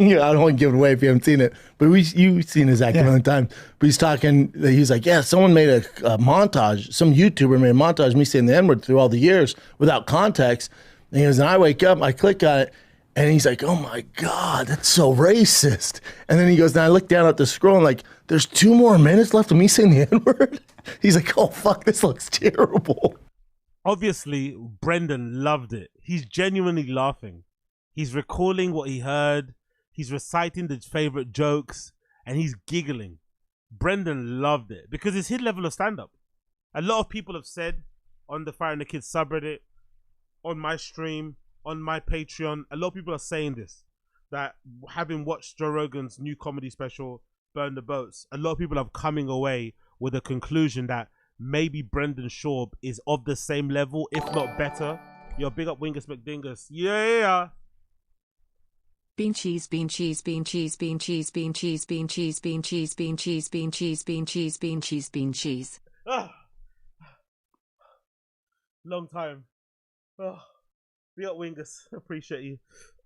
I don't want to give it away if you haven't seen it, but you've seen his act a million times. But he's talking, he's like, yeah, someone made a montage. Some YouTuber made a montage of me saying the N-word through all the years without context. And he goes, and I wake up, I click on it, and he's like, oh my God, that's so racist. And then he goes, and I look down at the scroll and like, there's 2 more minutes left of me saying the N-word. He's like, oh fuck, this looks terrible. obviously, Brendan loved it. He's genuinely laughing. He's recalling what he heard. He's reciting his favorite jokes, and he's giggling. Brendan loved it because it's his level of stand-up. A lot of people have said on the Fire and the Kids subreddit, on my stream, on my Patreon, a lot of people are saying this, that having watched Joe Rogan's new comedy special, Burn the Boats, a lot of people are coming away with a conclusion that maybe Brendan Schaub is of the same level, if not better. Yo, big up Wingus McDingus. Yeah. Bean cheese, bean cheese, bean cheese, bean cheese, bean cheese, bean cheese, bean cheese, bean cheese, bean cheese, bean cheese, bean cheese, bean cheese. Long time. Big up Wingus. Appreciate you.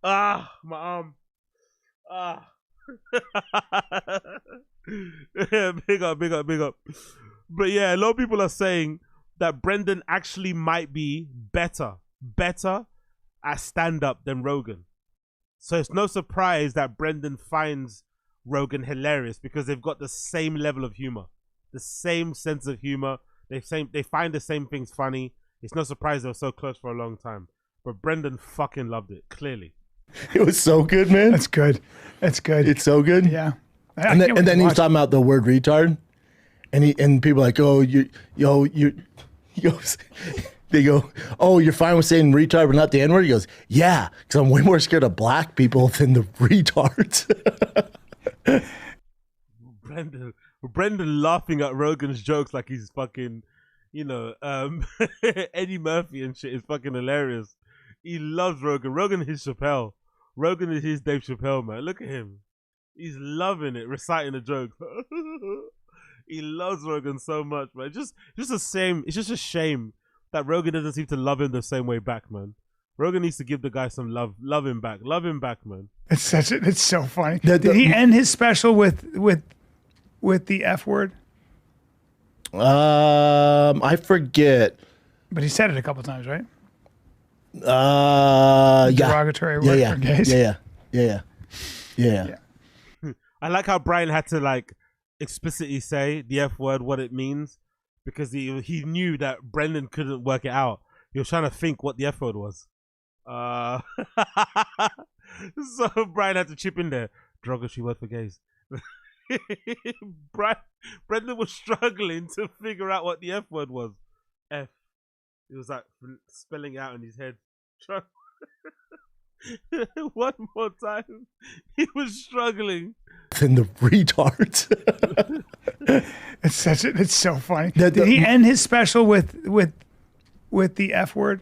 My arm. Big up. But yeah, a lot of people are saying that Brendan actually might be better at stand-up than Rogan. So it's no surprise that Brendan finds Rogan hilarious because they've got the same level of humor, the same sense of humor. They find the same things funny. It's no surprise they were so close for a long time. But Brendan fucking loved it, clearly. It was so good, man. That's good. It's so good. Yeah. And then he was talking about the word retard, and people are like, oh, they go, oh, you're fine with saying retard, but not the N-word? He goes, yeah, because I'm way more scared of black people than the retards. Brendan laughing at Rogan's jokes like he's fucking, Eddie Murphy and shit is fucking hilarious. He loves Rogan. Rogan is his Chappelle. Rogan is his Dave Chappelle, man. Look at him. He's loving it, reciting the joke. He loves Rogan so much, man. It's just a shame that Rogan doesn't seem to love him the same way back, man. Rogan needs to give the guy some love. Love him back, man. It's so funny. Did he end his special with the F word? I forget. But he said it a couple times, right? Derogatory word for gays. Yeah. I like how Brian had to explicitly say the F word, what it means, because he knew that Brendan couldn't work it out. He was trying to think what the F word was. So Brian had to chip in there. Derogatory word for gays. Brendan was struggling to figure out what the F word was. F. It was spelling out in his head. One more time. He was struggling. Than the retards. It's so funny. Did he end his special with the F word?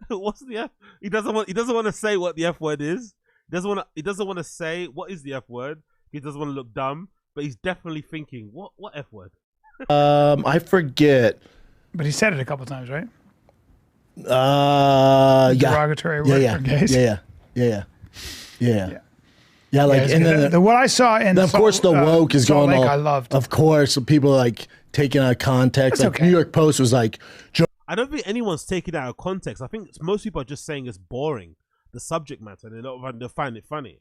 What's the F? He doesn't want to say what the F word is. He doesn't want to say what is the F word. He doesn't want to look dumb, but he's definitely thinking, what F word? I forget. But he said it a couple times, right? Derogatory word for gays. Yeah. And then what I saw, and of course the woke is going all. I loved. Of course, people taking out of context. That's okay. New York Post was like. I don't think anyone's taking it out of context. I think most people are just saying it's boring, the subject matter, and they find it funny.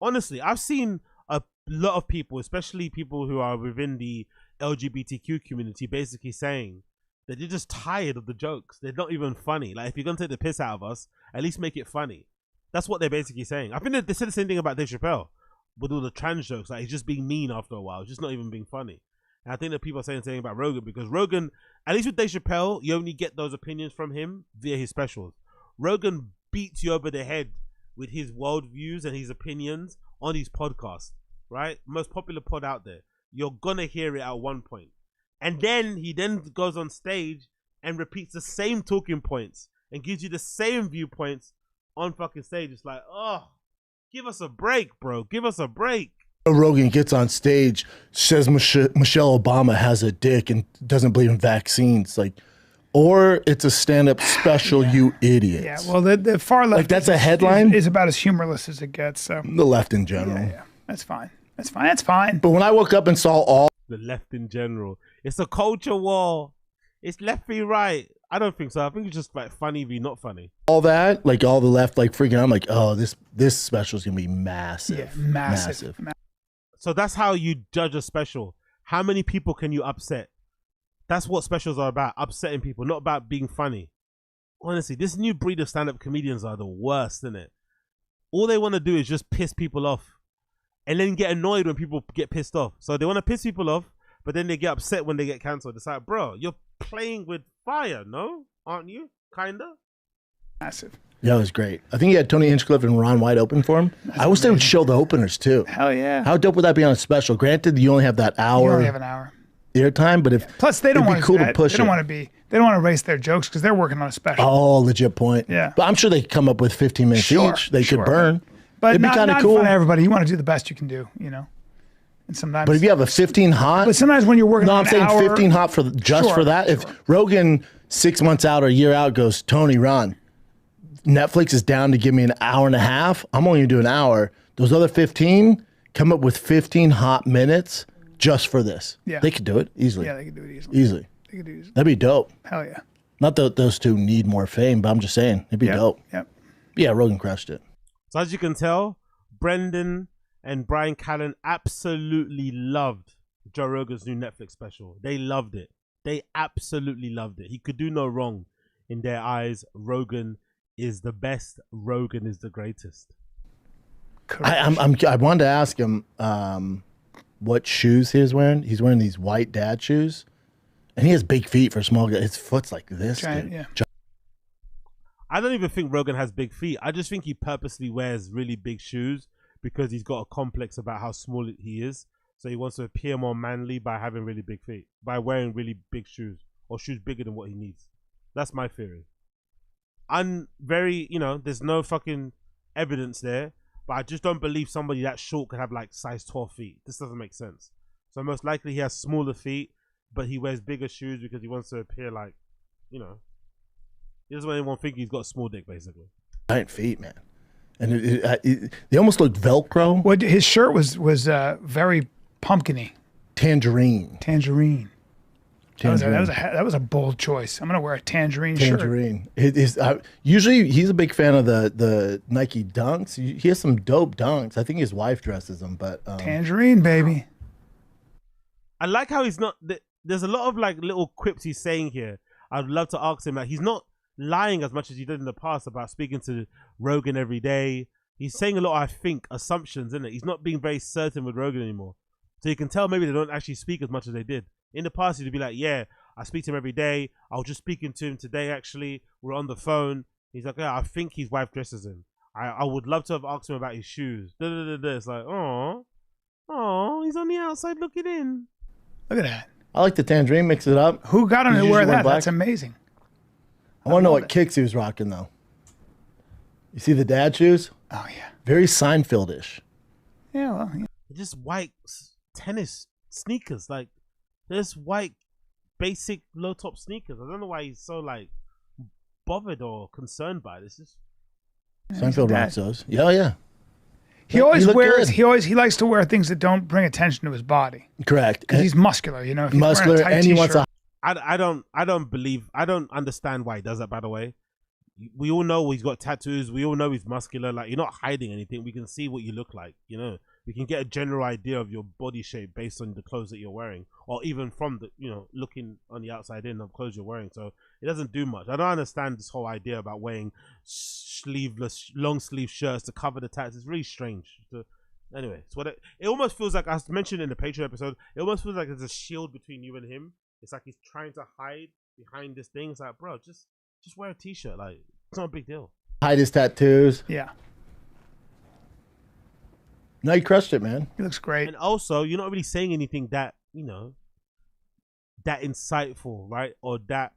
Honestly, I've seen a lot of people, especially people who are within the LGBTQ community, basically saying that they're just tired of the jokes. They're not even funny. Like, if you're going to take the piss out of us, at least make it funny. That's what they're basically saying. I think they said the same thing about Dave Chappelle with all the trans jokes. Like, he's just being mean after a while. It's just not even being funny. And I think that people are saying the same about Rogan, because Rogan, at least with Dave Chappelle, you only get those opinions from him via his specials. Rogan beats you over the head with his worldviews and his opinions on his podcast, right? Most popular pod out there. You're going to hear it at one point. And then he goes on stage and repeats the same talking points and gives you the same viewpoints on fucking stage. It's like, oh, give us a break, bro. Give us a break. Rogan gets on stage, says Michelle Obama has a dick and doesn't believe in vaccines. Or it's a stand-up special, you idiots. Yeah, well, the far left. That's a headline? Is about as humorless as it gets. So the left in general. Yeah. That's fine. That's fine. But when I woke up and saw all. The left in general. It's a culture war. It's left v right. I don't think so. I think it's just funny v not funny. All that, all the left, freaking out. I'm like, oh, this special is going to be massive. Yeah, massive. So that's how you judge a special. How many people can you upset? That's what specials are about, upsetting people, not about being funny. Honestly, this new breed of stand-up comedians are the worst, isn't it? All they want to do is just piss people off and then get annoyed when people get pissed off. So they want to piss people off, but then they get upset when they get cancelled. It's like, bro, you're playing with fire, no? Aren't you? Kinda? Massive. Yeah, it was great. I think he had Tony Hinchcliffe and Ron White open for him. I wish they would show the openers too. Hell yeah. How dope would that be on a special? Granted, you only have that hour. You only have an hour. Airtime, but if plus they don't want cool to to push they don't it. want to be. They don't want to race their jokes because they're working on a special. Oh, legit point. Yeah. But I'm sure they could come up with 15 minutes each. They could burn. But it'd be kind of cool. For everybody, you want to do the best you can do, you know. And sometimes. But if you have a 15 hot. But sometimes when you're working on I'm saying hour, 15 hot for just for that. If Rogan 6 months out or a year out goes, Tony, Ron, Netflix is down to give me an hour and a half. I'm only going to do an hour. Those other 15 come up with 15 hot minutes just for this. Yeah. They could do it easily. Yeah, they could do it easily. Easily. They could do it easily. That'd be dope. Hell yeah. Not that those two need more fame, but I'm just saying it'd be dope. Yep. Yeah, Rogan crushed it. So as you can tell, Brendan and Brian Callen absolutely loved Joe Rogan's new Netflix special. They loved it. They absolutely loved it. He could do no wrong in their eyes. Rogan is the best. Rogan is the greatest. I wanted to ask him what shoes he was wearing. He's wearing these white dad shoes, and he has big feet for a small guy. His foot's like this, Giant, dude. yeah. I don't even think Rogan has big feet. I just think he purposely wears really big shoes because he's got a complex about how small he is. So he wants to appear more manly by having really big feet, by wearing really big shoes or shoes bigger than what he needs. That's my theory. I'm very, there's no fucking evidence there, but I just don't believe somebody that short could have like size 12 feet. This doesn't make sense. So most likely he has smaller feet, but he wears bigger shoes because he wants to appear like, he doesn't want anyone to think he's got a small dick, basically. Giant feet, man. And they almost look Velcro. Well, his shirt was very pumpkin-y. Tangerine. That was a bold choice. I'm gonna wear a tangerine shirt. It is usually he's a big fan of the Nike Dunks. He has some dope Dunks. I think his wife dresses them, but tangerine, baby. I like how he's not. There's a lot of like little quips he's saying here. I'd love to ask him that he's not lying as much as he did in the past about speaking to Rogan every day. He's saying a lot, I think, assumptions, isn't it? He's not being very certain with Rogan anymore. So you can tell maybe they don't actually speak as much as they did. In the past, he'd be like, yeah, I speak to him every day. I was just speaking to him today, actually. We're on the phone. He's like, yeah, I think his wife dresses him. I would love to have asked him about his shoes. It's like, oh, he's on the outside looking in. Look at that. I like the tangerine, mix it up. Who got him to wear that? That's amazing. I want to know what kicks he was rocking, though. You see the dad shoes? Oh, yeah. Very Seinfeld-ish. Yeah, well, yeah. Just white tennis sneakers. Like, there's white, basic, low-top sneakers. I don't know why he's so, like, bothered or concerned by this. Seinfeld rocks those. Yeah. He always wears. Good. He likes to wear things that don't bring attention to his body. Correct. Because he's muscular, If he's muscular, and he wants a. I don't understand why he does that. By the way, we all know he's got tattoos. We all know he's muscular. Like, you're not hiding anything. We can see what you look like. We can get a general idea of your body shape based on the clothes that you're wearing, or even from the looking on the outside in of clothes you're wearing. So it doesn't do much. I don't understand this whole idea about wearing sleeveless, long sleeve shirts to cover the tats. It's really strange. Anyway, it's what it almost feels like. I mentioned in the Patreon episode, it almost feels like there's a shield between you and him. It's like he's trying to hide behind this thing. It's like, bro, just wear a t-shirt. Like, it's not a big deal. Hide his tattoos. Yeah. No, he crushed it, man. He looks great. And also, you're not really saying anything that, that insightful, right? Or that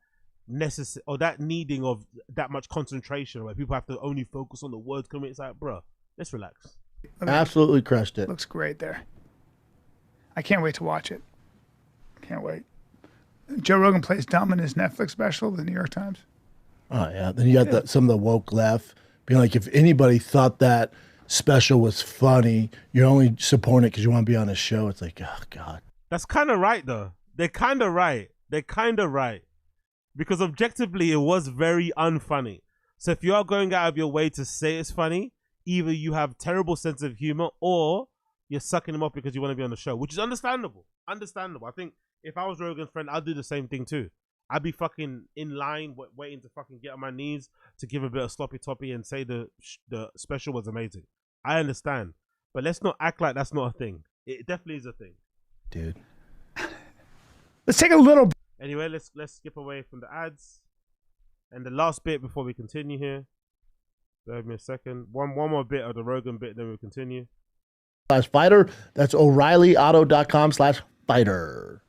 necessary, or that needing of that much concentration, where people have to only focus on the words coming. It's like, bro, let's relax. Absolutely crushed it. Looks great there. I can't wait to watch it. Can't wait. Joe Rogan plays dumb in his Netflix special, The New York Times. Oh, yeah. Then you got some of the woke left being like, if anybody thought that special was funny, you're only supporting it because you want to be on a show. It's like, oh, God. That's kind of right, though. They're kind of right. Because objectively, it was very unfunny. So if you are going out of your way to say it's funny, either you have terrible sense of humor or you're sucking him off because you want to be on the show, which is understandable. Understandable. I think if I was Rogan's friend, I'd do the same thing too. I'd be fucking in line, waiting to fucking get on my knees to give a bit of sloppy toppy and say the special was amazing. I understand, but let's not act like that's not a thing. It definitely is a thing, dude. Let's take a little. Anyway, let's skip away from the ads, and the last bit before we continue here. Bear with me a second. One more bit of the Rogan bit, then we'll continue. /fighter. That's O'ReillyAuto.com/fighter.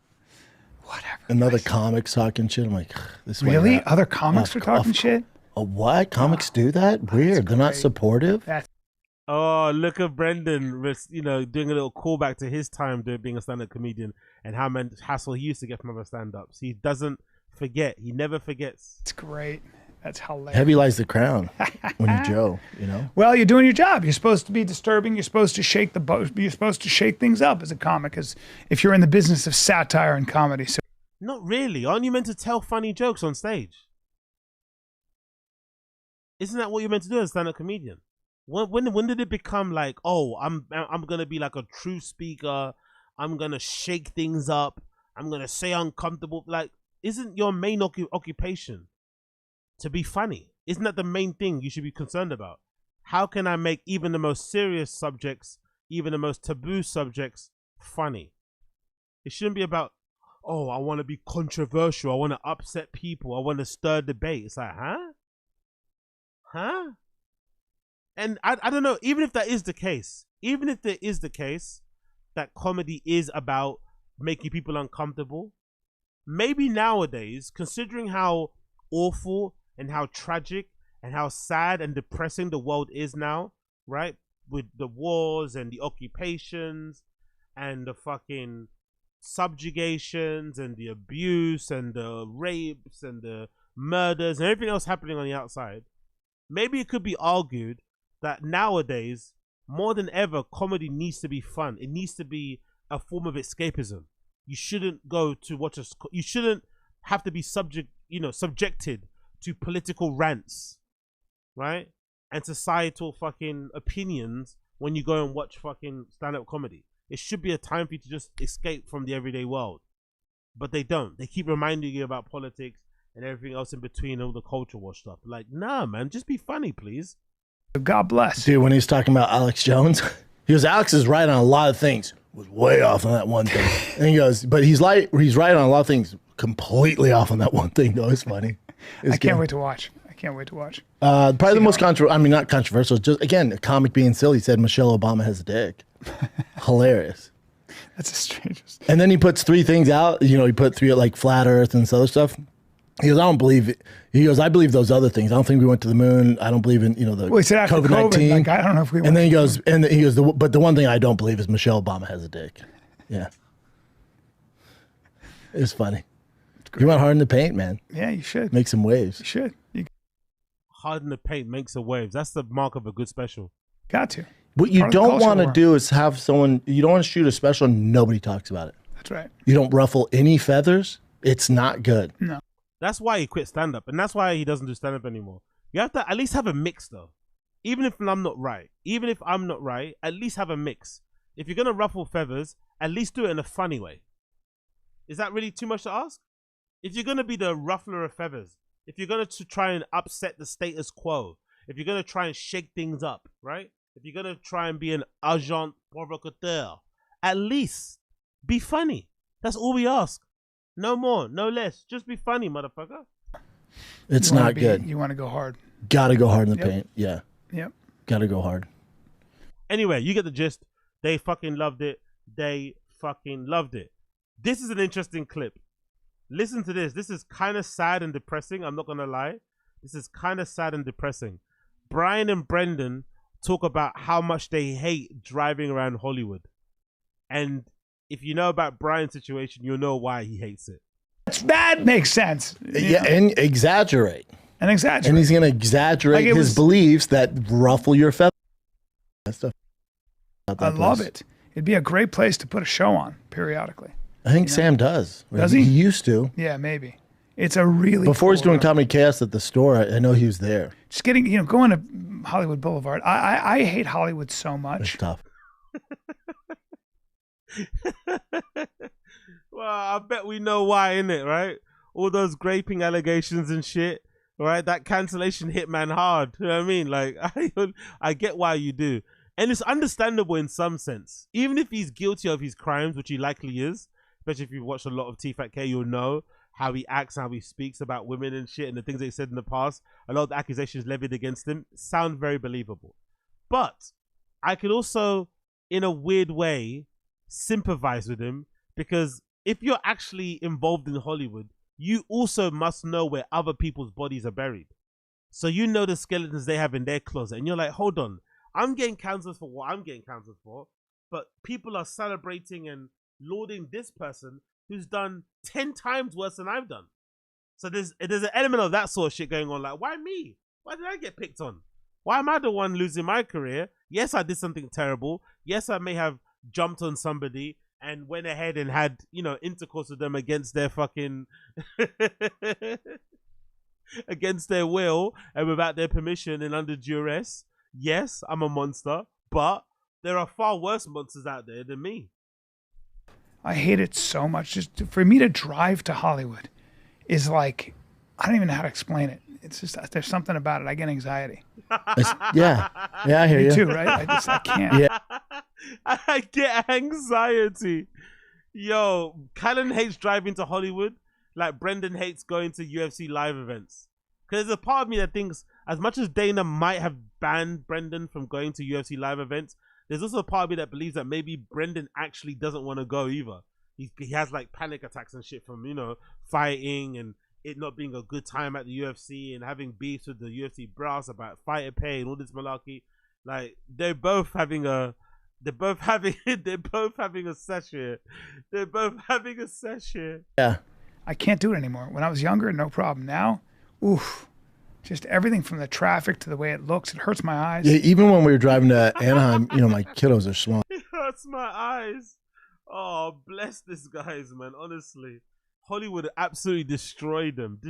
Whatever. Another comics talking shit. I'm like, this Really? way, Other comics are talking shit? What? Comics do that? Weird. They're not supportive. Oh, look at Brendan, doing a little callback to his time being a stand-up comedian and how much hassle he used to get from other stand-ups. He doesn't forget. He never forgets. It's great. That's hilarious. Heavy lies the crown when you Joe, Well, you're doing your job. You're supposed to be disturbing. You're supposed to shake the boat. You're supposed to shake things up as a comic, as if you're in the business of satire and comedy. So, not really. Aren't you meant to tell funny jokes on stage? Isn't that what you're meant to do as a stand-up comedian? When did it become like, oh, I'm gonna be like a true speaker. I'm gonna shake things up. I'm gonna say uncomfortable. Like, isn't your main occupation to be funny? Isn't that the main thing you should be concerned about? How can I make even the most serious subjects, even the most taboo subjects, funny? It shouldn't be about, oh, I want to be controversial. I want to upset people. I want to stir debate. It's like, huh? And I don't know, even if that is the case, even if there is the case that comedy is about making people uncomfortable, maybe nowadays, considering how awful and how tragic and how sad and depressing the world is now, right? With the wars and the occupations and the fucking subjugations and the abuse and the rapes and the murders and everything else happening on the outside, maybe it could be argued that nowadays, more than ever, comedy needs to be fun. It needs to be a form of escapism. You shouldn't go to watch you shouldn't have to be subjected to political rants, right? And societal fucking opinions when you go and watch fucking stand-up comedy. It should be a time for you to just escape from the everyday world. But they don't. They keep reminding you about politics and everything else in between, all the culture war stuff. Like, nah, man, just be funny, please. God bless. Dude, when he's talking about Alex Jones, he goes, Alex is right on a lot of things. Was way off on that one thing. And he goes, but he's right on a lot of things, completely off on that one thing, though. It's funny. I can't wait to watch. Probably the most controversial, not controversial, just, again, a comic being silly, said Michelle Obama has a dick. Hilarious. That's the strangest. And then he puts 3 things out. He put 3 like flat earth and this other stuff. He goes, I don't believe it. He goes, I believe those other things. I don't think we went to the moon. I don't believe in, the he said after COVID-19. Like, I don't know if we went. And then he goes, but the one thing I don't believe is Michelle Obama has a dick. Yeah. It's funny. You went hard in the paint, man. Yeah, you should. Make some waves. You should. Hard in the paint makes some waves. That's the mark of a good special. Got to. What you don't want to do is have someone, you don't want to shoot a special and nobody talks about it. That's right. You don't ruffle any feathers. It's not good. No. That's why he quit stand-up, and that's why he doesn't do stand-up anymore. You have to at least have a mix, though. Even if I'm not right, at least have a mix. If you're going to ruffle feathers, at least do it in a funny way. Is that really too much to ask? If you're going to be the ruffler of feathers, if you're going to try and upset the status quo, if you're going to try and shake things up, right? If you're going to try and be an agent provocateur, at least be funny. That's all we ask. No more, no less. Just be funny, motherfucker. It's not good. You want to go hard. Gotta go hard in the paint. Yeah. Yep. Gotta go hard. Anyway, you get the gist. They fucking loved it. This is an interesting clip. Listen to this. This is kind of sad and depressing. I'm not going to lie. This is kind of sad and depressing. Brian and Brendan talk about how much they hate driving around Hollywood. And if you know about Brian's situation, you'll know why he hates it. That makes sense. Yeah, and exaggerate. And he's going to exaggerate his beliefs that ruffle your feathers. That stuff. I love it. It'd be a great place to put a show on periodically. I think Sam does. Does he? He used to. Yeah, maybe. It's a really Before he's doing Comedy Chaos at the store, I know he was there. Just getting, going to Hollywood Boulevard. I hate Hollywood so much. It's tough. Well, I bet we know why, innit, right? All those graping allegations and shit, right? That cancellation hit man hard. You know what I mean? Like, I get why you do. And it's understandable in some sense. Even if he's guilty of his crimes, which he likely is, especially if you've watched a lot of T-Fat-K, you'll know how he acts, how he speaks about women and shit, and the things that he said in the past. A lot of the accusations levied against him sound very believable. But I could also, in a weird way, sympathize with him, because if you're actually involved in Hollywood, you also must know where other people's bodies are buried. So you know the skeletons they have in their closet, and you're like, hold on, I'm getting cancelled for what I'm getting cancelled for, but people are celebrating and lauding this person who's done 10 times worse than I've done. So there's an element of that sort of shit going on. Like, why me? Why did I get picked on? Why am I the one losing my career? Yes, I did something terrible. Yes, I may have jumped on somebody and went ahead and had, you know, intercourse with them against their fucking against their will and without their permission and under duress. Yes, I'm a monster, but there are far worse monsters out there than me. I hate it so much. Just for me to drive to Hollywood is like, I don't even know how to explain it. It's just, there's something about it. I get anxiety. Yeah, I hear you. Me too, right? I can't. Yeah. I get anxiety. Yo, Callen hates driving to Hollywood like Brendan hates going to UFC live events. Because there's a part of me that thinks, as much as Dana might have banned Brendan from going to UFC live events, there's also a part of me that believes that maybe Brendan actually doesn't want to go either. He has like panic attacks and shit from, you know, fighting and it not being a good time at the UFC and having beefs with the UFC brass about fighter pay and all this malarkey. Like, they're both having a session. They're both having a session. Yeah. I can't do it anymore. When I was younger, no problem. Now, oof. Just everything from the traffic to the way it looks, it hurts my eyes. Yeah, even when we were driving to Anaheim, you know, my kiddos are small. It hurts my eyes. Oh, bless these guys, man. Honestly, Hollywood absolutely destroyed them.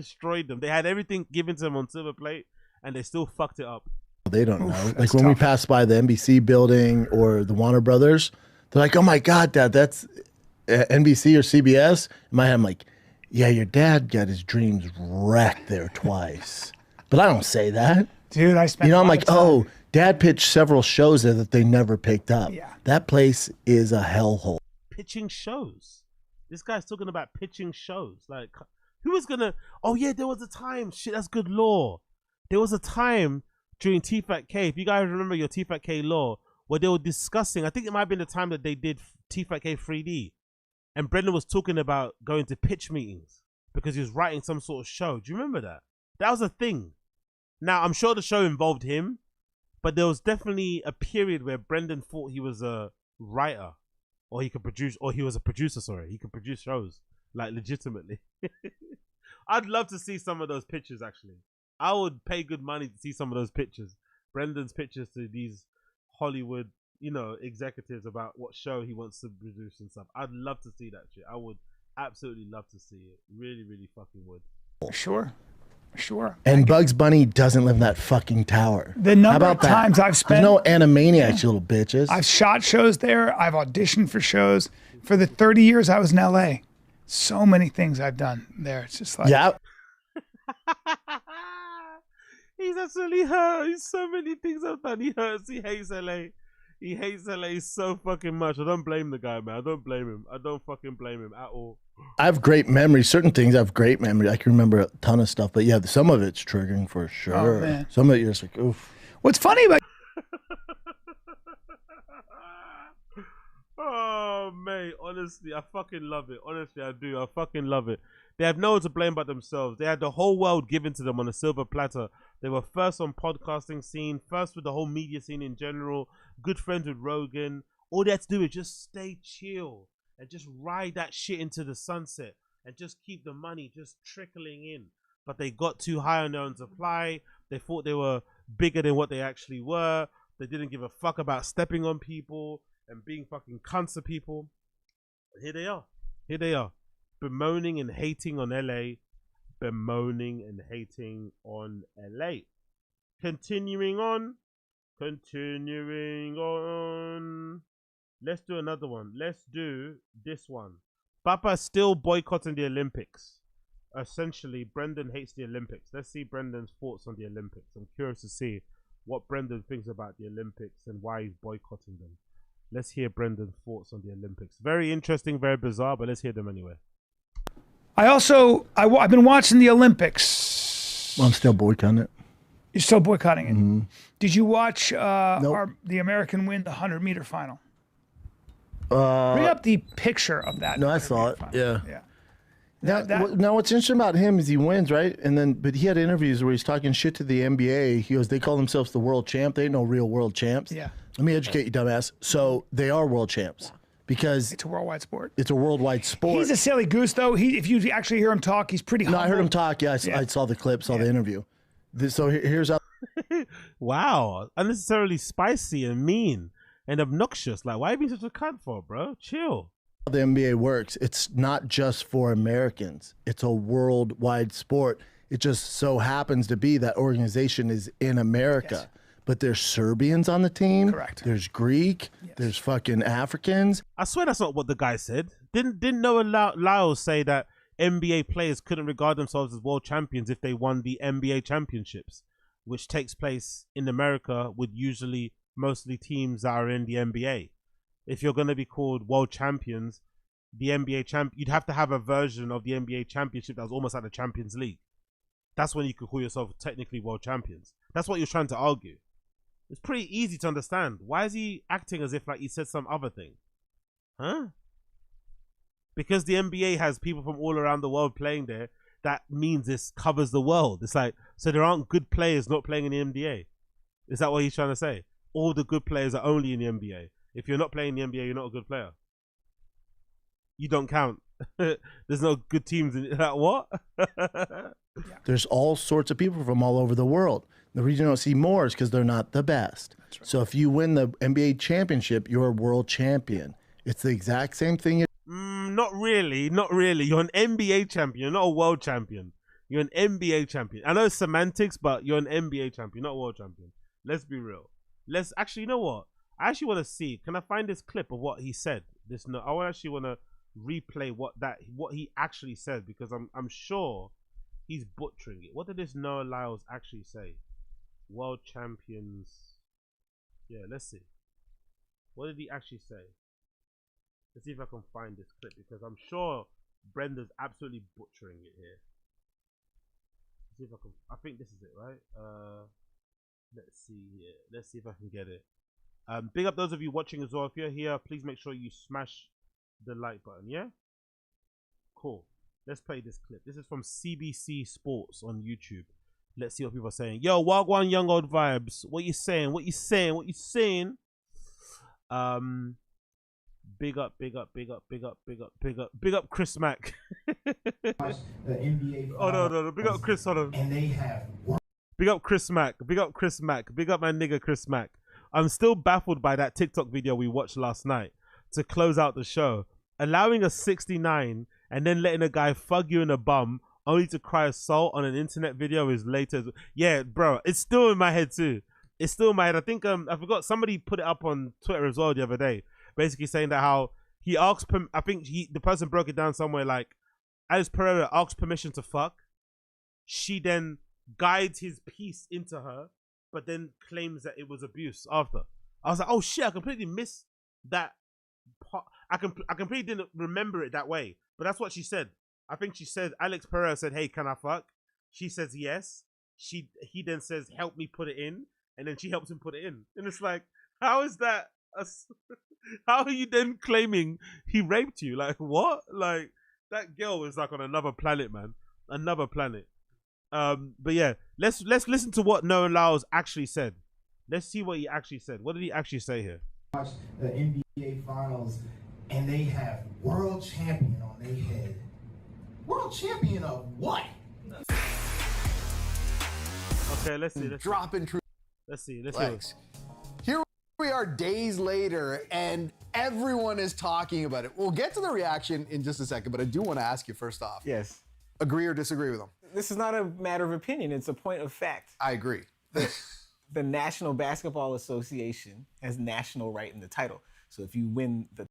They had everything given to them on silver plate, and they still fucked it up. They don't know. Like when we pass by the NBC building or the Warner Brothers, they're like, "Oh my God, Dad, that's NBC or CBS." In my head, I'm like, "Yeah, your dad got his dreams wrecked there twice." But I don't say that. Dude, I spent, you know, I'm like, oh, Dad pitched several shows there that they never picked up. Yeah. That place is a hellhole. Pitching shows. This guy's talking about pitching shows. Like, who was gonna? Oh yeah, there was a time. Shit, that's good law. There was a time during T-Fat-K, if you guys remember your T-Fat-K law, where they were discussing, I think it might have been the time that they did T-Fat-K 3D, and Brendan was talking about going to pitch meetings because he was writing some sort of show. Do you remember that? That was a thing. Now, I'm sure the show involved him, but there was definitely a period where Brendan thought he was a writer, or he could produce, or he was a producer, sorry. He could produce shows, like, legitimately. I'd love to see some of those pictures, actually. I would pay good money to see some of those pictures. Brendan's pictures to these Hollywood, you know, executives about what show he wants to produce and stuff. I'd love to see that shit. I would absolutely love to see it. Really, really fucking would. Sure. And Bugs Bunny doesn't live in that fucking tower. The number of times I've spent... There's no Animaniacs, you little bitches. I've shot shows there. I've auditioned for shows. For the 30 years I was in LA, so many things I've done there. It's just like... Yeah. He's absolutely hurt. He's so many things I've done. He hurts. He hates LA. He hates LA so fucking much. I don't blame the guy, man. I don't blame him. I don't fucking blame him at all. I have great memories. Certain things I have great memory. I can remember a ton of stuff, but yeah, some of it's triggering for sure. Oh, man. Some of it you're just like, oof. What's funny about... Oh, mate. Honestly, I fucking love it. Honestly, I do. I fucking love it. They have no one to blame but themselves. They had the whole world given to them on a silver platter. They were first on podcasting scene, first with the whole media scene in general, good friends with Rogan. All they had to do is just stay chill and just ride that shit into the sunset and just keep the money just trickling in. But they got too high on their own supply. They thought they were bigger than what they actually were. They didn't give a fuck about stepping on people and being fucking cunts to people. And here they are. Here they are. Bemoaning and hating on LA. Bemoaning and hating on LA. Continuing on. Let's do another one. Let's do this one. Papa still boycotting the Olympics. Essentially, Brendan hates the Olympics. Let's see Brendan's thoughts on the Olympics. I'm curious to see what Brendan thinks about the Olympics and why he's boycotting them. Let's hear Brendan's thoughts on the Olympics. Very interesting, very bizarre, but let's hear them anyway. I've been watching the Olympics. I'm still boycotting it. You're still boycotting it. Mm-hmm. Did you watch Nope. the American win the 100-meter final? Uh, Bring up the picture of that. No, I saw it. Yeah. Yeah. Now, what's interesting about him is he wins, right? But he had interviews where he's talking shit to the NBA. He goes, they call themselves the world champ. They ain't no real world champs. Yeah. Let me educate you, dumbass. So they are world champs because it's a worldwide sport. It's a worldwide sport. He's a silly goose, though. If you actually hear him talk, he's pretty humble. No, I heard him talk. Yeah, I saw the clip, saw the interview. Here's how. Wow, unnecessarily spicy and mean and obnoxious. Like, why are you being such a cunt for, bro? Chill. The NBA works. It's not just for Americans. It's a worldwide sport. It just so happens to be that organization is in America. Yes. But there's Serbians on the team. Correct. There's Greek. Yes. There's fucking Africans. I swear that's not what the guy said. Didn't Noah Lyles say that NBA players couldn't regard themselves as world champions if they won the NBA championships, which takes place in America with usually mostly teams that are in the NBA. If you're going to be called world champions, the NBA champ, you'd have to have a version of the NBA championship that was almost like the Champions League. That's when you could call yourself technically world champions. That's what you're trying to argue. It's pretty easy to understand. Why is he acting as if like he said some other thing? Huh? Because the NBA has people from all around the world playing there, that means this covers the world. It's like, so there aren't good players not playing in the NBA. Is that what he's trying to say? All the good players are only in the NBA. If you're not playing in the NBA, you're not a good player. You don't count. There's no good teams in that. What? There's all sorts of people from all over the world. The reason you don't see more is because they're not the best. Right. So if you win the NBA championship, you're a world champion. It's the exact same thing. Not really. Not really. You're an NBA champion, not a world champion. You're an NBA champion. I know it's semantics, but you're an NBA champion, not a world champion. Let's be real. Let's actually, you know what? I actually want to see. Can I find this clip of what he said? I actually want to replay what he actually said, because I'm sure he's butchering it. What did this Noah Lyles actually say? World champions. Yeah, let's see. What did he actually say? Let's see if I can find this clip, because I'm sure Brenda's absolutely butchering it here. Let's see if I can. I think this is it, right? Let's see here. Let's see if I can get it. Big up those of you watching as well. If you're here, please make sure you smash the like button. Yeah. Cool. Let's play this clip. This is from CBC Sports on YouTube. Let's see what people are saying. Yo, Wagwan Young Old Vibes. What you saying? What you saying? What you saying? Big up, big up, big up, big up, big up, big up, big up, Chris Mack. The NBA. Oh no, big up Chris. Hold on. And they have. Big up Chris Mack. Big up Chris Mack. Big up my nigga Chris Mack. I'm still baffled by that TikTok video we watched last night to close out the show. Allowing a 69 and then letting a guy fug you in a bum only to cry assault on an internet video is later. Yeah, bro, it's still in my head too. It's still in my head. I think I forgot, somebody put it up on Twitter as well the other day, basically saying that how he asked, I think the person broke it down somewhere like, Alice Pereira asked permission to fuck. She then guides his piece into her, but then claims that it was abuse after. I was like, oh shit, I completely missed that part. I completely didn't remember it that way, but that's what she said. I think she said, Alex Pereira said, hey, can I fuck? She says yes. He then says, help me put it in, and then she helps him put it in. And it's like, how is that? How are you then claiming he raped you? Like, what? Like, that girl is like on another planet, man. Another planet. But yeah, let's listen to what Noah Lyles actually said. Let's see what he actually said. What did he actually say here? Watch the NBA Finals, and they have world champion on their head. World champion of what? Okay, let's see. Dropping truth. Let's see. Let's see. Here we are days later, and everyone is talking about it. We'll get to the reaction in just a second, but I do want to ask you first off. Yes. Agree or disagree with them? This is not a matter of opinion. It's a point of fact. I agree. The National Basketball Association has national right in the title. So if you win the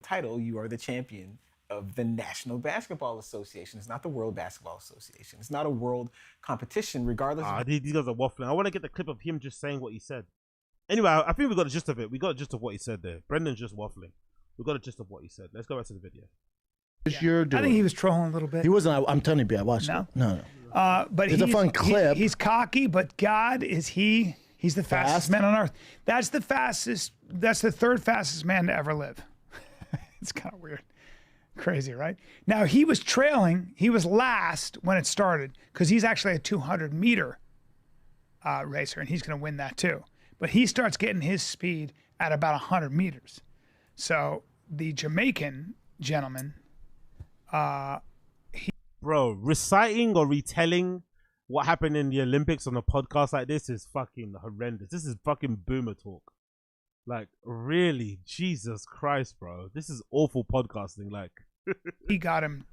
title, you are the champion of the National Basketball Association. It's not the World Basketball Association. It's not a world competition, regardless. These guys are waffling. I want to get the clip of him just saying what he said. Anyway, I think we got the gist of it. We got the gist of what he said there. Brendan's just waffling. We got the gist of what he said. Let's go back to the video. I think he was trolling a little bit. He wasn't. I'm telling you, I watched it. No. But it's a fun clip. He's cocky, but God is he. He's the fastest man on earth. That's the fastest. That's the third fastest man to ever live. It's kind of weird. Crazy, right? Now, he was trailing. He was last when it started because he's actually a 200-meter racer, and he's going to win that too. But he starts getting his speed at about 100 meters. So the Jamaican gentleman, Bro, reciting or retelling what happened in the Olympics on a podcast like this is fucking horrendous. This is fucking boomer talk. Like, really? Jesus Christ, bro. This is awful podcasting. Like, he got him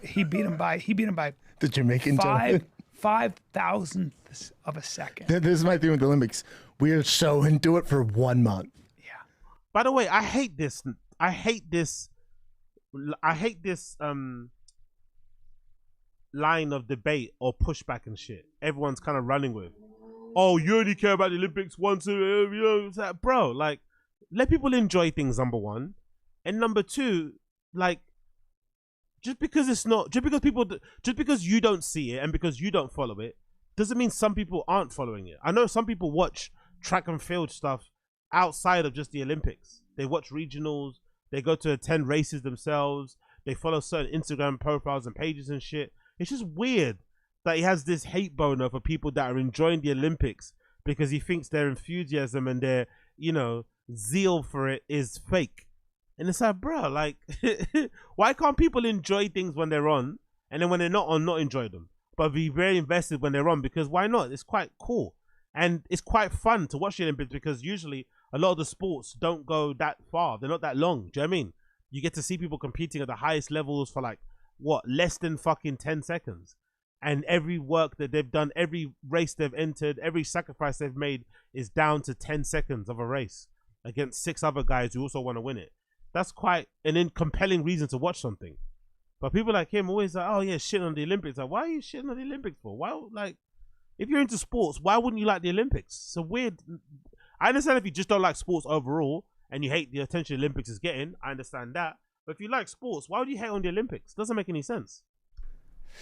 he beat him by the Jamaican gentleman. 5,000ths of a second. This is my thing with the Olympics. We are so into it for 1 month. by the way, I hate this line of debate or pushback and shit. Everyone's kind of running with, oh, you only care about the Olympics once a year. You know, it's like, bro, like, let people enjoy things, number one. And number two, like, just because you don't see it and because you don't follow it, doesn't mean some people aren't following it. I know some people watch track and field stuff outside of just the Olympics. They watch regionals, they go to attend races themselves, they follow certain Instagram profiles and pages and shit. It's just weird that he has this hate boner for people that are enjoying the Olympics because he thinks their enthusiasm and their, you know, zeal for it is fake. And it's like, bro, like, why can't people enjoy things when they're on, and then when they're not on, not enjoy them, but be very invested when they're on? Because why not? It's quite cool. And it's quite fun to watch the Olympics because usually a lot of the sports don't go that far. They're not that long. Do you know what I mean? You get to see people competing at the highest levels for like, what, less than fucking 10 seconds. And every work that they've done, every race they've entered, every sacrifice they've made is down to 10 seconds of a race against 6 other guys who also want to win it. That's quite an compelling reason to watch something. But people like him always like, oh yeah, shitting on the Olympics. Like, why are you shitting on the Olympics for? Why, like, if you're into sports, why wouldn't you like the Olympics? It's a weird. I understand if you just don't like sports overall and you hate the attention the Olympics is getting. I understand that. But if you like sports, why would you hate on the Olympics? Doesn't make any sense.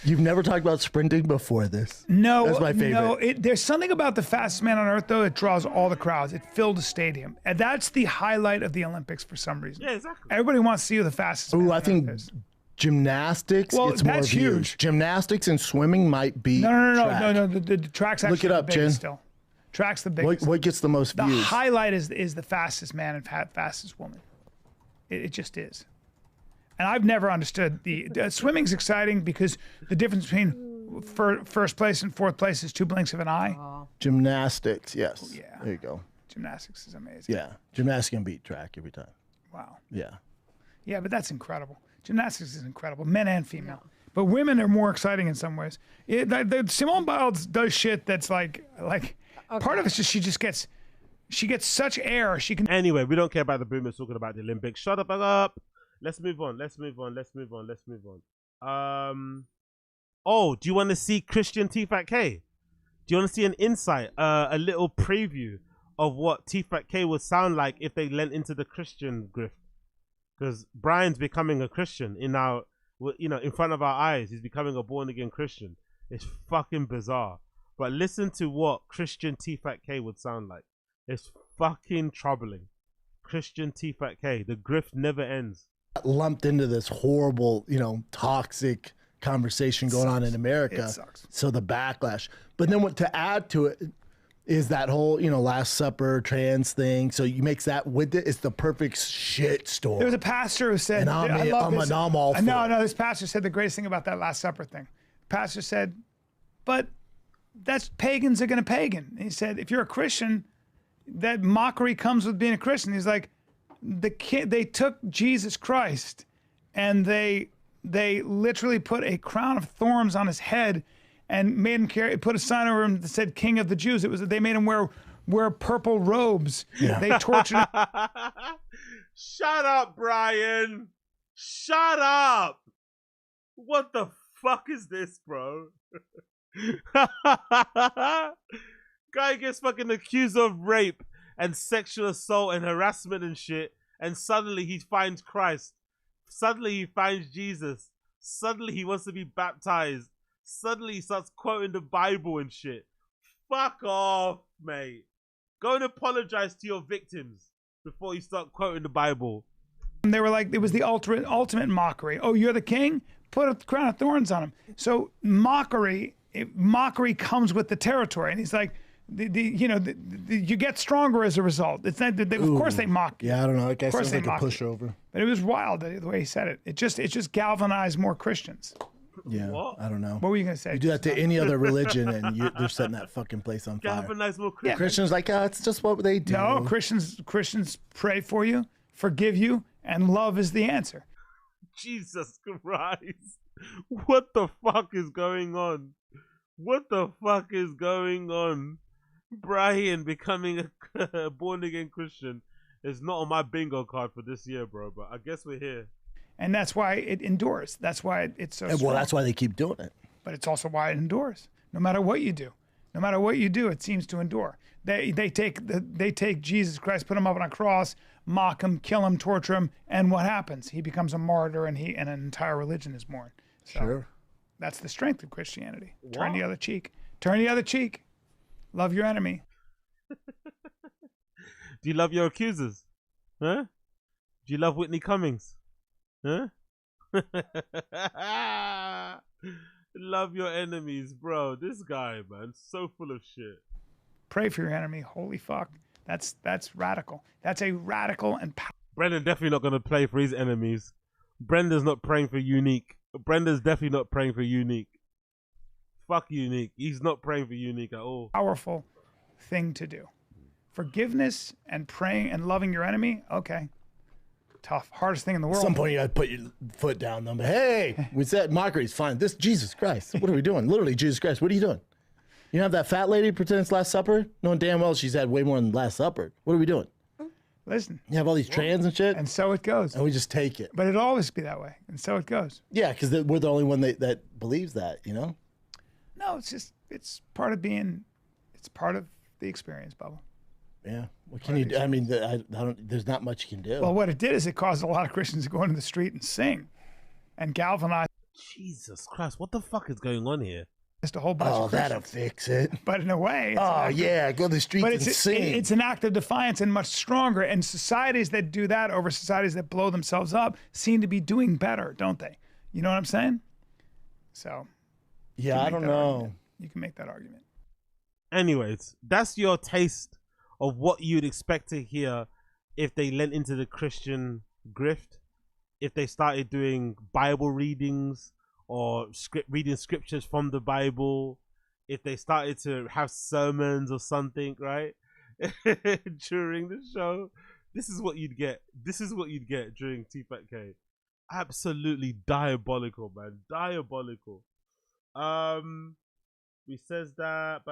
You've never talked about sprinting before this. No, that's my favorite. No, there's something about the fastest man on earth, though. It draws all the crowds. It filled a stadium, and that's the highlight of the Olympics for some reason. Yeah, exactly. Everybody wants to see who the fastest. Ooh, I think gymnastics. Well, gets more that's views. huge. Gymnastics and swimming might be. No. The track's actually look it up, the biggest Jen. still. Track's the biggest. What gets the most views? The highlight is the fastest man and fastest woman. It just is. And I've never understood the swimming's exciting because the difference between first place and fourth place is 2 blinks of an eye. Gymnastics, yes. Oh, yeah. There you go. Gymnastics is amazing. Yeah, gymnastics can beat track every time. Wow. Yeah. Yeah, but that's incredible. Gymnastics is incredible, men and female. But women are more exciting in some ways. Simone Biles does shit that's like part of it's just she gets such air. She can. Anyway, we don't care about the boomers talking about the Olympics. Shut up. Let's move on. Oh, do you want to see Christian T-Fat K? Do you want to see an insight, a little preview of what T-Fat K would sound like if they lent into the Christian grift? Because Brian's becoming a Christian in front of our eyes. He's becoming a born-again Christian. It's fucking bizarre. But listen to what Christian T-Fat K would sound like. It's fucking troubling. Christian T-Fat K. The grift never ends. Lumped into this horrible, toxic conversation going on in America. It sucks. So the backlash. But then what to add to it is that whole, Last Supper trans thing. So you mix that with it. It's the perfect shit storm. There was a pastor who said, and I'm all for it. No, this pastor said the greatest thing about that Last Supper thing. The pastor said, but that's pagans are going to pagan. And he said, if you're a Christian, that mockery comes with being a Christian. He's like, they took Jesus Christ and they literally put a crown of thorns on his head and made him put a sign over him that said King of the Jews. They made him wear wear purple robes. They tortured. Shut up, Brian. Shut up. What the fuck is this, bro? Guy gets fucking accused of rape and sexual assault and harassment and shit, and suddenly he finds Christ. Suddenly he finds Jesus. Suddenly he wants to be baptized. Suddenly he starts quoting the Bible and shit. Fuck off, mate. Go and apologize to your victims before you start quoting the Bible. And they were like, it was the ultimate mockery. Oh, you're the king? Put a crown of thorns on him. So mockery comes with the territory. And he's like, you get stronger as a result. It's not, of course they mock you. Yeah, I don't know. That guy Of course sounds they like a mock you. pushover. But it was wild the way he said it. It just galvanized more Christians. Yeah, I don't know. What were you gonna say? You do that to any other religion, and they're setting that fucking place on fire. Galvanize more Christians. Christians like, it's just what they do. No, Christians pray for you, forgive you, and love is the answer. Jesus Christ. What the fuck is going on? What the fuck is going on? Brian becoming a born-again Christian is not on my bingo card for this year, bro, but I guess we're here. And that's why it endures. That's why it's so strong. Well, that's why they keep doing it. But it's also why it endures. No matter what you do. No matter what you do, it seems to endure. They take Jesus Christ, put him up on a cross, mock him, kill him, torture him, and what happens? He becomes a martyr, and an entire religion is born. So Sure. That's the strength of Christianity. Turn the other cheek. Turn the other cheek. Love your enemy. Do you love your accusers? Huh? Do you love Whitney Cummings? Huh? Love your enemies, bro. This guy, man, so full of shit. Pray for your enemy. Holy fuck. That's radical. That's a radical and powerful. Brendan definitely not going to play for his enemies. Brendan's not praying for Unique. Brendan's definitely not praying for Unique. Fuck Unique. He's not praying for Unique at all. Powerful thing to do. Forgiveness and praying and loving your enemy, okay. Tough. Hardest thing in the world. At some point, you got to put your foot down. But hey, we said mockery's fine. This Jesus Christ. What are we doing? Literally, Jesus Christ. What are you doing? You have that fat lady pretend it's Last Supper, knowing damn well she's had way more than Last Supper. What are we doing? Listen. You have all these trans and shit. And so it goes. And we just take it. But it'll always be that way. And so it goes. Yeah, because we're the only one that believes that, you know? No, it's part of being, it's part of the experience, Bubba. Yeah. What can you do? I mean, there's not much you can do. Well, what it did is it caused a lot of Christians to go into the street and sing and galvanize. Jesus Christ, what the fuck is going on here? Just a whole bunch of Christians. That'll fix it. But in a way, it's go to the streets and sing. It's an act of defiance and much stronger. And societies that do that over societies that blow themselves up seem to be doing better, don't they? You know what I'm saying? So. Yeah, I don't know. Argument. You can make that argument. Anyways, that's your taste of what you'd expect to hear if they lent into the Christian grift, if they started doing Bible readings or reading scriptures from the Bible, if they started to have sermons or something, right? During the show. This is what you'd get. This is what you'd get during T-Fat-K. Absolutely diabolical, man. Diabolical. He says that. I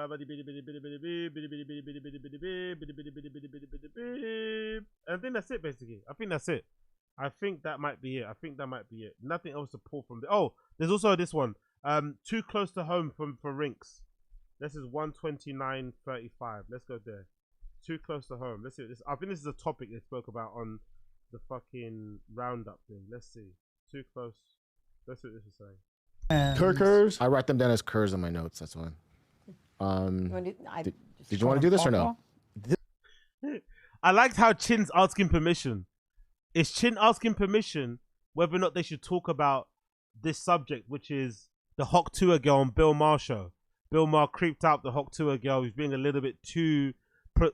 think that's it, basically. I think that's it. I think that might be it. Nothing else to pull from there. Oh, there's also this one. Too close to home for Rinks. This is 129.35. Let's go there. Too close to home. Let's see. I think this is a topic they spoke about on the fucking roundup thing. Let's see. Too close. Let's see what this is saying. Kurkers. I write them down as curs in my notes. That's why. Did you want to do this or no? I liked how Chin's asking permission. Is Chin asking permission whether or not they should talk about this subject, which is the Hawk Tuah girl on Bill Maher show? Bill Maher creeped out the Hawk Tuah girl. He was being a little bit too,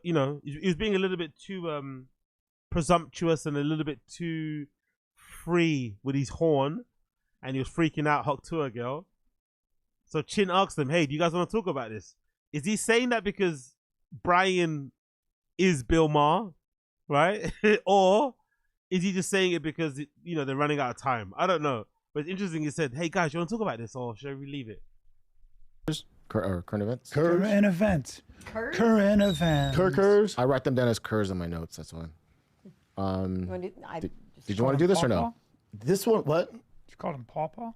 he was being a little bit too presumptuous and a little bit too free with his horn, and he was freaking out Hawk Tuah girl. So Chin asked them, hey, do you guys want to talk about this? Is he saying that because Brian is Bill Maher, right? Or is he just saying it because, they're running out of time? I don't know. But it's interesting. He said, hey, guys, you want to talk about this or should we leave it? Current events? Current events. Current events. Kurkers. I write them down as curs in my notes. That's why. Did you want to do this or no? This one, what? You called him Pawpaw?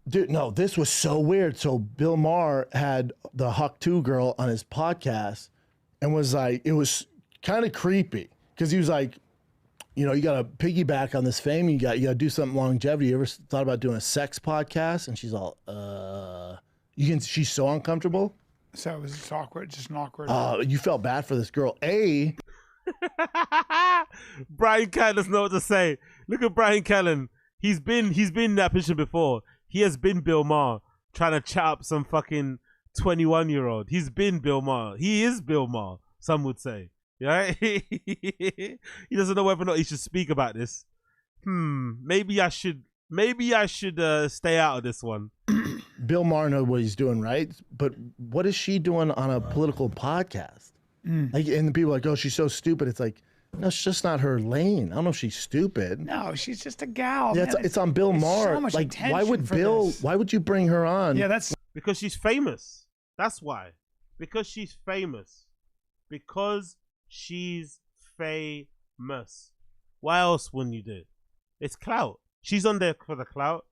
Dude, no, this was so weird. So Bill Maher had the Huck 2 girl on his podcast and was like, it was kind of creepy because he was like, you know, you got to piggyback on this fame. You got to do something longevity. You ever thought about doing a sex podcast? And she's all, she's so uncomfortable. So it was just awkward, just an awkward. You felt bad for this girl. Brian Callen doesn't know what to say. Look at Brian Callen. He's been in that position before. He has been Bill Maher trying to chat up some fucking 21-year-old. He's been Bill Maher. He is Bill Maher, some would say. Right? He doesn't know whether or not he should speak about this. Maybe I should stay out of this one. Bill Maher knows what he's doing, right? But what is she doing on a political podcast? Like, and the people are like, oh, she's so stupid. It's like, no, it's just not her lane. I don't know if she's stupid. No, she's just a gal. Yeah, it's on Bill Maher. So much like, why would attention for this. Why would you bring her on? Yeah, that's because she's famous. That's why. Because she's famous. Because she's famous. Why else wouldn't you do it? It's clout. She's on there for the clout.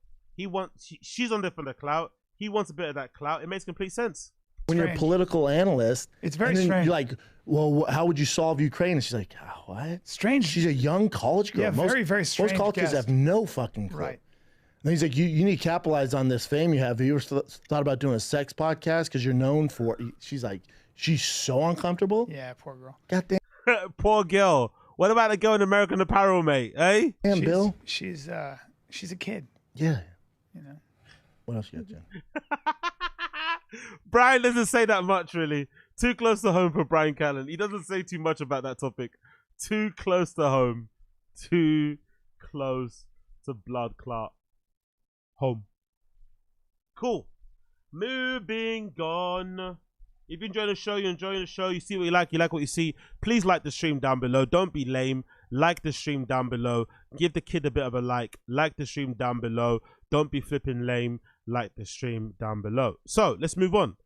She's on there for the clout. He wants a bit of that clout. It makes complete sense. When you're a political analyst, it's very and then strange. You're like, well, how would you solve Ukraine? And she's like, oh, what? Strange. She's a young college girl. Yeah, very, very strange. Most college kids have no fucking clue. Right. And he's like, you need to capitalize on this fame you have. Have you ever thought about doing a sex podcast? Because you're known for it. She's like, she's so uncomfortable. Yeah, poor girl. Goddamn. Poor girl. What about the girl in American Apparel, mate? Eh? Damn, Bill. She's a kid. Yeah. You know. What else you got, Jen? Brian doesn't say that much, really. Too close to home for Brian Callen. He doesn't say too much about that topic. Too close to home. Too close to blood clot. Home. Cool. Moving on. If you enjoy the show, you're enjoying the show, you see what you like what you see, please like the stream down below. Don't be lame. Like the stream down below. Give the kid a bit of a like. Like the stream down below. Don't be flipping lame. Like the stream down below. So let's move on.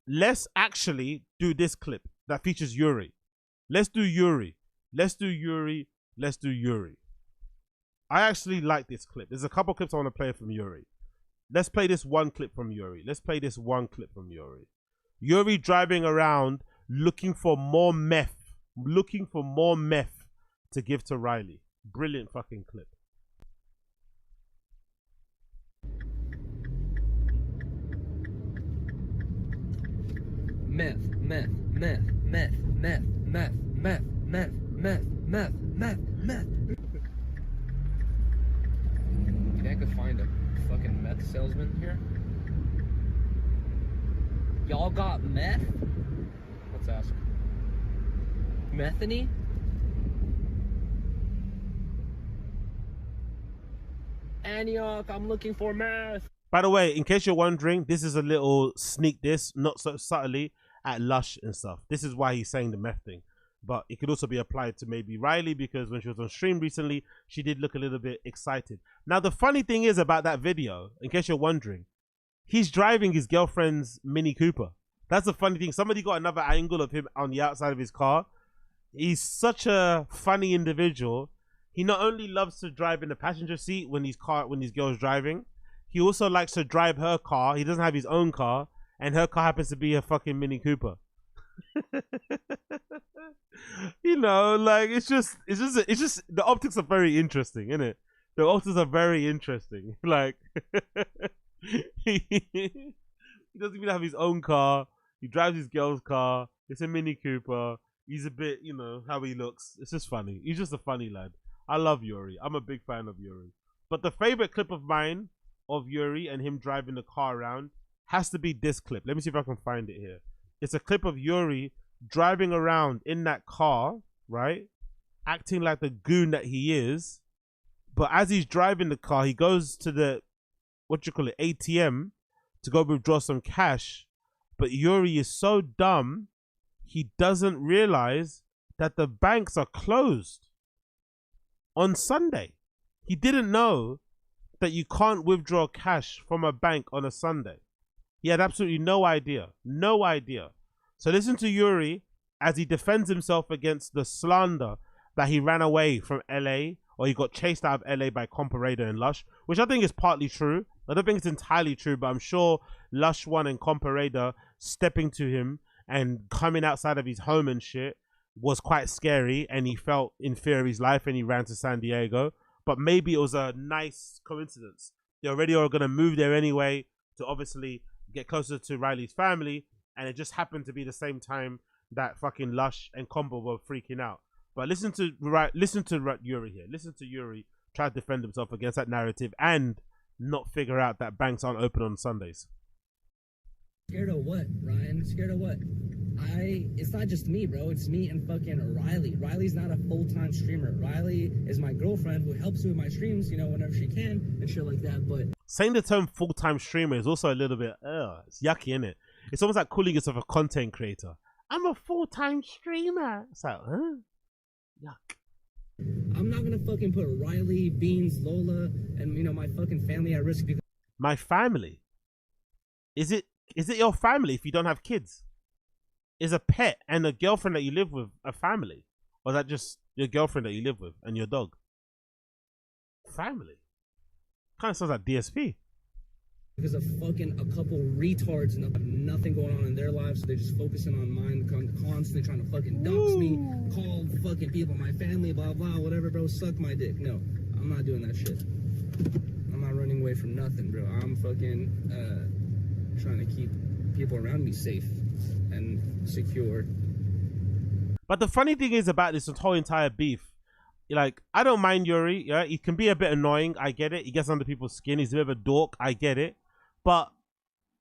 Let's actually do this clip that features Yuri. Let's do Yuri. Let's do Yuri. Let's do Yuri. I actually like this clip. There's a couple clips I want to play from Yuri. Let's play this one clip from Yuri. Let's play this one clip from Yuri. Yuri driving around looking for more meth. Looking for more meth to give to Riley. Brilliant fucking clip. Meth, meth, meth, meth, meth, meth, meth, meth, meth, meth, meth, meth. You think I could find a fucking meth salesman here? Y'all got meth? Let's ask. Methany? Antioch, I'm looking for meth. By the way, in case you're wondering, this is a little sneak diss, not so subtly, at Lush and stuff. This is why he's saying the meth thing. But it could also be applied to maybe Riley, because when she was on stream recently, she did look a little bit excited. Now, the funny thing is about that video, in case you're wondering, he's driving his girlfriend's Mini Cooper. That's the funny thing. Somebody got another angle of him on the outside of his car. He's such a funny individual. He not only loves to drive in the passenger seat when his girl's driving, he also likes to drive her car. He doesn't have his own car, and her car happens to be a fucking Mini Cooper. You know, like it's just the optics are very interesting, isn't it? The optics are very interesting. Like he doesn't even have his own car. He drives his girl's car. It's a Mini Cooper. He's a bit, you know, how he looks. It's just funny. He's just a funny lad. I love Yuri. I'm a big fan of Yuri. But the favorite clip of mine of Yuri and him driving the car around has to be this clip. Let me see if I can find it here. It's a clip of Yuri driving around in that car, right? Acting like the goon that he is. But as he's driving the car, he goes to the, ATM to go withdraw some cash. But Yuri is so dumb, he doesn't realize that the banks are closed on Sunday. He didn't know that you can't withdraw cash from a bank on a Sunday. He had absolutely no idea. No idea. So listen to Yuri as he defends himself against the slander that he ran away from LA, or he got chased out of LA by Comparator and Lush, which I think is partly true. I don't think it's entirely true, but I'm sure Lush One and Comparator stepping to him and coming outside of his home and shit was quite scary, and he felt in fear of his life and he ran to San Diego. But maybe it was a nice coincidence. They already are going to move there anyway to obviously get closer to Riley's family, and it just happened to be the same time that fucking Lush and Combo were freaking out. But listen to Yuri here. Listen to Yuri try to defend himself against that narrative and not figure out that banks aren't open on Sundays. Scared of what, Ryan? Scared of what? It's not just me, bro. It's me and fucking Riley. Riley's not a full-time streamer. Riley is my girlfriend who helps me with my streams, you know, whenever she can and shit like that. But saying the term full-time streamer is also a little bit, it's yucky, isn't it? It's almost like calling yourself a content creator. I'm a full-time streamer. It's like, huh? Yuck. I'm not gonna fucking put Riley, Beans, Lola, and you know my fucking family at risk because my family. Is it your family if you don't have kids? Is a pet and a girlfriend that you live with a family, or is that just your girlfriend that you live with and your dog? Family. Kind of sounds like DSP. Because of fucking a couple retards and nothing going on in their lives, so they're just focusing on mine, constantly trying to fucking dox me, call fucking people, my family, blah blah, whatever, bro. Suck my dick. No, I'm not doing that shit. I'm not running away from nothing, bro. I'm fucking trying to keep people around me safe and secure. But the funny thing is about this whole entire beef, like, I don't mind Yuri. Yeah, he can be a bit annoying. I get it. He gets under people's skin. He's a bit of a dork. I get it. But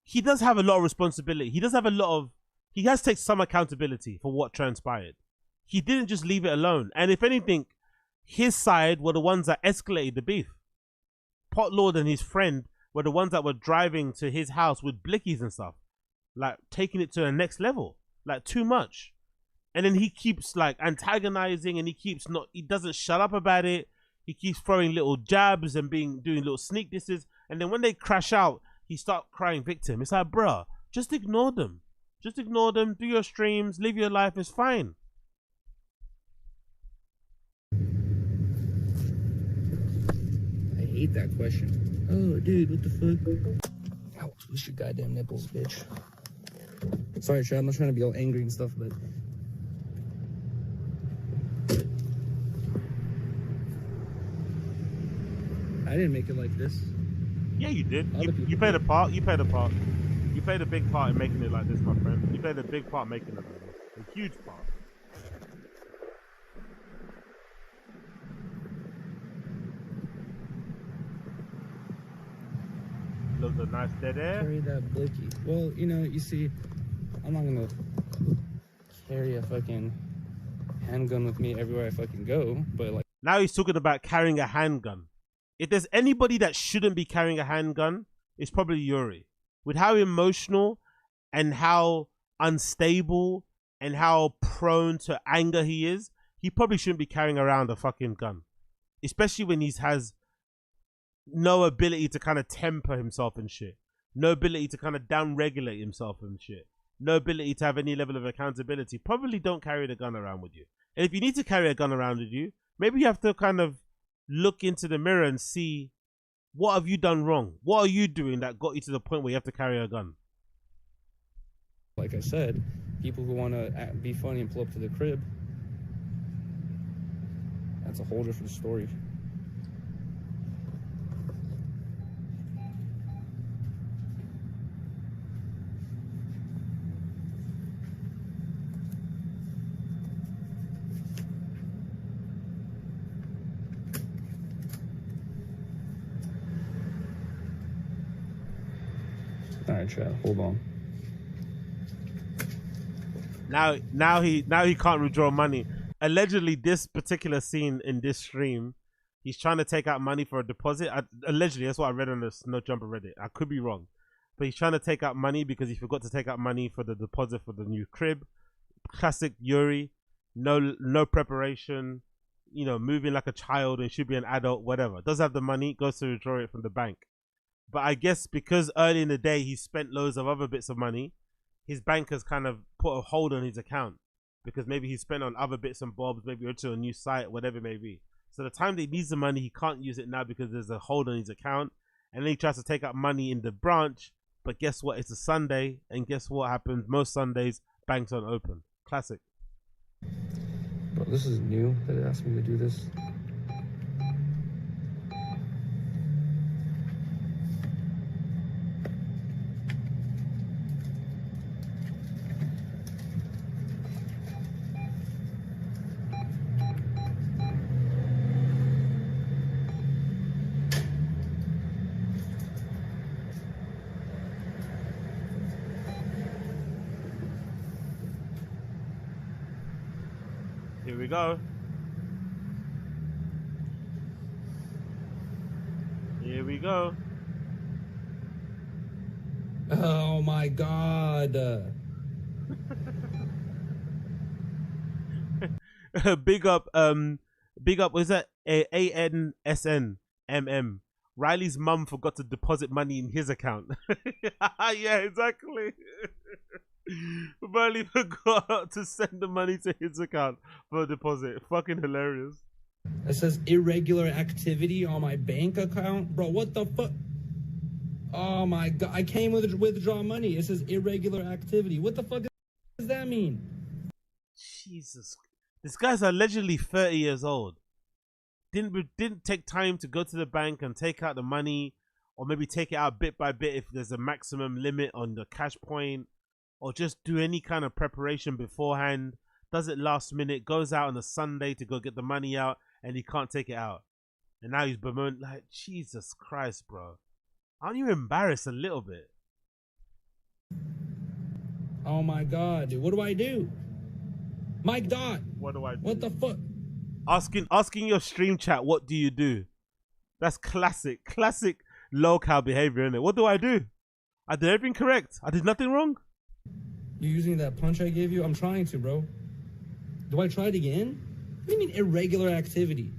he does have a lot of responsibility. He has to take some accountability for what transpired. He didn't just leave it alone. And if anything, his side were the ones that escalated the beef. Potlord and his friend were the ones that were driving to his house with blickies and stuff. Like, taking it to the next level. Like, too much. And then he keeps like antagonizing, and he doesn't shut up about it. He keeps throwing little jabs and doing little sneak disses. And then when they crash out, he starts crying victim. It's like, bruh, just ignore them. Just ignore them. Do your streams. Live your life. It's fine. I hate that question. Oh, dude, what the fuck? Ow, twist your goddamn nipples, bitch. Sorry, Chad, I'm not trying to be all angry and stuff, but I didn't make it like this. Yeah, you did. You played a part. You played a part. You played a big part in making it like this, my friend. You played a big part making it like this. A huge part. Look, a nice dead air. Carry that blicky. Well, you know, you see, I'm not gonna carry a fucking handgun with me everywhere I fucking go, but like. Now he's talking about carrying a handgun. If there's anybody that shouldn't be carrying a handgun, it's probably Yuri. With how emotional and how unstable and how prone to anger he is, he probably shouldn't be carrying around a fucking gun. Especially when he has no ability to kind of temper himself and shit. No ability to kind of down-regulate himself and shit. No ability to have any level of accountability. Probably don't carry the gun around with you. And if you need to carry a gun around with you, maybe you have to kind of look into the mirror and see, what have you done wrong? What are you doing that got you to the point where you have to carry a gun? Like I said, people who want to be funny and pull up to the crib, that's a whole different story. All right, Chad, hold on. Now he can't withdraw money. Allegedly, this particular scene in this stream, he's trying to take out money for a deposit. Allegedly, that's what I read on the No Jumper Reddit. I could be wrong, but he's trying to take out money because he forgot to take out money for the deposit for the new crib. Classic Yuri. No preparation. You know, moving like a child and should be an adult. Whatever. Does have the money. Goes to withdraw it from the bank. But I guess because early in the day he spent loads of other bits of money, his bankers kind of put a hold on his account because maybe he spent on other bits and bobs, maybe went to a new site, whatever it may be. So the time that he needs the money, he can't use it now because there's a hold on his account. And then he tries to take out money in the branch. But guess what? It's a Sunday. And guess what happens? Most Sundays, banks aren't open. Classic. Bro, this is new that it asked me to do this. Here we go. Here we go. Oh my God. Big up, was that ANSNMM? Riley's mum forgot to deposit money in his account. Yeah, exactly. Riley forgot to send the money to his account for a deposit. Fucking hilarious. It says irregular activity on my bank account. Bro, what the fuck? Oh my God. I came with withdraw money. It says irregular activity. What the fuck does that mean? Jesus. This guy's allegedly 30 years old. Didn't take time to go to the bank and take out the money, or maybe take it out bit by bit if there's a maximum limit on the cash point, or just do any kind of preparation beforehand. Does it last minute, goes out on a Sunday to go get the money out, and he can't take it out. And now he's bemoaned, like, Jesus Christ, bro. Aren't you embarrassed a little bit? Oh my God, dude. What do I do? Mike Dot. What do I do? What the fuck? Asking your stream chat, what do you do? That's classic low-cal behavior, isn't it? What do? I did everything correct. I did nothing wrong. You using that punch I gave you? I'm trying to, bro. Do I try it again? What do you mean irregular activity?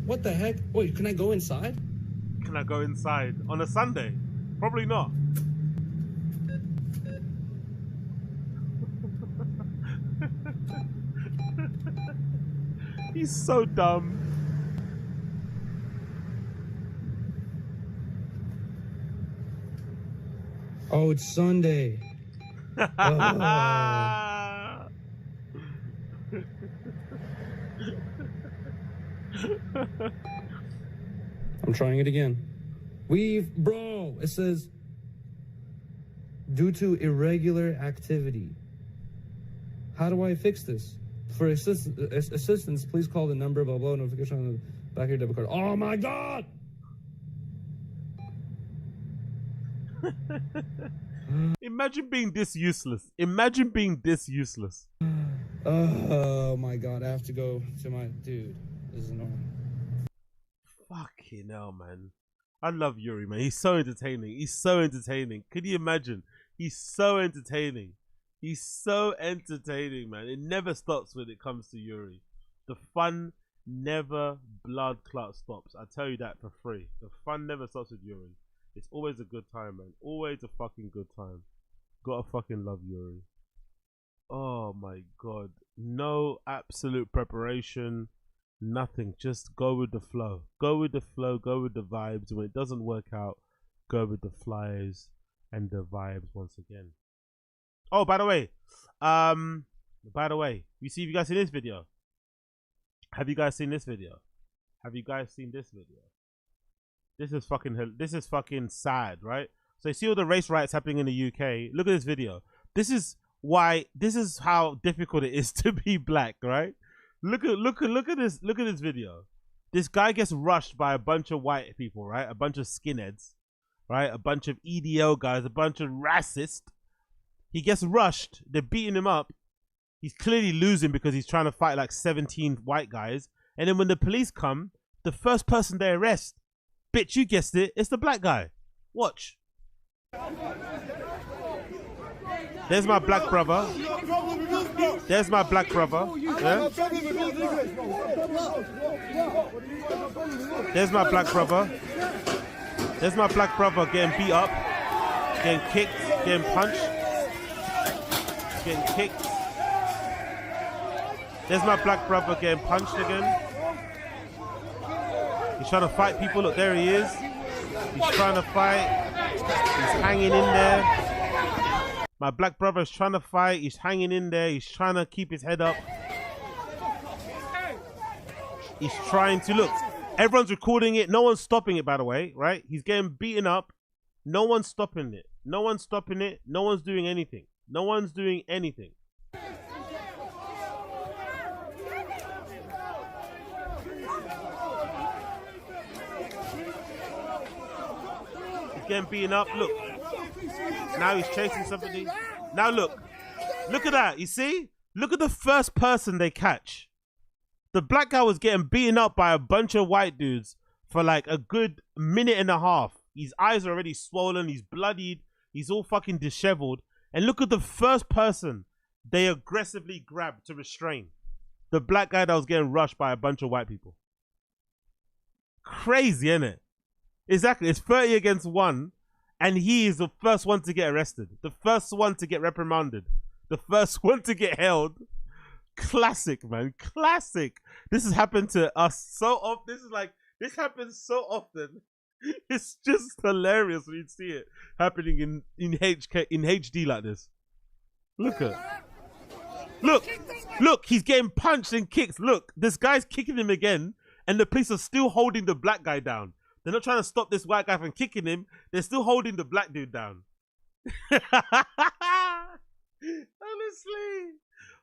What the heck? Wait, can I go inside? Can I go inside on a Sunday? Probably not. He's so dumb. Oh, it's Sunday. I'm trying it again. Bro, it says, due to irregular activity. How do I fix this? For assistance, please call the number, blah, blah, notification on the back of your debit card. Oh my God! Imagine being this useless. Imagine being this useless. Oh my God, I have to go to my dude. This is annoying. Fucking hell, man. I love Yuri, man. He's so entertaining. He's so entertaining. Could you imagine? He's so entertaining. He's so entertaining, man. It never stops when it comes to Yuri. The fun never blood clot stops. I tell you that for free. The fun never stops with Yuri. It's always a good time, man. Always a fucking good time. Gotta fucking love Yuri. Oh my God. No absolute preparation. Nothing. Just go with the flow. Go with the flow. Go with the vibes. When it doesn't work out, go with the flyers and the vibes once again. Oh, by the way, you see, if you guys seen this video? Have you guys seen this video? Have you guys seen this video? This is fucking sad, right? So you see all the race riots happening in the UK. Look at this video. This is how difficult it is to be black, right? Look at this video. This guy gets rushed by a bunch of white people, right? A bunch of skinheads, right? A bunch of EDO guys, a bunch of racists. He gets rushed. They're beating him up. He's clearly losing because he's trying to fight like 17 white guys. And then when the police come, the first person they arrest, bitch, you guessed it, it's the black guy. Watch. There's my black brother. There's my black brother. Yeah? There's my black brother. There's my black brother getting beat up, getting kicked, getting punched. getting kicked. There's my black brother getting punched again. He's trying to fight people. Look, there he is. He's trying to fight. He's hanging in there. My black brother is trying to fight. He's hanging in there. He's trying to keep his head up. He's trying to look. Everyone's recording it. No one's stopping it, by the way, right? He's getting beaten up. No one's stopping it. No one's stopping it. No one's doing anything. No one's doing anything. He's getting beaten up. Look. Now he's chasing somebody. Now look. Look at that. You see? Look at the first person they catch. The black guy was getting beaten up by a bunch of white dudes for like a good minute and a half. His eyes are already swollen. He's bloodied. He's all fucking disheveled. And look at the first person they aggressively grabbed to restrain. The black guy that was getting rushed by a bunch of white people. Crazy, isn't it? Exactly. It's 30 against 1. And he is the first one to get arrested. The first one to get reprimanded. The first one to get held. Classic, man. Classic. This has happened to us so often. This happens so often. It's just hilarious when you see it happening in HD like this. Look at. Look, he's getting punched and kicked. Look, this guy's kicking him again, and the police are still holding the black guy down. They're not trying to stop this white guy from kicking him. They're still holding the black dude down.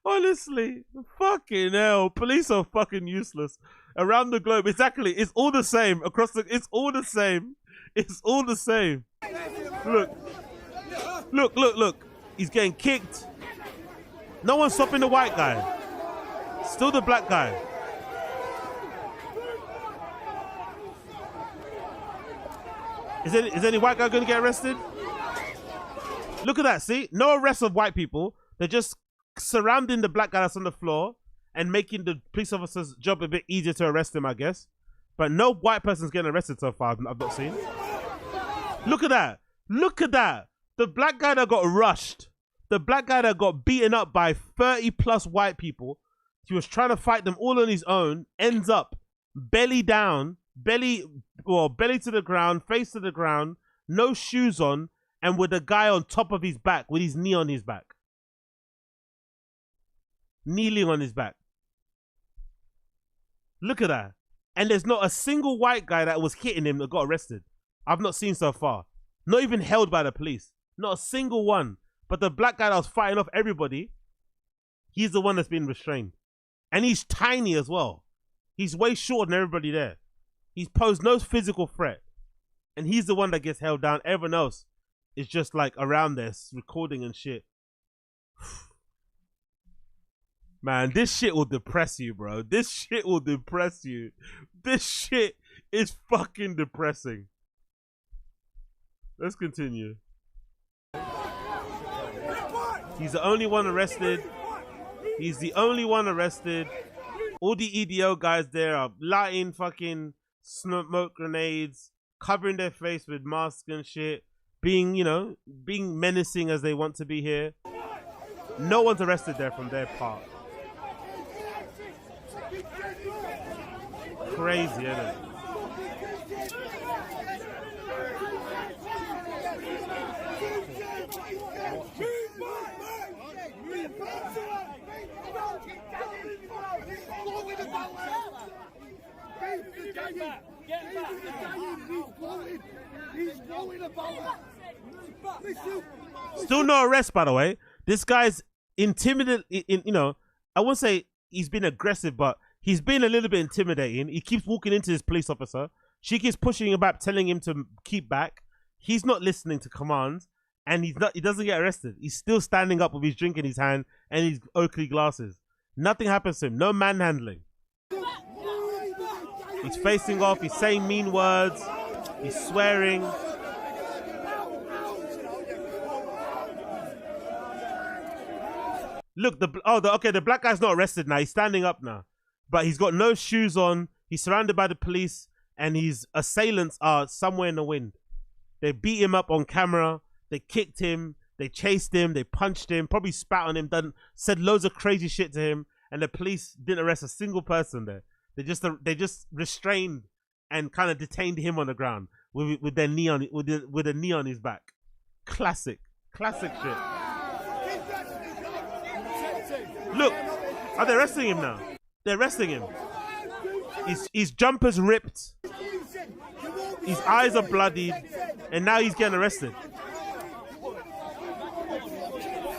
Honestly, fucking hell. Police are fucking useless. Around the globe, exactly. It's all the same. It's all the same. It's all the same. Look. He's getting kicked. No one's stopping the white guy. Still the black guy. Is any white guy going to get arrested? Look at that, see? No arrest of white people. They're just surrounding the black guy that's on the floor and making the police officer's job a bit easier to arrest him, I guess. But no white person's getting arrested so far, I've not seen. Look at that. Look at that. The black guy that got rushed. The black guy that got beaten up by 30 plus white people. He was trying to fight them all on his own. Ends up belly down. Belly to the ground, face to the ground, no shoes on, and with a guy on top of his back, with his knee on his back. Kneeling on his back. Look at that. And there's not a single white guy that was hitting him that got arrested. I've not seen so far. Not even held by the police. Not a single one. But the black guy that was fighting off everybody, he's the one that's been restrained. And he's tiny as well. He's way shorter than everybody there. He's posed no physical threat. And he's the one that gets held down. Everyone else is just like around there recording and shit. Man, this shit will depress you, bro. This shit will depress you. This shit is fucking depressing. Let's continue. He's the only one arrested. He's the only one arrested. All the EDO guys there are lighting fucking smoke grenades, covering their face with masks and shit, being menacing as they want to be here. No one's arrested there from their part. Crazy, isn't it? Still no arrest, by the way. This guy's intimidated. I won't say he's been aggressive, but he's been a little bit intimidating. He keeps walking into this police officer. She keeps pushing him back, telling him to keep back. He's not listening to commands, and he doesn't get arrested. He's still standing up with his drink in his hand and his Oakley glasses. Nothing happens to him. No manhandling. He's facing off. He's saying mean words. He's swearing. Look, the black guy's not arrested now. He's standing up now. But he's got no shoes on. He's surrounded by the police, and his assailants are somewhere in the wind. They beat him up on camera. They kicked him. They chased him, they punched him, probably spat on him, said loads of crazy shit to him, and the police didn't arrest a single person there. They just restrained and kind of detained him on the ground with their knee on with a knee on his back. Classic shit. Look, are they arresting him now? They're arresting him. His jumper's ripped. His eyes are bloodied, and now he's getting arrested.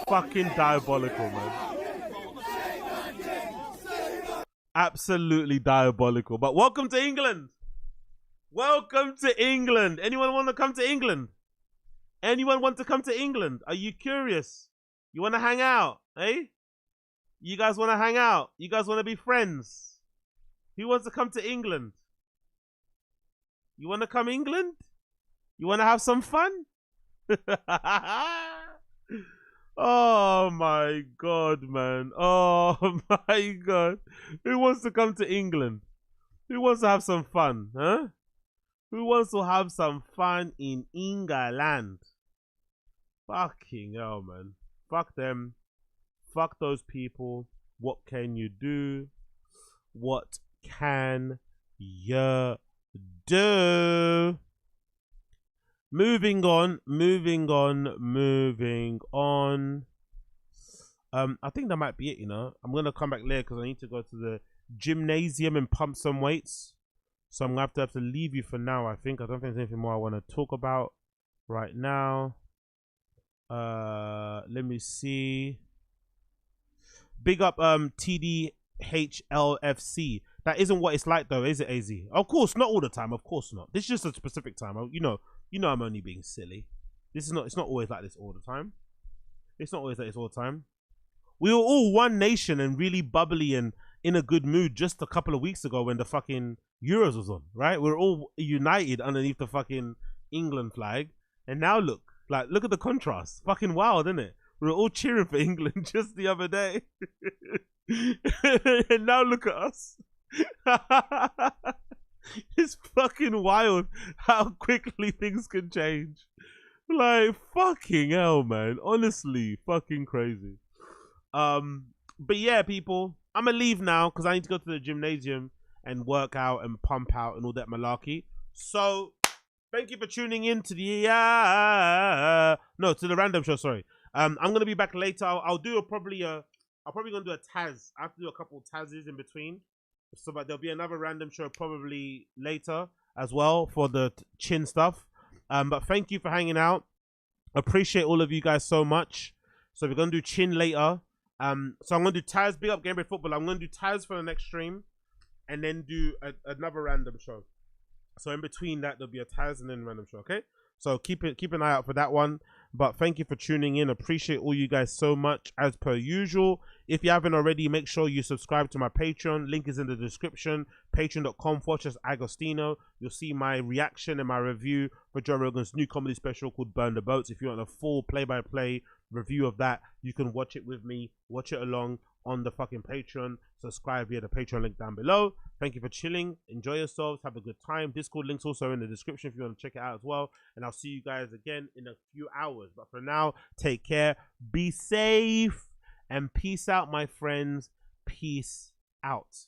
Fucking diabolical, man. Absolutely diabolical. But welcome to England. Welcome to England. Anyone want to come to England? Anyone want to come to England? Are you curious? You want to hang out, eh? You guys want to hang out? You guys want to be friends? Who wants to come to England? You want to come England? You want to have some fun? Oh my God, man. Oh my God. Who wants to come to England? Who wants to have some fun, huh? Who wants to have some fun in England? Fucking hell, man. Fuck them. Fuck those people. What can you do? What can you do? Moving on. I think that might be it, you know. I'm going to come back later because I need to go to the gymnasium and pump some weights. So I'm going to have to leave you for now, I think. I don't think there's anything more I want to talk about right now. Let me see. Big up TDHLFC. That isn't what it's like though, is it, AZ? Of course, not all the time. Of course not. This is just a specific time. You know I'm only being silly. It's not always like this all the time. It's not always like this all the time. We were all one nation and really bubbly and in a good mood just a couple of weeks ago when the fucking Euros was on, right? We were all united underneath the fucking England flag. And now look at the contrast. Fucking wild, isn't it? We were all cheering for England just the other day. And now look at us. It's fucking wild how quickly things can change. Like, fucking hell, man. Honestly, fucking crazy. But yeah, people, I'm gonna leave now because I need to go to the gymnasium and work out and pump out and all that malarkey. So, thank you for tuning in to the to the random show. Sorry. I'm gonna be back later. I'll probably gonna do a Taz. I have to do a couple of Tazes in between. So, but there'll be another random show probably later as well for the chin stuff. But thank you for hanging out. Appreciate all of you guys so much. So we're gonna do chin later. So I'm gonna do Taz. Big up Game Break Football. I'm gonna do Taz for the next stream, and then do another random show. So in between that, there'll be a Taz and then a random show. Okay. So keep an eye out for that one. But thank you for tuning in. Appreciate all you guys so much as per usual. If you haven't already, make sure you subscribe to my Patreon. Link is in the description. Patreon.com/Agostino. You'll see my reaction and my review for Joe Rogan's new comedy special called Burn the Boats. If you want a full play-by-play review of that, you can watch it with me. Watch it along on the fucking Patreon. Subscribe via the Patreon link down below. Thank you for chilling. Enjoy yourselves. Have a good time. Discord links also in the description if you want to check it out as well. And I'll see you guys again in a few hours. But for now, take care. Be safe. And peace out, my friends. Peace out.